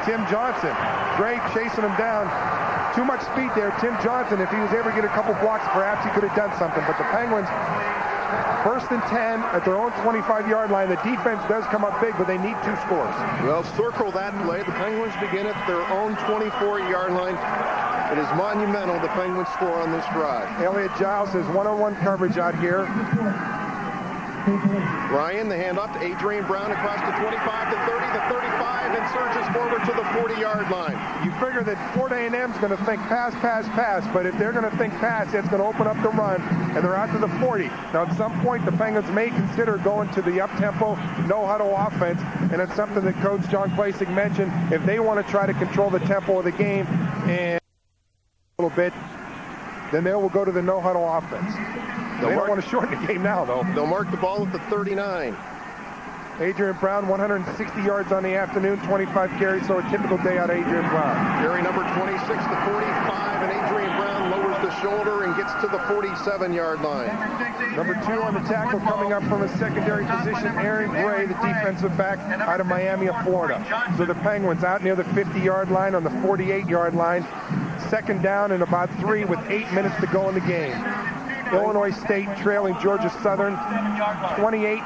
Tim Johnson. Gray chasing him down. Too much speed there. Tim Johnson, if he was able to get a couple blocks, perhaps he could have done something. But the Penguins, 1st and 10 at their own 25-yard line. The defense does come up big, but they need 2 scores. Well, circle that play. The Penguins begin at their own 24-yard line. It is monumental, the Penguins score on this drive. Elliot Giles has one-on-one coverage out here. Ryan, the handoff to Adrian Brown across the 25 to 30 to 35 and surges forward to the 40-yard line. You figure that Fort A&M is going to think pass, but if they're going to think pass, it's going to open up the run, and they're out to the 40. Now, at some point, the Penguins may consider going to the up-tempo, no-huddle offense, and it's something that Coach John Klasik mentioned. If they want to try to control the tempo of the game and a little bit, then they will go to the no-huddle offense. They don't want to shorten the game now, though. They'll mark the ball at the 39. Adrian Brown, 160 yards on the afternoon, 25 carries, so a typical day out of Adrian Brown. Carry number 26 to 45, and Adrian Brown lowers the shoulder and gets to the 47-yard line. Number 2 on the tackle coming up from a secondary position, Aaron Gray, the defensive back out of Miami of Florida. So the Penguins out near the 50-yard line on the 48-yard line. 2nd down and about 3 with 8 minutes to go in the game. Illinois State trailing Georgia Southern 28-17.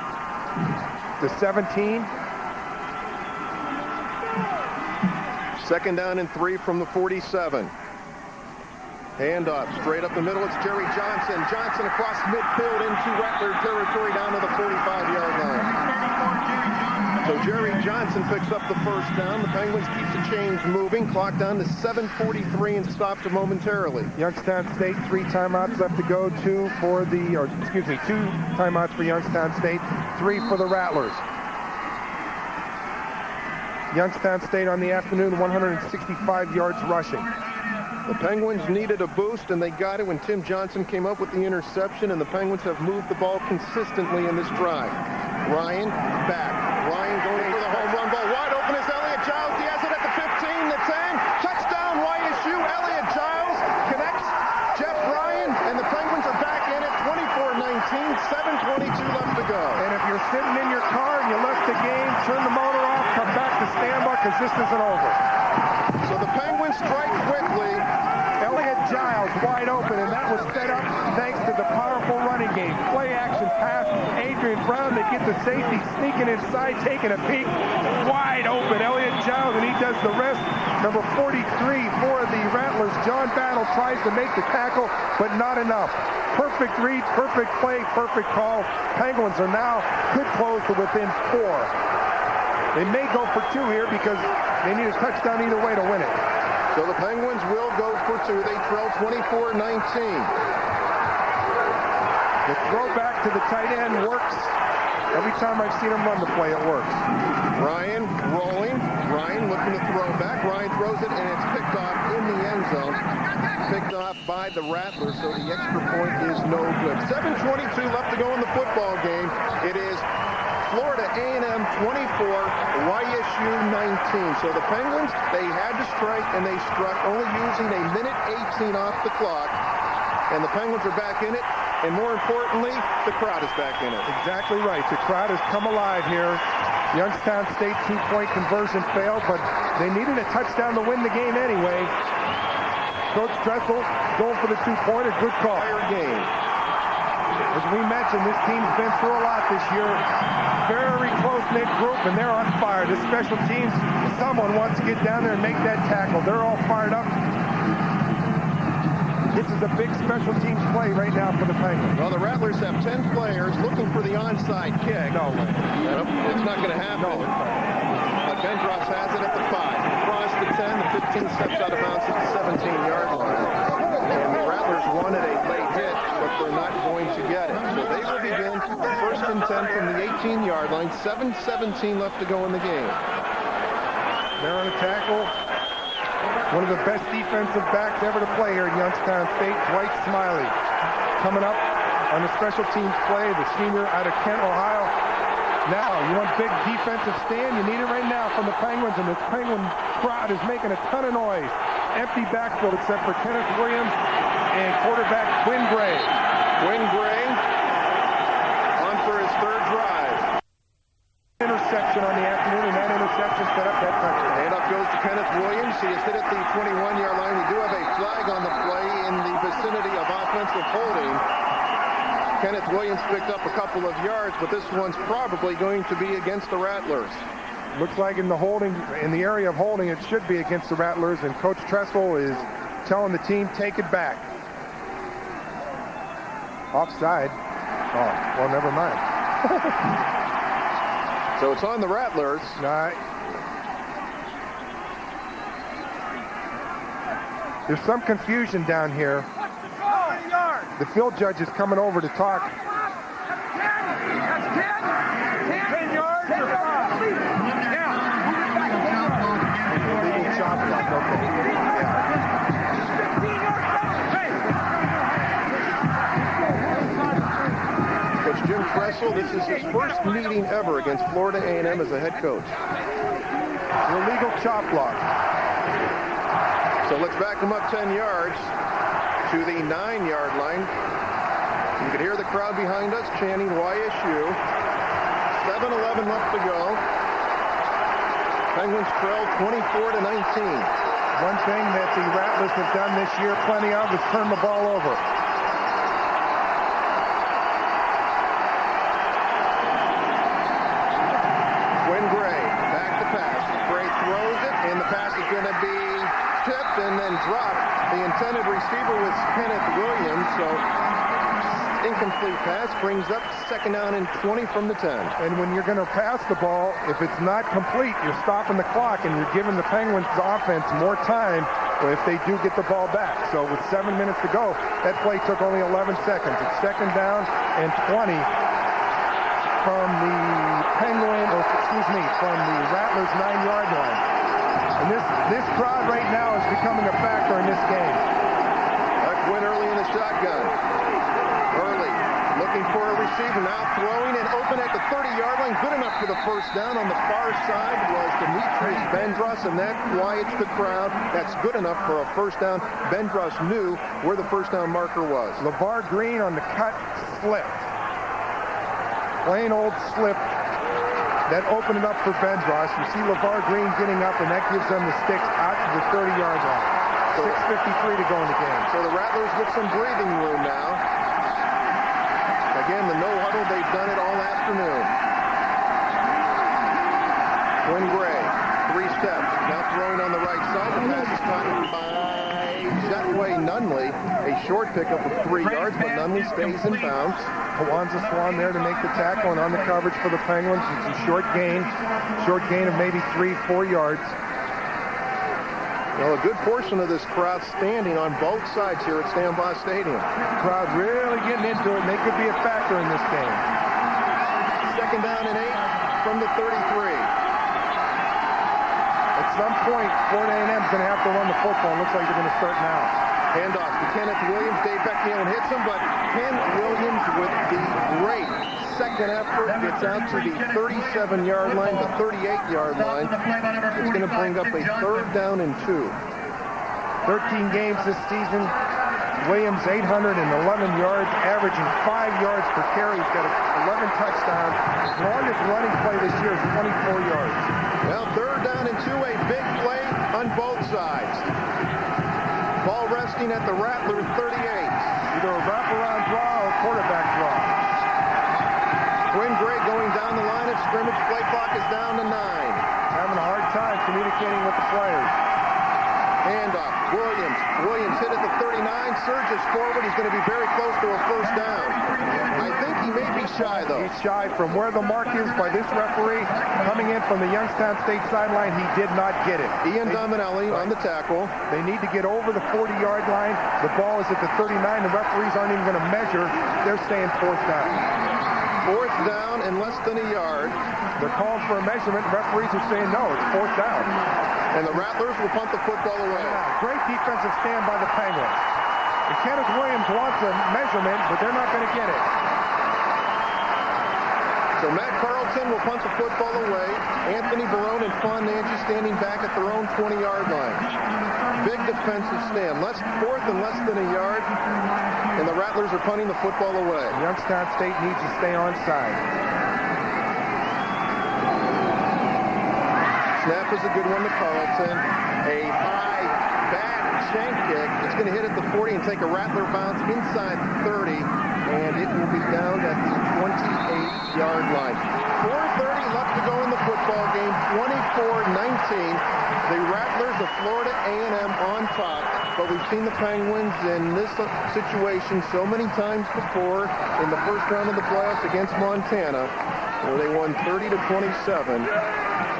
2nd down and 3 from the 47. Handoff straight up the middle. It's Jerry Johnson. Johnson across midfield into Rattler territory down to the 45-yard line. So Jerry Johnson picks up the 1st down. The Penguins keep the chains moving. Clock down to 7:43 and stopped momentarily. Youngstown State, 3 timeouts left to go. 2 timeouts for Youngstown State, 3 for the Rattlers. Youngstown State on the afternoon, 165 yards rushing. The Penguins needed a boost, and they got it when Tim Johnson came up with the interception, and the Penguins have moved the ball consistently in this drive. Ryan back. Ryan going for the home run ball. Wide open is Elliot Giles. He has it at the 15, the 10. Touchdown, YSU. Elliot Giles connects Jeff Ryan, and the Penguins are back in it. 24-19, 7:22 left to go. And if you're sitting in your car and you left the game, turn the motor off, come back to Stambaugh because this isn't over. So the Penguins strike quickly. Elliot Giles wide open, and that was set up thanks to the powerful running game. Play action pass. Adrian Brown, they get the safety sneaking inside, taking a peek. Wide open, Elliot Giles, and he does the rest. Number 43 for the Rattlers, John Battle, tries to make the tackle, but not enough. Perfect read, perfect play, perfect call. Penguins are now could close to within 4. They may go for 2 here because they need a touchdown either way to win it. So the Penguins will go for 2. They trail 24-19. The throw back to the tight end works. Every time I've seen him run the play, it works. Ryan rolling. Ryan looking to throw back. Ryan throws it, and it's picked off in the end zone. Picked off by the Rattlers, so the extra point is no good. 7:22 left to go in the football game. It is Florida A&M 24, YSU 19. So the Penguins, they had to strike, and they struck, only using a minute 18 off the clock. And the Penguins are back in it, and more importantly, the crowd is back in it. Exactly right. The crowd has come alive here. Youngstown State 2-point conversion failed, but they needed a touchdown to win the game anyway. Coach Dressel going for the 2-pointer. Good call. Game. As we mentioned, this team's been through a lot this year. Very close-knit group, and they're on fire. This special teams, someone wants to get down there and make that tackle. They're all fired up. This is a big special teams play right now for the Penguins. Well, the Rattlers have 10 players looking for the onside kick. No way. It's not going to happen. No, it's not. But Bendros has it at the 5. Across the 10, the 15 steps out of bounds at the 17-yard line. And the Rattlers wanted a late hit, but they're not going to get it. So they will begin 1st and 10 from the 18-yard line. 7:17 left to go in the game. They're on a tackle. One of the best defensive backs ever to play here at Youngstown State, Dwight Smiley. Coming up on the special teams play, the senior out of Kent, Ohio. Now, you want big defensive stand? You need it right now from the Penguins, and this Penguin crowd is making a ton of noise. Empty backfield except for Kenneth Williams and quarterback Quinn Gray. Quinn Gray on for his 3rd drive. Interception on the afternoon, and that interception set up that touchdown. Handoff goes to Kenneth Williams. He is hit at the 21-yard line. We do have a flag on the play in the vicinity of offensive holding. Kenneth Williams picked up a couple of yards, but this one's probably going to be against the Rattlers. Looks like in the area of holding, it should be against the Rattlers, and Coach Tressel is telling the team, take it back. Offside. Oh, well, never mind. So it's on the Rattlers. There's some confusion down here. The field judge is coming over to talk. 10 yards. Illegal chop block. Okay. Coach Jim Tressel, this is his first meeting ever against Florida A&M as a head coach. Illegal chop block. So let's back him up 10 yards to the 9-yard line. You can hear the crowd behind us chanting YSU. 7:11 left to go. Penguins trail 24-19. One thing that the Rattlers have done this year plenty of is turn the ball over. Quinn Gray, back to pass. Gray throws it, and the pass is going to be tipped and then dropped. The intended receiver was Kenneth Williams, so incomplete pass brings up 2nd down and 20 from the 10. And when you're going to pass the ball, if it's not complete, you're stopping the clock and you're giving the Penguins offense more time if they do get the ball back. So with 7 minutes to go, that play took only 11 seconds. It's 2nd down and 20 from the from the Rattlers 9-yard line. And this crowd right now is becoming a factor in this game. Quinn early in the shotgun. Early looking for a receiver, now throwing and open at the 30-yard line. Good enough for the 1st down. On the far side was Demetrius Bendros, and that quiets the crowd. That's good enough for a 1st down. Bendros knew where the 1st down marker was. LeVar Green on the cut slipped. Plain old slip. That opened it up for Bendros. You see LeVar Green getting up, and that gives them the sticks out to the 30-yard line. 6:53 to go in the game. So the Rattlers with some breathing room now. Again, the no huddle, they've done it all afternoon. Quinn Gray, 3 steps. Now throwing on the right side. The pass is caught by Jetway Nunley, a short pickup of 3 yards, but Nunley stays in bounds. Kawanza Swan there to make the tackle, and on the coverage for the Penguins. It's a short gain of maybe 3-4 yards. Well, a good portion of this crowd standing on both sides here at Stambaugh Stadium. Crowd really getting into it, and they could be a factor in this game. Second down and 8 from the 33. At some point, Florida A&M is going to have to run the football. It looks like they're going to start now. Handoff to Kenneth Williams. Dave Beckman hits him, but Ken Williams with the great second effort gets out to the 37-yard line, the 38-yard line. It's going to bring up a 3rd down and 2. 13 games this season. Williams 811 yards, averaging 5 yards per carry. He's got 11 touchdowns. His longest running play this year is 24 yards. Well, 3rd down and 2, a big play on both sides. Ball resting at the Rattlers 38. Either a wraparound draw or a quarterback draw. Quinn Gray going down the line of scrimmage. Play clock is down to 9. Having a hard time communicating with the players. Handoff. Williams hit at the 39. Surges forward. He's going to be very close to a 1st down. I think he may be shy, though. He's shy from where the mark is by this referee. Coming in from the Youngstown State sideline, he did not get it. Ian Dominelli on the tackle. They need to get over the 40-yard line. The ball is at the 39. The referees aren't even going to measure. They're saying 4th down. 4th down and less than a yard. They're calling for a measurement. Referees are saying no, it's 4th down. And the Rattlers will punt the football away. Yeah, great defensive stand by the Penguins. And Kenneth Williams wants a measurement, but they're not going to get it. So Matt Carlton will punt the football away. Anthony Barone and Fawn Nancy standing back at their own 20-yard line. Big defensive stand. 4th and less than a yard. And the Rattlers are punting the football away. Youngstown State needs to stay onside. Snap is a good one to Carlton. A high, bad shank kick. It's going to hit at the 40 and take a Rattler bounce inside the 30. And it will be down at the 28-yard line. 4:30 left to go in the football game. 24-19. The Rattlers of Florida A&M on top. But we've seen the Penguins in this situation so many times before in the first round of the playoffs against Montana, where they won 30-27.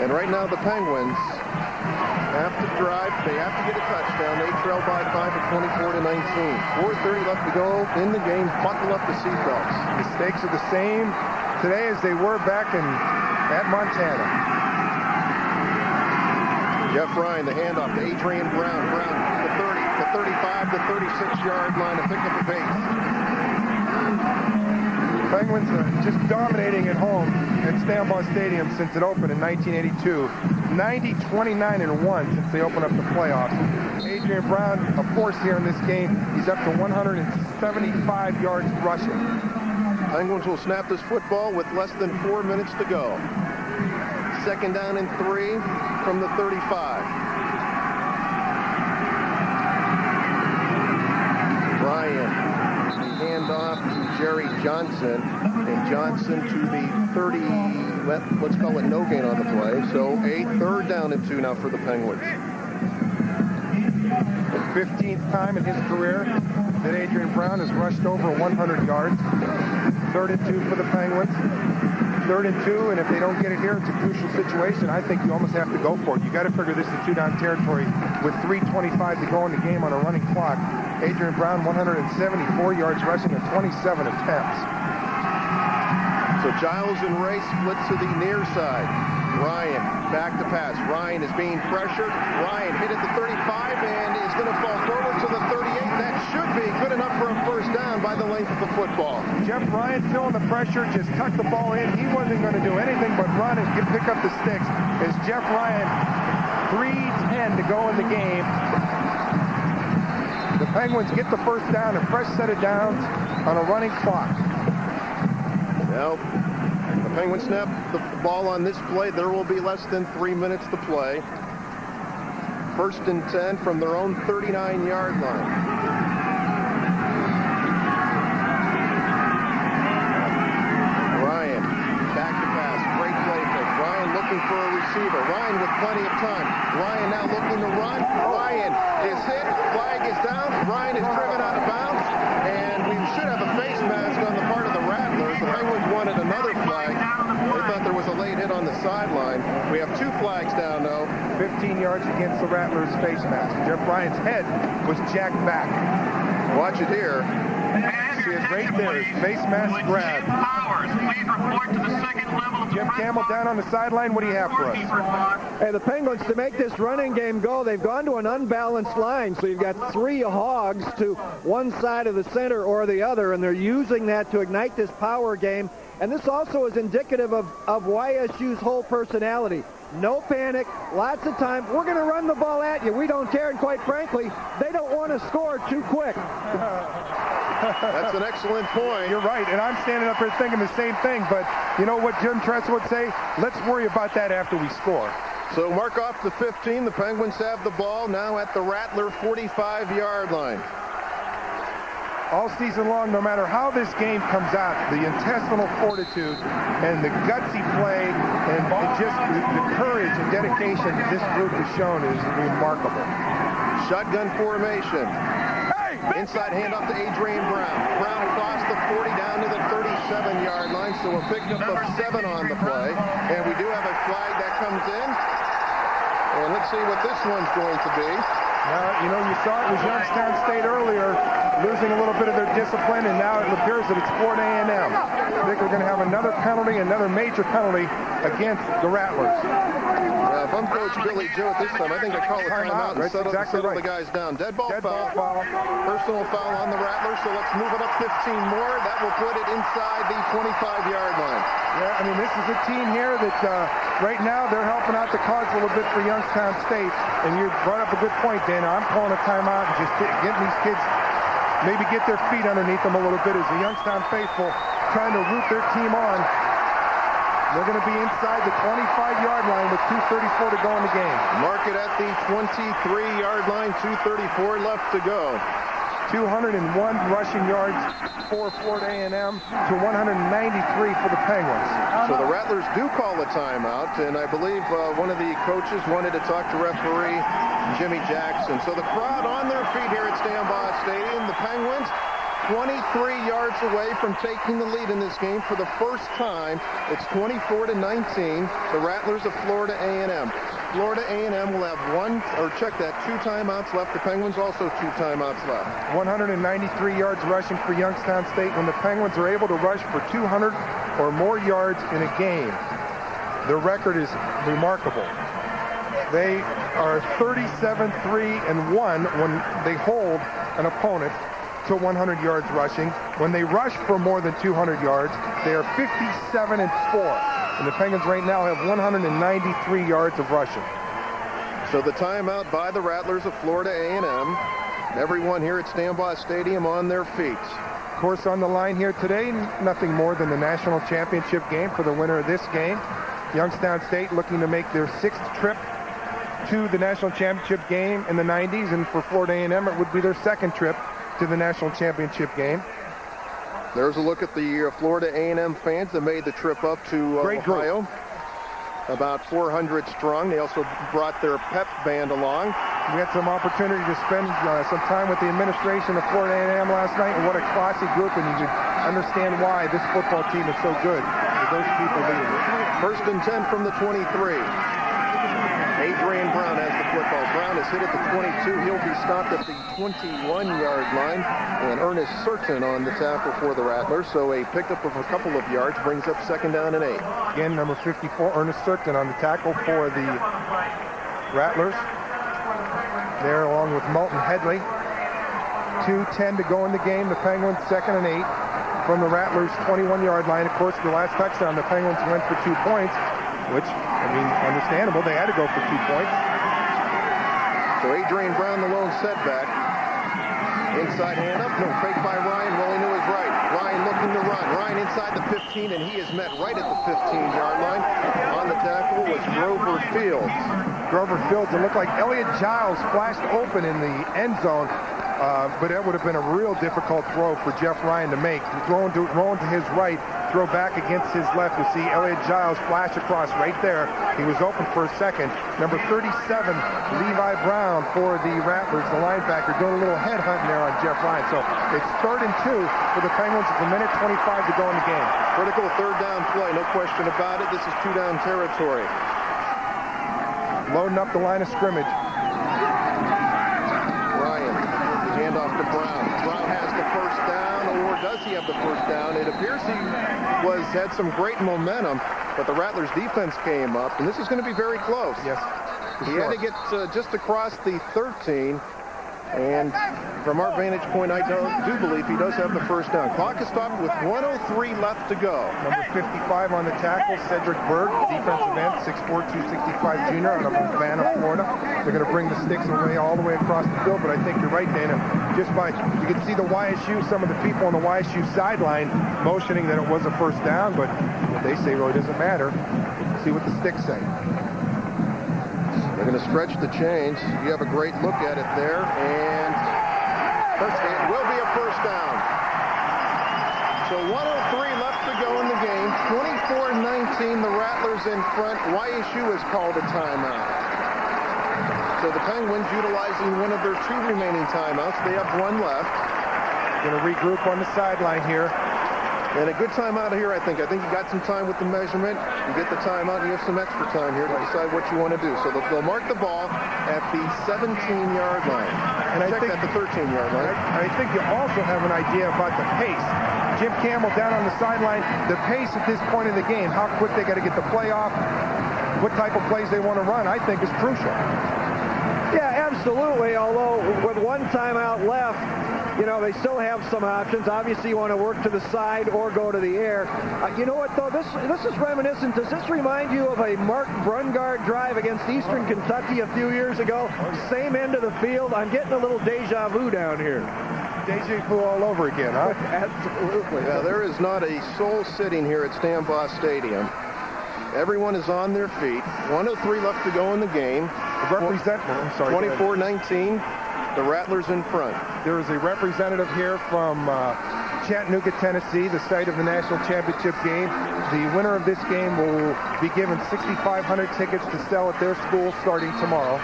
And right now the Penguins have to drive. They have to get a touchdown. They trail by 5 at 24-19. 4:30 left to go in the game. Buckle up the seatbelts. The stakes are the same today as they were back at Montana. Jeff Ryan, the handoff to Adrian Brown. Brown, the 30, the 35, the 36-yard line to pick up the pace. Penguins are just dominating at home at Stambaugh Stadium since it opened in 1982. 90-29-1 since they opened up the playoffs. Adrian Brown, a force here in this game. He's up to 175 yards rushing. Penguins will snap this football with less than 4 minutes to go. 2nd down and 3 from the 35. Ryan. Handoff to Jerry Johnson, and Johnson to the 30, let's call it no gain on the play. So a 3rd down and 2 now for the Penguins. The 15th time in his career that Adrian Brown has rushed over 100 yards. 3rd and 2 for the Penguins. 3rd and 2, and if they don't get it here, it's a crucial situation. I think you almost have to go for it. You got to figure this is 2-down territory with 3:25 to go in the game on a running clock. Adrian Brown, 174 yards rushing and 27 attempts. So Giles and Ray split to the near side. Ryan back to pass. Ryan is being pressured. Ryan hit at the 35 and is going to fall forward to the 38. That should be good enough for a 1st down by the length of the football. Jeff Ryan feeling the pressure, just tucked the ball in. He wasn't going to do anything but run and pick up the sticks. As Jeff Ryan, 3:10 to go in the game. The Penguins get the 1st down, a fresh set of downs on a running clock. Well, the Penguins snap the ball on this play. There will be less than 3 minutes to play. 1st and 10 from their own 39-yard line. Ryan, back to pass. Great play fake. Ryan looking looking for a receiver. Ryan with plenty of time. Ryan now looking to run. Ryan is hit. Flag is down. Ryan is driven out of bounds. And we should have a face mask on the part of the Rattlers. The Penguins wanted another flag. They thought there was a late hit on the sideline. We have 2 flags down, though. 15 yards against the Rattlers face mask. Jeff Bryant's head was jacked back. Watch it here. See it right there. His face mask grab. Please report to the second level of Jim Campbell down on the sideline. What do you have for us? Hey, the Penguins, to make this running game go, they've gone to an unbalanced line. So you've got 3 hogs to one side of the center or the other, and they're using that to ignite this power game. And this also is indicative of YSU's whole personality. No panic, lots of time. We're going to run the ball at you. We don't care, and quite frankly, they don't want to score too quick. That's an excellent point. You're right, and I'm standing up here thinking the same thing, but you know what Jim Tressel would say? Let's worry about that after we score. So mark off the 15. The Penguins have the ball now at the Rattler 45-yard line. All season long, no matter how this game comes out, the intestinal fortitude and the gutsy play and just the courage and dedication this group has shown is remarkable. Shotgun formation. Inside handoff to Adrian Brown. Brown across the 40 down to the 37-yard line, so a pickup of 7 on the play. And we do have a flag that comes in. And let's see what this one's going to be. Now, you know, you saw it was Youngstown State earlier, losing a little bit of their discipline, and now it appears that it's Florida A&M. I think we're going to have another penalty, another major penalty against the Rattlers. If I'm Coach Billy Joe at this time, I think I call a timeout and settle the guys down. Dead ball foul. Personal foul on the Rattlers, so let's move it up 15 more. That will put it inside the 25-yard line. Yeah, I mean, this is a team here that right now they're helping out the cause a little bit for Youngstown State. And you brought up a good point, Dana. I'm calling a timeout and just getting these kids, maybe get their feet underneath them a little bit as the Youngstown faithful trying to root their team on. They're going to be inside the 25-yard line with 2:34 to go in the game. Mark it at the 23-yard line, 2:34 left to go. 201 rushing yards for Florida A&M to 193 for the Penguins. So the Rattlers do call a timeout, and I believe one of the coaches wanted to talk to referee Jimmy Jackson. So the crowd on their feet here at Stambaugh Stadium. The Penguins 23 yards away from taking the lead in this game for the first time. It's 24-19. The Rattlers of Florida A&M. Florida A&M will have 2 timeouts left. The Penguins also 2 timeouts left. 193 yards rushing for Youngstown State. When the Penguins are able to rush for 200 or more yards in a game, their record is remarkable. They are 37-3-1 when they hold an opponent to 100 yards rushing. When they rush for more than 200 yards, they are 57-4. And the Penguins right now have 193 yards of rushing. So the timeout by the Rattlers of Florida A&M. Everyone here at Stambaugh Stadium on their feet. Of course, on the line here today, nothing more than the national championship game for the winner of this game. Youngstown State looking to make their 6th trip to the national championship game in the 90s. And for Florida A&M, it would be their 2nd trip to the national championship game. There's a look at the Florida A&M fans that made the trip up to Ohio. About 400 strong. They also brought their pep band along. We had some opportunity to spend some time with the administration of Florida A&M last night, and what a classy group, and you could understand why this football team is so good with those people leading it. 1st and 10 from the 23. Adrian Brown has the football. Brown is hit at the 22. He'll be stopped at the 21-yard line. And Ernest Certain on the tackle for the Rattlers. So a pickup of a couple of yards brings up 2nd down and 8. Again, number 54, Ernest Certain on the tackle for the Rattlers. There along with Moulton Headley. 2:10 to go in the game. The Penguins 2nd and 8 from the Rattlers 21-yard line. Of course, the last touchdown, the Penguins went for 2 points, which, I mean, understandable. They had to go for 2 points. So Adrian Brown, the lone setback. Inside handoff. No, fake by Ryan, rolling to his right. Ryan looking to run. Ryan inside the 15, and he is met right at the 15-yard line. On the tackle was Grover Fields. Grover Fields, it looked like Elliot Giles flashed open in the end zone. but that would have been a real difficult throw for Jeff Ryan to make. Throwing to his right, throw back against his left. You see Elliott Giles flash across right there. He was open for a second. Number 37, Levi Brown for the Rattlers, the linebacker, doing a little headhunting there on Jeff Ryan. So it's 3rd and 2 for the Penguins. It's a minute 25 to go in the game. Critical third down play, no question about it. This is 2-down territory. Loading up the line of scrimmage. Ryan, handoff to Brown. Brown has the first down, or does he have the first down? It appears he had some great momentum, but the Rattlers defense came up, and this is going to be very close. Yes. He had to get just across the 13, and from our vantage point, I do believe he does have the first down. Clock is stopped with 1:03 left to go. Number 55 on the tackle, Cedric Berg, defensive end, 6'4", 265 junior out of Savannah, Florida. They're going to bring the sticks away all the way across the field, but I think you're right, Dana. You can see the YSU, some of the people on the YSU sideline motioning that it was a first down, but they say really doesn't matter. See what the sticks say. They're going to stretch the chains. You have a great look at it there, and it will be a first down. So 1:03 left to go in the game. 24-19, the Rattlers in front. YSU has called a timeout. So the Penguins utilizing one of their 2 remaining timeouts. They have 1 left. Going to regroup on the sideline here. And a good timeout here, I think. I think you got some time with the measurement. You get the timeout, and you have some extra time here to decide what you want to do. So they'll mark the ball at the 17-yard line. And I think at the 13-yard line. I think you also have an idea about the pace. Jim Campbell down on the sideline, the pace at this point in the game, how quick they got to get the play off, what type of plays they want to run, I think is crucial. Yeah, absolutely. Although with 1 timeout left, they still have some options. Obviously, you want to work to the side or go to the air. You know what, though? This is reminiscent. Does this remind you of a Mark Brungard drive against Eastern Kentucky a few years ago? Same end of the field. I'm getting a little deja vu down here. Deja vu all over again, huh? Absolutely. Yeah, there is not a soul sitting here at Stambaugh Stadium. Everyone is on their feet. 1:03 left to go in the game. 24-19. The Rattlers in front. There is a representative here from Chattanooga, Tennessee, the site of the national championship game. The winner of this game will be given 6,500 tickets to sell at their school starting tomorrow.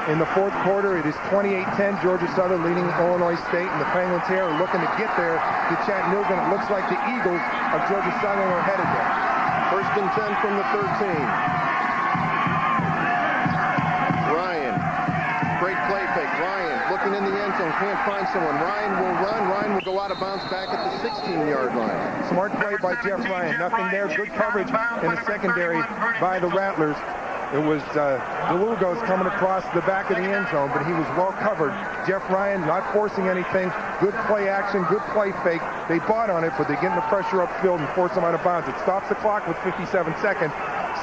In the 4th quarter, it is 28-10, Georgia Southern leading Illinois State, and the Penguins here are looking to get there to Chattanooga, and it looks like the Eagles of Georgia Southern are headed there. 1st and 10 from the 13. Ryan looking in the end zone, can't find someone. Ryan will run. Ryan will go out of bounds back at the 16-yard line. Smart play by Jeff Ryan. Nothing there. Good coverage in the secondary by the Rattlers. It was DeLugos coming across the back of the end zone, but he was well covered. Jeff Ryan not forcing anything. Good play action, good play fake. They bought on it, but they're getting the pressure upfield and force them out of bounds. It stops the clock with 57 seconds.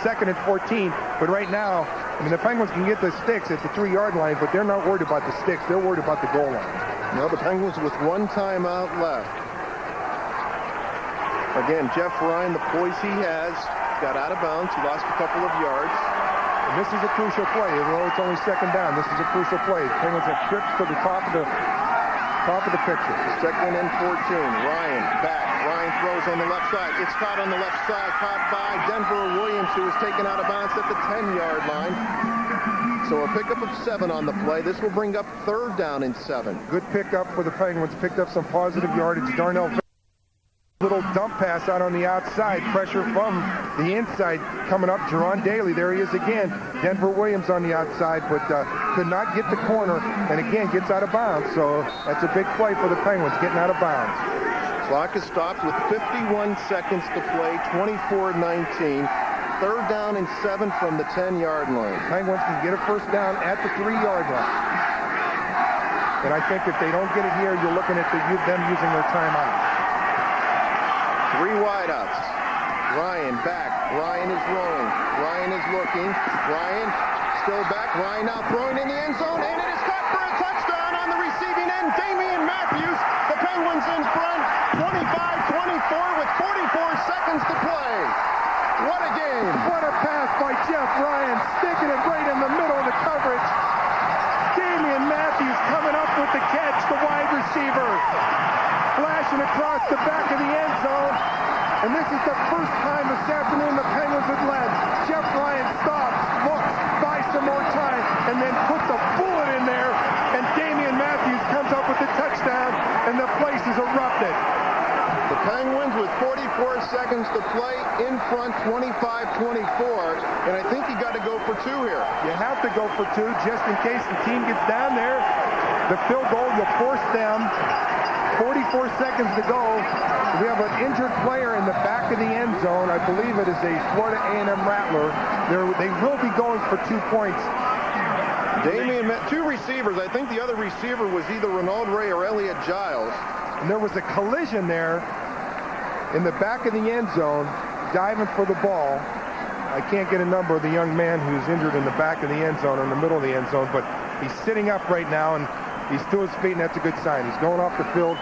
2nd and 14, but right now, the Penguins can get the sticks at the 3-yard line, but they're not worried about the sticks. They're worried about the goal line. Now the Penguins with 1 timeout left. Again, Jeff Ryan, the poise he has, got out of bounds. He lost a couple of yards. And this is a crucial play. Even though it's only 2nd down, this is a crucial play. The Penguins have trips to the top of the picture. 2nd and 14. Ryan back. Ryan throws on the left side. It's caught on the left side. Caught by Denver Williams, who was taken out of bounds at the 10-yard line. So a pickup of 7 on the play. This will bring up 3rd down and 7. Good pickup for the Penguins. Picked up some positive yardage. Darnell, little dump pass out on the outside. Pressure from the inside coming up. Jerron Daly, there he is again. Denver Williams on the outside, but could not get the corner, and again gets out of bounds. So that's a big play for the Penguins, getting out of bounds. Clock is stopped with 51 seconds to play, 24-19. 3rd down and 7 from the 10-yard line. Penguins can get a first down at the 3-yard line. And I think if they don't get it here, you're looking at them using their timeout. 3 wideouts. Ryan back. Ryan is rolling. Ryan is looking. Ryan still back. Ryan now throwing in the end zone, and it is caught for a touchdown on the receiving end. Damian Matthews, the Penguins in front, 25-24 with 44 seconds to play. What a game. What a pass by Jeff Ryan, sticking it right in the middle of the coverage. Damian Matthews coming up with the catch, the wide receiver. Flashing across the back of the end zone. And this is the first time this afternoon the Penguins have led. Jeff Ryan stops, looks, buys some more time, and then puts a bullet in there. And Damian Matthews comes up with the touchdown, and the place is erupted. The Penguins with 44 seconds to play in front, 25-24. And I think you got to go for two here. You have to go for two just in case the team gets down there. The field goal, you force them. 44 seconds to go. We have an injured player in the back of the end zone. I believe it is a Florida A&M Rattler. They will be going for 2 points. Damian met two receivers. I think the other receiver was either Ronald Ray or Elliot Giles. And there was a collision there in the back of the end zone, diving for the ball. I can't get a number of the young man who's injured in the back of the end zone, in the middle of the end zone, but he's sitting up right now, and he's to his feet, and that's a good sign. He's going off the field.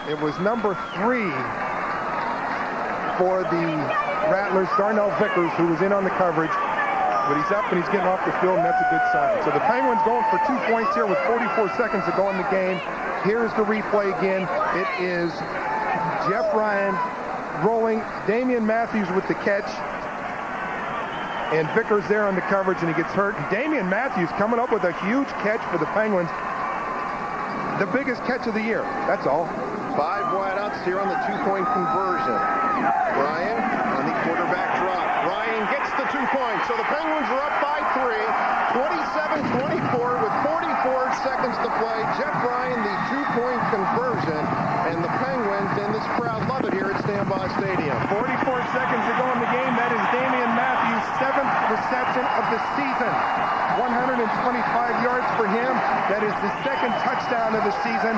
It was number 3 for the Rattlers, Darnell Vickers, who was in on the coverage. But he's up and he's getting off the field, and that's a good sign. So the Penguins going for 2 points here with 44 seconds to go in the game. Here's the replay again. It is Jeff Ryan rolling, Damian Matthews with the catch, and Vickers there on the coverage, and he gets hurt. And Damian Matthews coming up with a huge catch for the Penguins. The biggest catch of the year, that's all. 5 wideouts here on the 2-point conversion. Ryan on the quarterback drop. Ryan gets the 2 points. So the Penguins are up by 3, 27-24 with 44 seconds to play. Jeff Ryan, the 2-point conversion. And the Penguins and this crowd love it here at Stambaugh Stadium. 44 seconds to go in the game. That is Damian Matthews' 7th reception of the season. 125 yards for him. That is the 2nd touchdown of the season.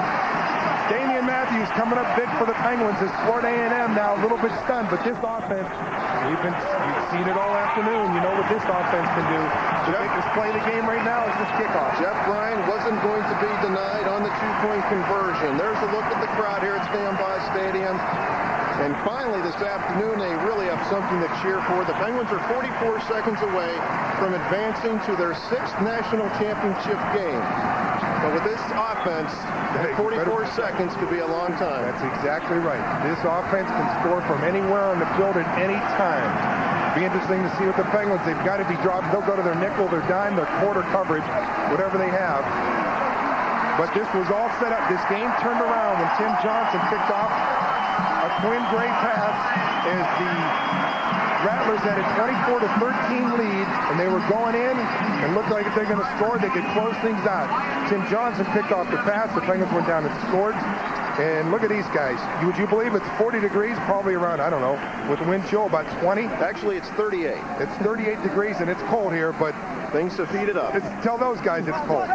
Damian Matthews coming up big for the Penguins as Florida A&M now a little bit stunned, but this offense, you've seen it all afternoon. You know what this offense can do. The biggest play of the game right now is this kickoff. Jeff Ryan wasn't going to be denied on the 2-point conversion. There's a look at the crowd here at Stambaugh Stadium. And finally this afternoon, they really have something to cheer for. The Penguins are 44 seconds away from advancing to their 6th national championship game. But with this offense, 44 seconds could be a long time. That's exactly right. This offense can score from anywhere on the field at any time. Be interesting to see what the Penguins, they've got to be dropped. They'll go to their nickel, their dime, their quarter coverage, whatever they have. But this was all set up. This game turned around when Tim Johnson picked off a Quinn Gray pass as the Rattlers had a 24-13 lead, and they were going in and looked like if they're going to score, they could close things out. Tim Johnson picked off the pass. The Penguins went down and scored. And look at these guys. Would you believe it's 40 degrees? Probably around, I don't know, with the wind chill about 20. Actually, it's 38. It's 38 degrees, and it's cold here, but things have heated up. Tell those guys it's cold.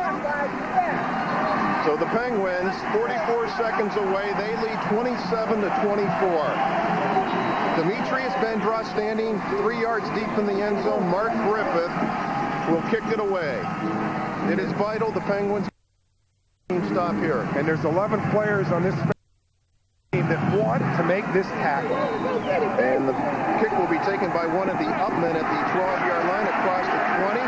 So the Penguins, 44 seconds away. They lead 27-24. Demetrius Bendra standing 3 yards deep in the end zone. Mark Griffith will kick it away. It is vital the Penguins stop here. And there's 11 players on this team that want to make this tackle. And the kick will be taken by one of the upmen at the 12-yard line across the 20.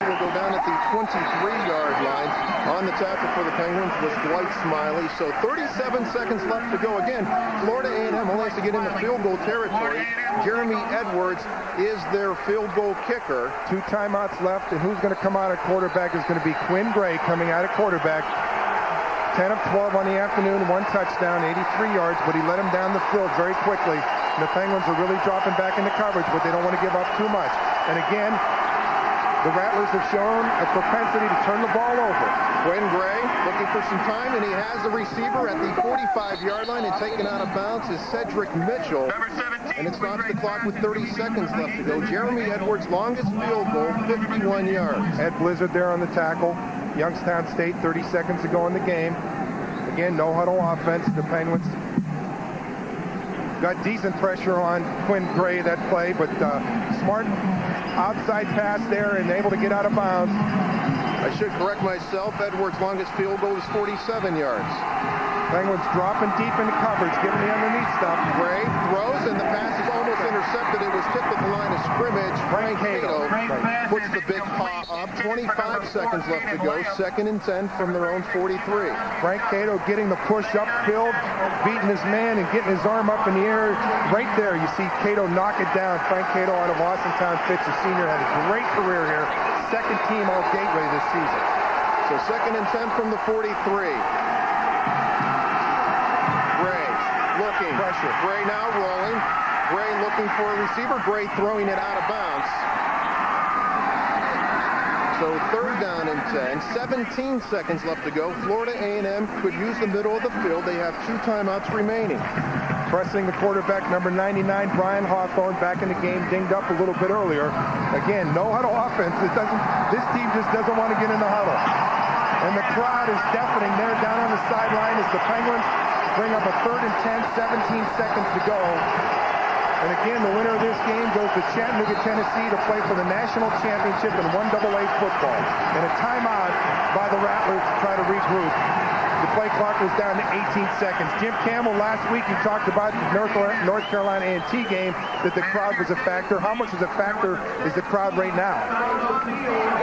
Will go down at the 23-yard line. On the tackle for the Penguins was Dwight Smiley. So 37 seconds left to go. Again, Florida A&M only has to get into field goal territory. Jeremy Edwards is their field goal kicker. 2 timeouts left, and who's going to come out at quarterback is going to be Quinn Gray coming out at quarterback. 10 of 12 on the afternoon, 1 touchdown, 83 yards, but he let him down the field very quickly. And the Penguins are really dropping back into coverage, but they don't want to give up too much. And again, the Rattlers have shown a propensity to turn the ball over. Quinn Gray looking for some time, and he has the receiver at the 45-yard line, and taken out of bounds is Cedric Mitchell. And it stops the clock with 30 seconds left to go. Jeremy Edwards' longest field goal, 51 yards. Ed Blizzard there on the tackle. Youngstown State, 30 seconds to go in the game. Again, no huddle offense. The Penguins got decent pressure on Quinn Gray that play, but smart outside pass there and able to get out of bounds. I should correct myself. Edwards' longest field goal is 47 yards. Penguins dropping deep into coverage, giving the underneath stuff. Gray throws, and the pass is almost intercepted. It was tipped at the line of scrimmage. Frank Hato puts the big paw Bob. 25 seconds left to go. 2nd and 10 from their own 43. Frank Cato getting the push upfield, beating his man and getting his arm up in the air. Right there, you see Cato knock it down. Frank Cato out of Austintown Fitch, the senior, had a great career here. 2nd team All-Gateway this season. So 2nd and 10 from the 43. Gray looking. Pressure. Gray now rolling. Gray looking for a receiver. Gray throwing it out of bounds. So 3rd down and 10. 17 seconds left to go. Florida A&M could use the middle of the field. They have 2 timeouts remaining. Pressing the quarterback, number 99, Brian Hawthorne, back in the game, dinged up a little bit earlier. Again, no huddle offense. This team just doesn't want to get in the huddle. And the crowd is deafening there down on the sideline as the Penguins bring up a 3rd and 10, 17 seconds to go. And again, the winner of this game goes to Chattanooga, Tennessee to play for the national championship in 1AA football. And a timeout by the Rattlers to try to regroup. The play clock was down to 18 seconds. Jim Campbell, last week, he talked about the North Carolina A&T game, that the crowd was a factor. How much of a factor is the crowd right now?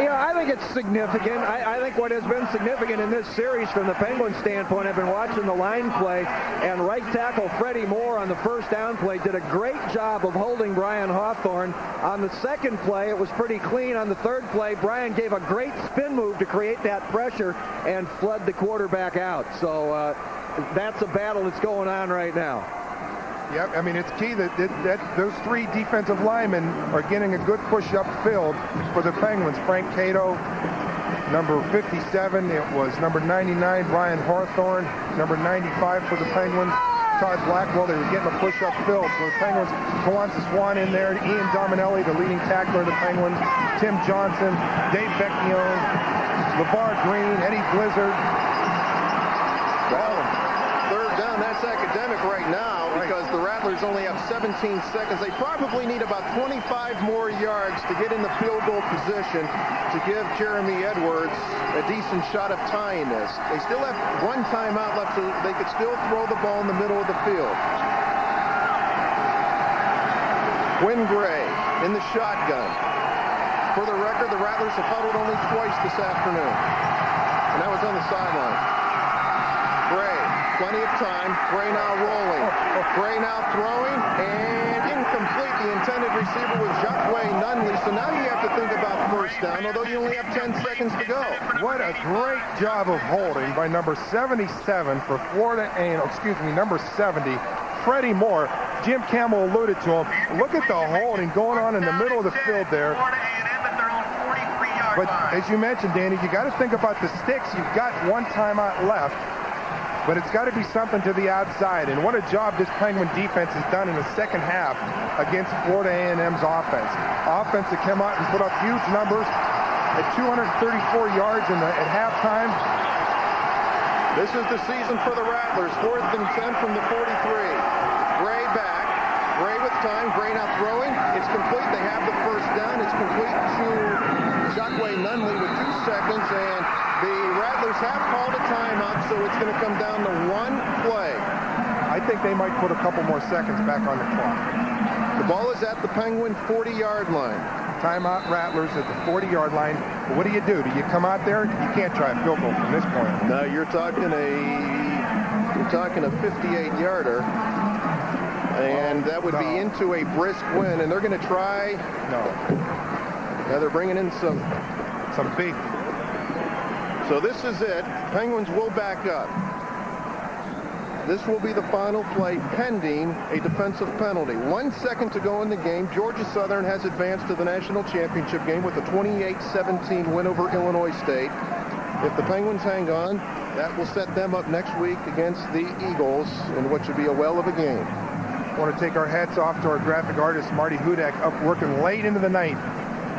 Yeah, I think it's significant. I think what has been significant in this series from the Penguins standpoint, I've been watching the line play, and right tackle Freddie Moore on the 1st down play did a great job of holding Brian Hawthorne. On the 2nd play, it was pretty clean. On the 3rd play, Brian gave a great spin move to create that pressure and flood the quarterback out. So that's a battle that's going on right now. Yep, I mean, it's key that those 3 defensive linemen are getting a good push upfield for the Penguins. Frank Cato, number 57. It was number 99, Brian Hawthorne. Number 95 for the Penguins, Todd Blackwell. They were getting a push upfield. So the Penguins, Kawance Swan in there, Ian Dominelli, the leading tackler of the Penguins, Tim Johnson, Dave Vecchione, LeVar Green, Eddie Blizzard. Well, 3rd down, that's academic right now because the Rattlers only have 17 seconds. They probably need about 25 more yards to get in the field goal position to give Jeremy Edwards a decent shot of tying this. They still have 1 timeout left, so they could still throw the ball in the middle of the field. Quinn Gray in the shotgun. For the record, the Rattlers have huddled only twice this afternoon, and that was on the sideline. Gray, plenty of time. Gray now rolling. Gray now throwing, and incomplete. The intended receiver was Jacques Nunley. So now you have to think about 1st down, although you only have 10 seconds to go. What a great job of holding by number 77 for Florida A&M. Number 70, Freddie Moore. Jim Campbell alluded to him. Look at the holding going on in the middle of the field there. But as you mentioned, Danny, you got to think about the sticks. You've got 1 timeout left. But it's got to be something to the outside. And what a job this Penguin defense has done in the 2nd half against Florida A&M's offense. Offense that came out and put up huge numbers at 234 yards at halftime. This is the season for the Rattlers. 4th and 10 from the 43. Gray back. Gray with time. Gray now throwing. It's complete. They have the 1st down. It's complete to Jacques Nunley with 2 seconds. And the Rattlers have called a timeout, so it's going to come down to 1 play. I think they might put a couple more seconds back on the clock. The ball is at the Penguin 40-yard line. Timeout Rattlers at the 40-yard line. But what do? You come out there? You can't try a field goal from this point. No, you're talking a 58-yarder. And that would be into a brisk win, and they're going to try. No. Yeah, they're bringing in some big. So this is it. Penguins will back up. This will be the final play pending a defensive penalty. 1 second to go in the game. Georgia Southern has advanced to the national championship game with a 28-17 win over Illinois State. If the Penguins hang on, that will set them up next week against the Eagles in what should be a well of a game. I want to take our hats off to our graphic artist, Marty Hudak, up working late into the night,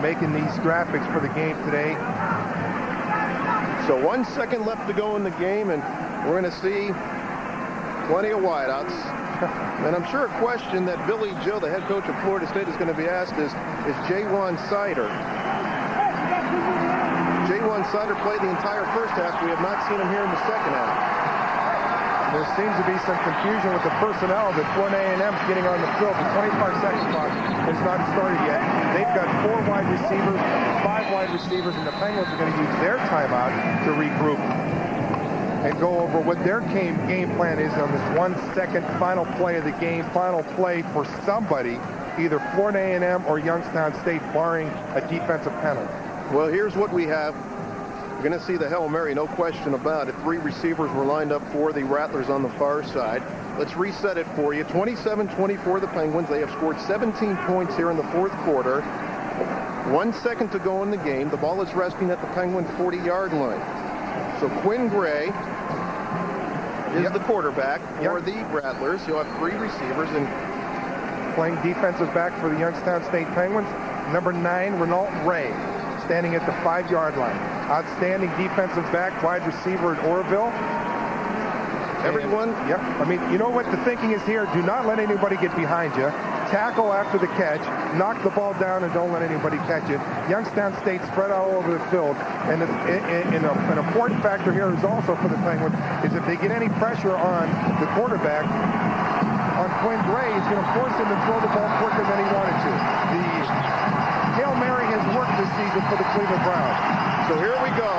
making these graphics for the game today. So 1 second left to go in the game, and we're going to see plenty of wideouts. And I'm sure a question that Billy Joe, the head coach of Florida State, is going to be asked is Jaywan Sider. Jaywan Sider played the entire 1st half. We have not seen him here in the 2nd half. There seems to be some confusion with the personnel that Florida A&M is getting on the field. The 25-second clock has not started yet. they've got 4 wide receivers, 5 wide receivers, and the Penguins are going to use their timeout to regroup and go over what their game plan is on this 1-second final play of the game, final play for somebody, either Florida A&M or Youngstown State, barring a defensive penalty. Well, here's what we have. We're going to see the Hail Mary, no question about it. 3 receivers were lined up for the Rattlers on the far side. Let's reset it for you. 27-24 the Penguins. They have scored 17 points here in the fourth quarter. 1 second to go in the game. The ball is resting at the Penguin 40-yard line. So Quinn Gray is the quarterback for the Rattlers. You'll have 3 receivers. And playing defensive back for the Youngstown State Penguins, number 9, Renault Ray, standing at the 5-yard line. Outstanding defensive back, wide receiver at Oroville. Everyone? Yep. I mean, you know what the thinking is here? Do not let anybody get behind you. Tackle after the catch. Knock the ball down and don't let anybody catch it. Youngstown State spread all over the field. And an important factor here is also for the Penguins is if they get any pressure on the quarterback, on Quinn Gray, he's going to force him to throw the ball quicker than he wanted to. The Hail Mary has worked this season for the Cleveland Browns. So here we go.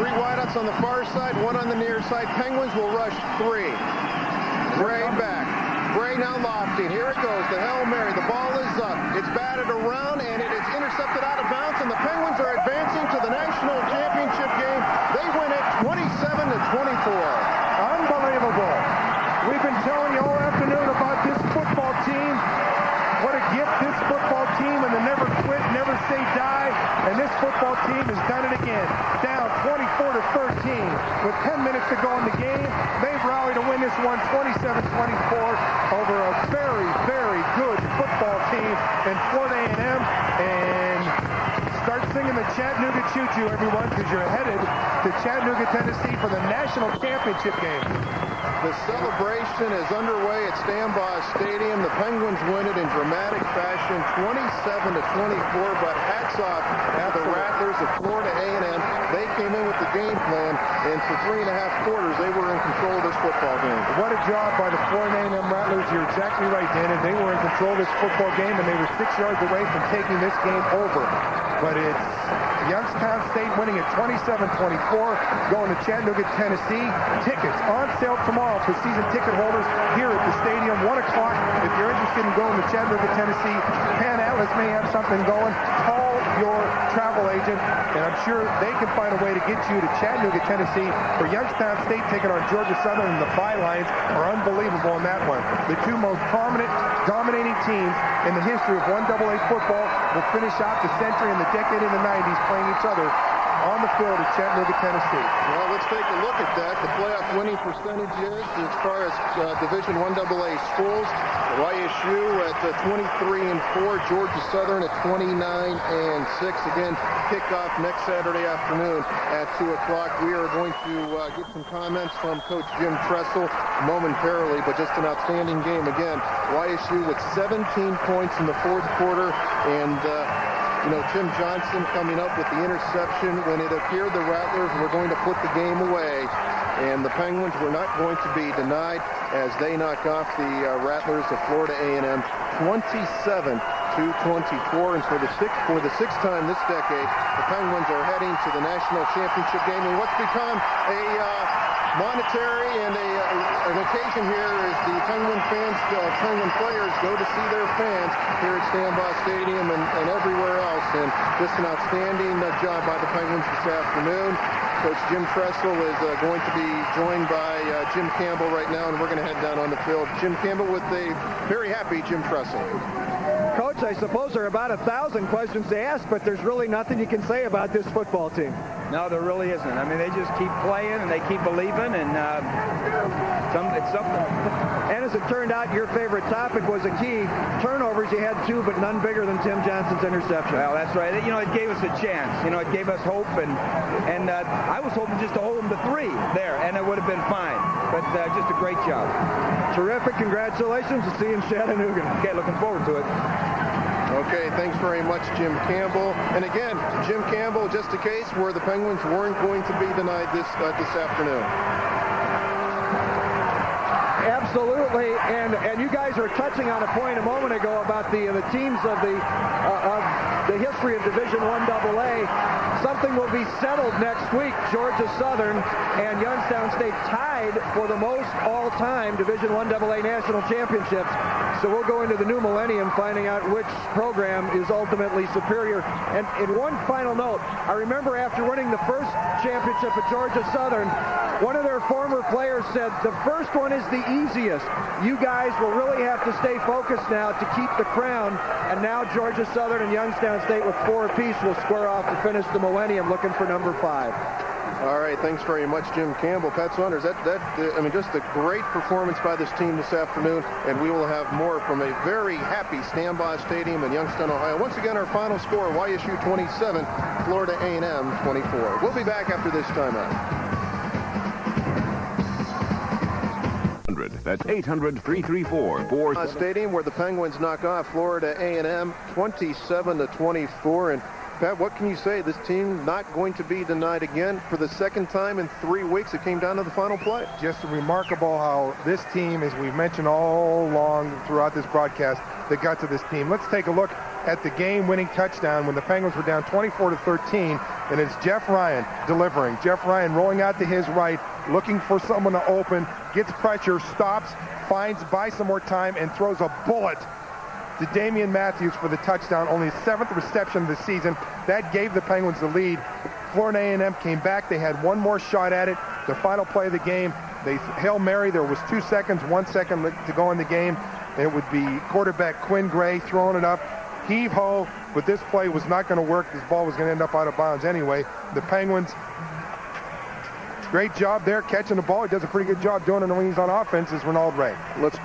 3 wideouts on the far side, 1 on the near side. Penguins will rush 3. Gray back. Gray now lofting. Here it goes. The Hail Mary. The ball is up. It's batted around, and it is intercepted out of bounds, and the Penguins are advancing to the national championship game. They win it 27-24. Unbelievable. We've been telling you all afternoon about this football team. What a gift this football team, and the never quit, never say die. And this football team has done it again. Down 24-13 with 10 minutes to go in the game. They've rallied to win this one 27-24 over a very, very good football team in Florida A&M. And start singing the Chattanooga Choo-Choo, everyone, because you're headed to Chattanooga, Tennessee for the national championship game. The celebration is underway at Stambaugh Stadium. The Penguins win it in dramatic fashion, 27-24, but hats off to the Rattlers of Florida A&M. They came in with the game plan, and for 3.5 quarters, they were in control of this football game. What a job by the Florida A&M Rattlers. You're exactly right, Dan, and they were in control of this football game, and they were 6 yards away from taking this game over. But it's Youngstown State winning at 27-24, going to Chattanooga, Tennessee. Tickets on sale tomorrow for season ticket holders here at the stadium, 1 o'clock. If you're interested in going to Chattanooga, Tennessee, Pan Atlas may have something going. Call your travel agent, and I'm sure they can find a way to get you to Chattanooga, Tennessee for Youngstown State taking on Georgia Southern, and the bylines are unbelievable in that one. The 2 most prominent, dominating teams in the history of 1AA football will finish out the century and the decade in the 90s playing each other on the field at Chattanooga, Tennessee. Well, let's take a look at that. The playoff winning percentages as far as Division 1AA schools. YSU at 23-4, Georgia Southern at 29-6. Again, kickoff next Saturday afternoon at 2 o'clock. We are going to get some comments from Coach Jim Tressel momentarily, but just an outstanding game. Again, YSU with 17 points in the fourth quarter, and Tim Johnson coming up with the interception when it appeared the Rattlers were going to put the game away, and the Penguins were not going to be denied as they knock off the Rattlers of Florida A&M 27-24. And for the sixth time this decade, the Penguins are heading to the national championship game in what's become a monetary and an occasion here is the Penguin fans, Penguin players go to see their fans here at Stambaugh Stadium and everywhere else. And just an outstanding job by the Penguins this afternoon. Coach Jim Tressel is going to be joined by Jim Campbell right now, and we're going to head down on the field. Jim Campbell with a very happy Jim Tressel. Coach, I suppose there are about 1,000 questions to ask, but there's really nothing you can say about this football team. No, there really isn't. I mean, they just keep playing and they keep believing, and it's something. And as it turned out, your favorite topic was a key. Turnovers, you had 2, but none bigger than Tim Johnson's interception. Well, that's right. It gave us a chance. It gave us hope, and I was hoping just to hold them to 3 there, and it would have been fine. But just a great job. Terrific. Congratulations. To see you in Chattanooga. Okay, looking forward to it. Okay, thanks very much, Jim Campbell. And again, Jim Campbell, just a case where the Penguins weren't going to be denied this afternoon. Absolutely, and you guys were touching on a point a moment ago about the teams of the history of Division I AA. Something will be settled next week. Georgia Southern and Youngstown State tied for the most all-time Division I AA national championships. So we'll go into the new millennium finding out which program is ultimately superior. And in one final note, I remember after winning the first championship at Georgia Southern, one of their former players said, the first one is the easiest. You guys will really have to stay focused now to keep the crown. And now Georgia Southern and Youngstown State with 4 apiece will square off to finish the millennium looking for number 5. All right, thanks very much, Jim Campbell. Pat Saunders, I mean, just a great performance by this team this afternoon, and we will have more from a very happy Standby Stadium in Youngstown, Ohio. Once again, our final score, YSU 27, Florida A&M 24. We'll be back after this timeout. That's 800-334-4. Stadium where the Penguins knock off Florida A&M 27-24, and Pat, what can you say? This team not going to be denied again for the second time in 3 weeks. It came down to the final play. Just remarkable how this team, as we've mentioned all along throughout this broadcast, the guts of this team. Let's take a look at the game-winning touchdown when the Penguins were down 24-13, and it's Jeff Ryan delivering. Jeff Ryan rolling out to his right, looking for someone to open, gets pressure, stops, buys some more time, and throws a bullet to Damian Matthews for the touchdown, only his 7th reception of the season. That gave the Penguins the lead. Florida A&M came back. They had one more shot at it. The final play of the game, they Hail Mary. There was 2 seconds, 1 second to go in the game. And it would be quarterback Quinn Gray throwing it up. Heave-ho, but this play was not going to work. This ball was going to end up out of bounds anyway. The Penguins, great job there catching the ball. He does a pretty good job doing it when he's on offense is Ronald Ray. Let's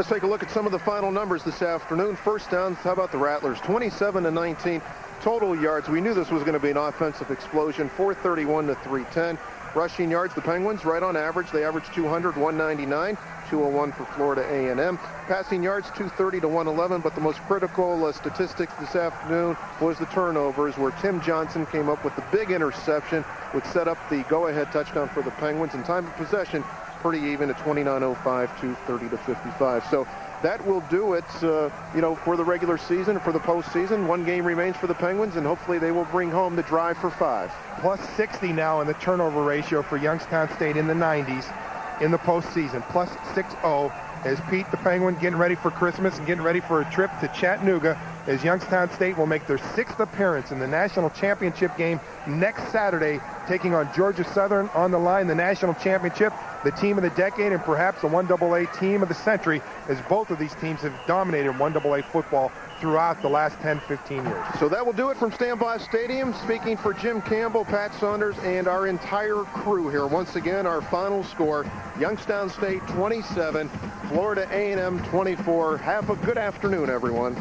take a look at some of the final numbers this afternoon. First downs, how about the Rattlers? 27-19 total yards. We knew this was going to be an offensive explosion. 431 to 310. Rushing yards, the Penguins right on average. They averaged 200, 199, 201 for Florida A&M. Passing yards, 230 to 111. But the most critical statistic this afternoon was the turnovers, where Tim Johnson came up with the big interception, which set up the go-ahead touchdown for the Penguins. And time of possession, pretty even at 29:05, 230 to 55. So that will do it, for the regular season, for the postseason. One game remains for the Penguins, and hopefully they will bring home the drive for 5. Plus 60 now in the turnover ratio for Youngstown State in the 90s in the postseason. Plus 60 as Pete the Penguin getting ready for Christmas and getting ready for a trip to Chattanooga, as Youngstown State will make their 6th appearance in the national championship game next Saturday, taking on Georgia Southern on the line, the national championship, the team of the decade, and perhaps the 1AA team of the century, as both of these teams have dominated 1AA football throughout the last 10-15 years. So that will do it from Standby Stadium. Speaking for Jim Campbell, Pat Saunders, and our entire crew here. Once again, our final score, Youngstown State 27, Florida A&M 24. Have a good afternoon, everyone.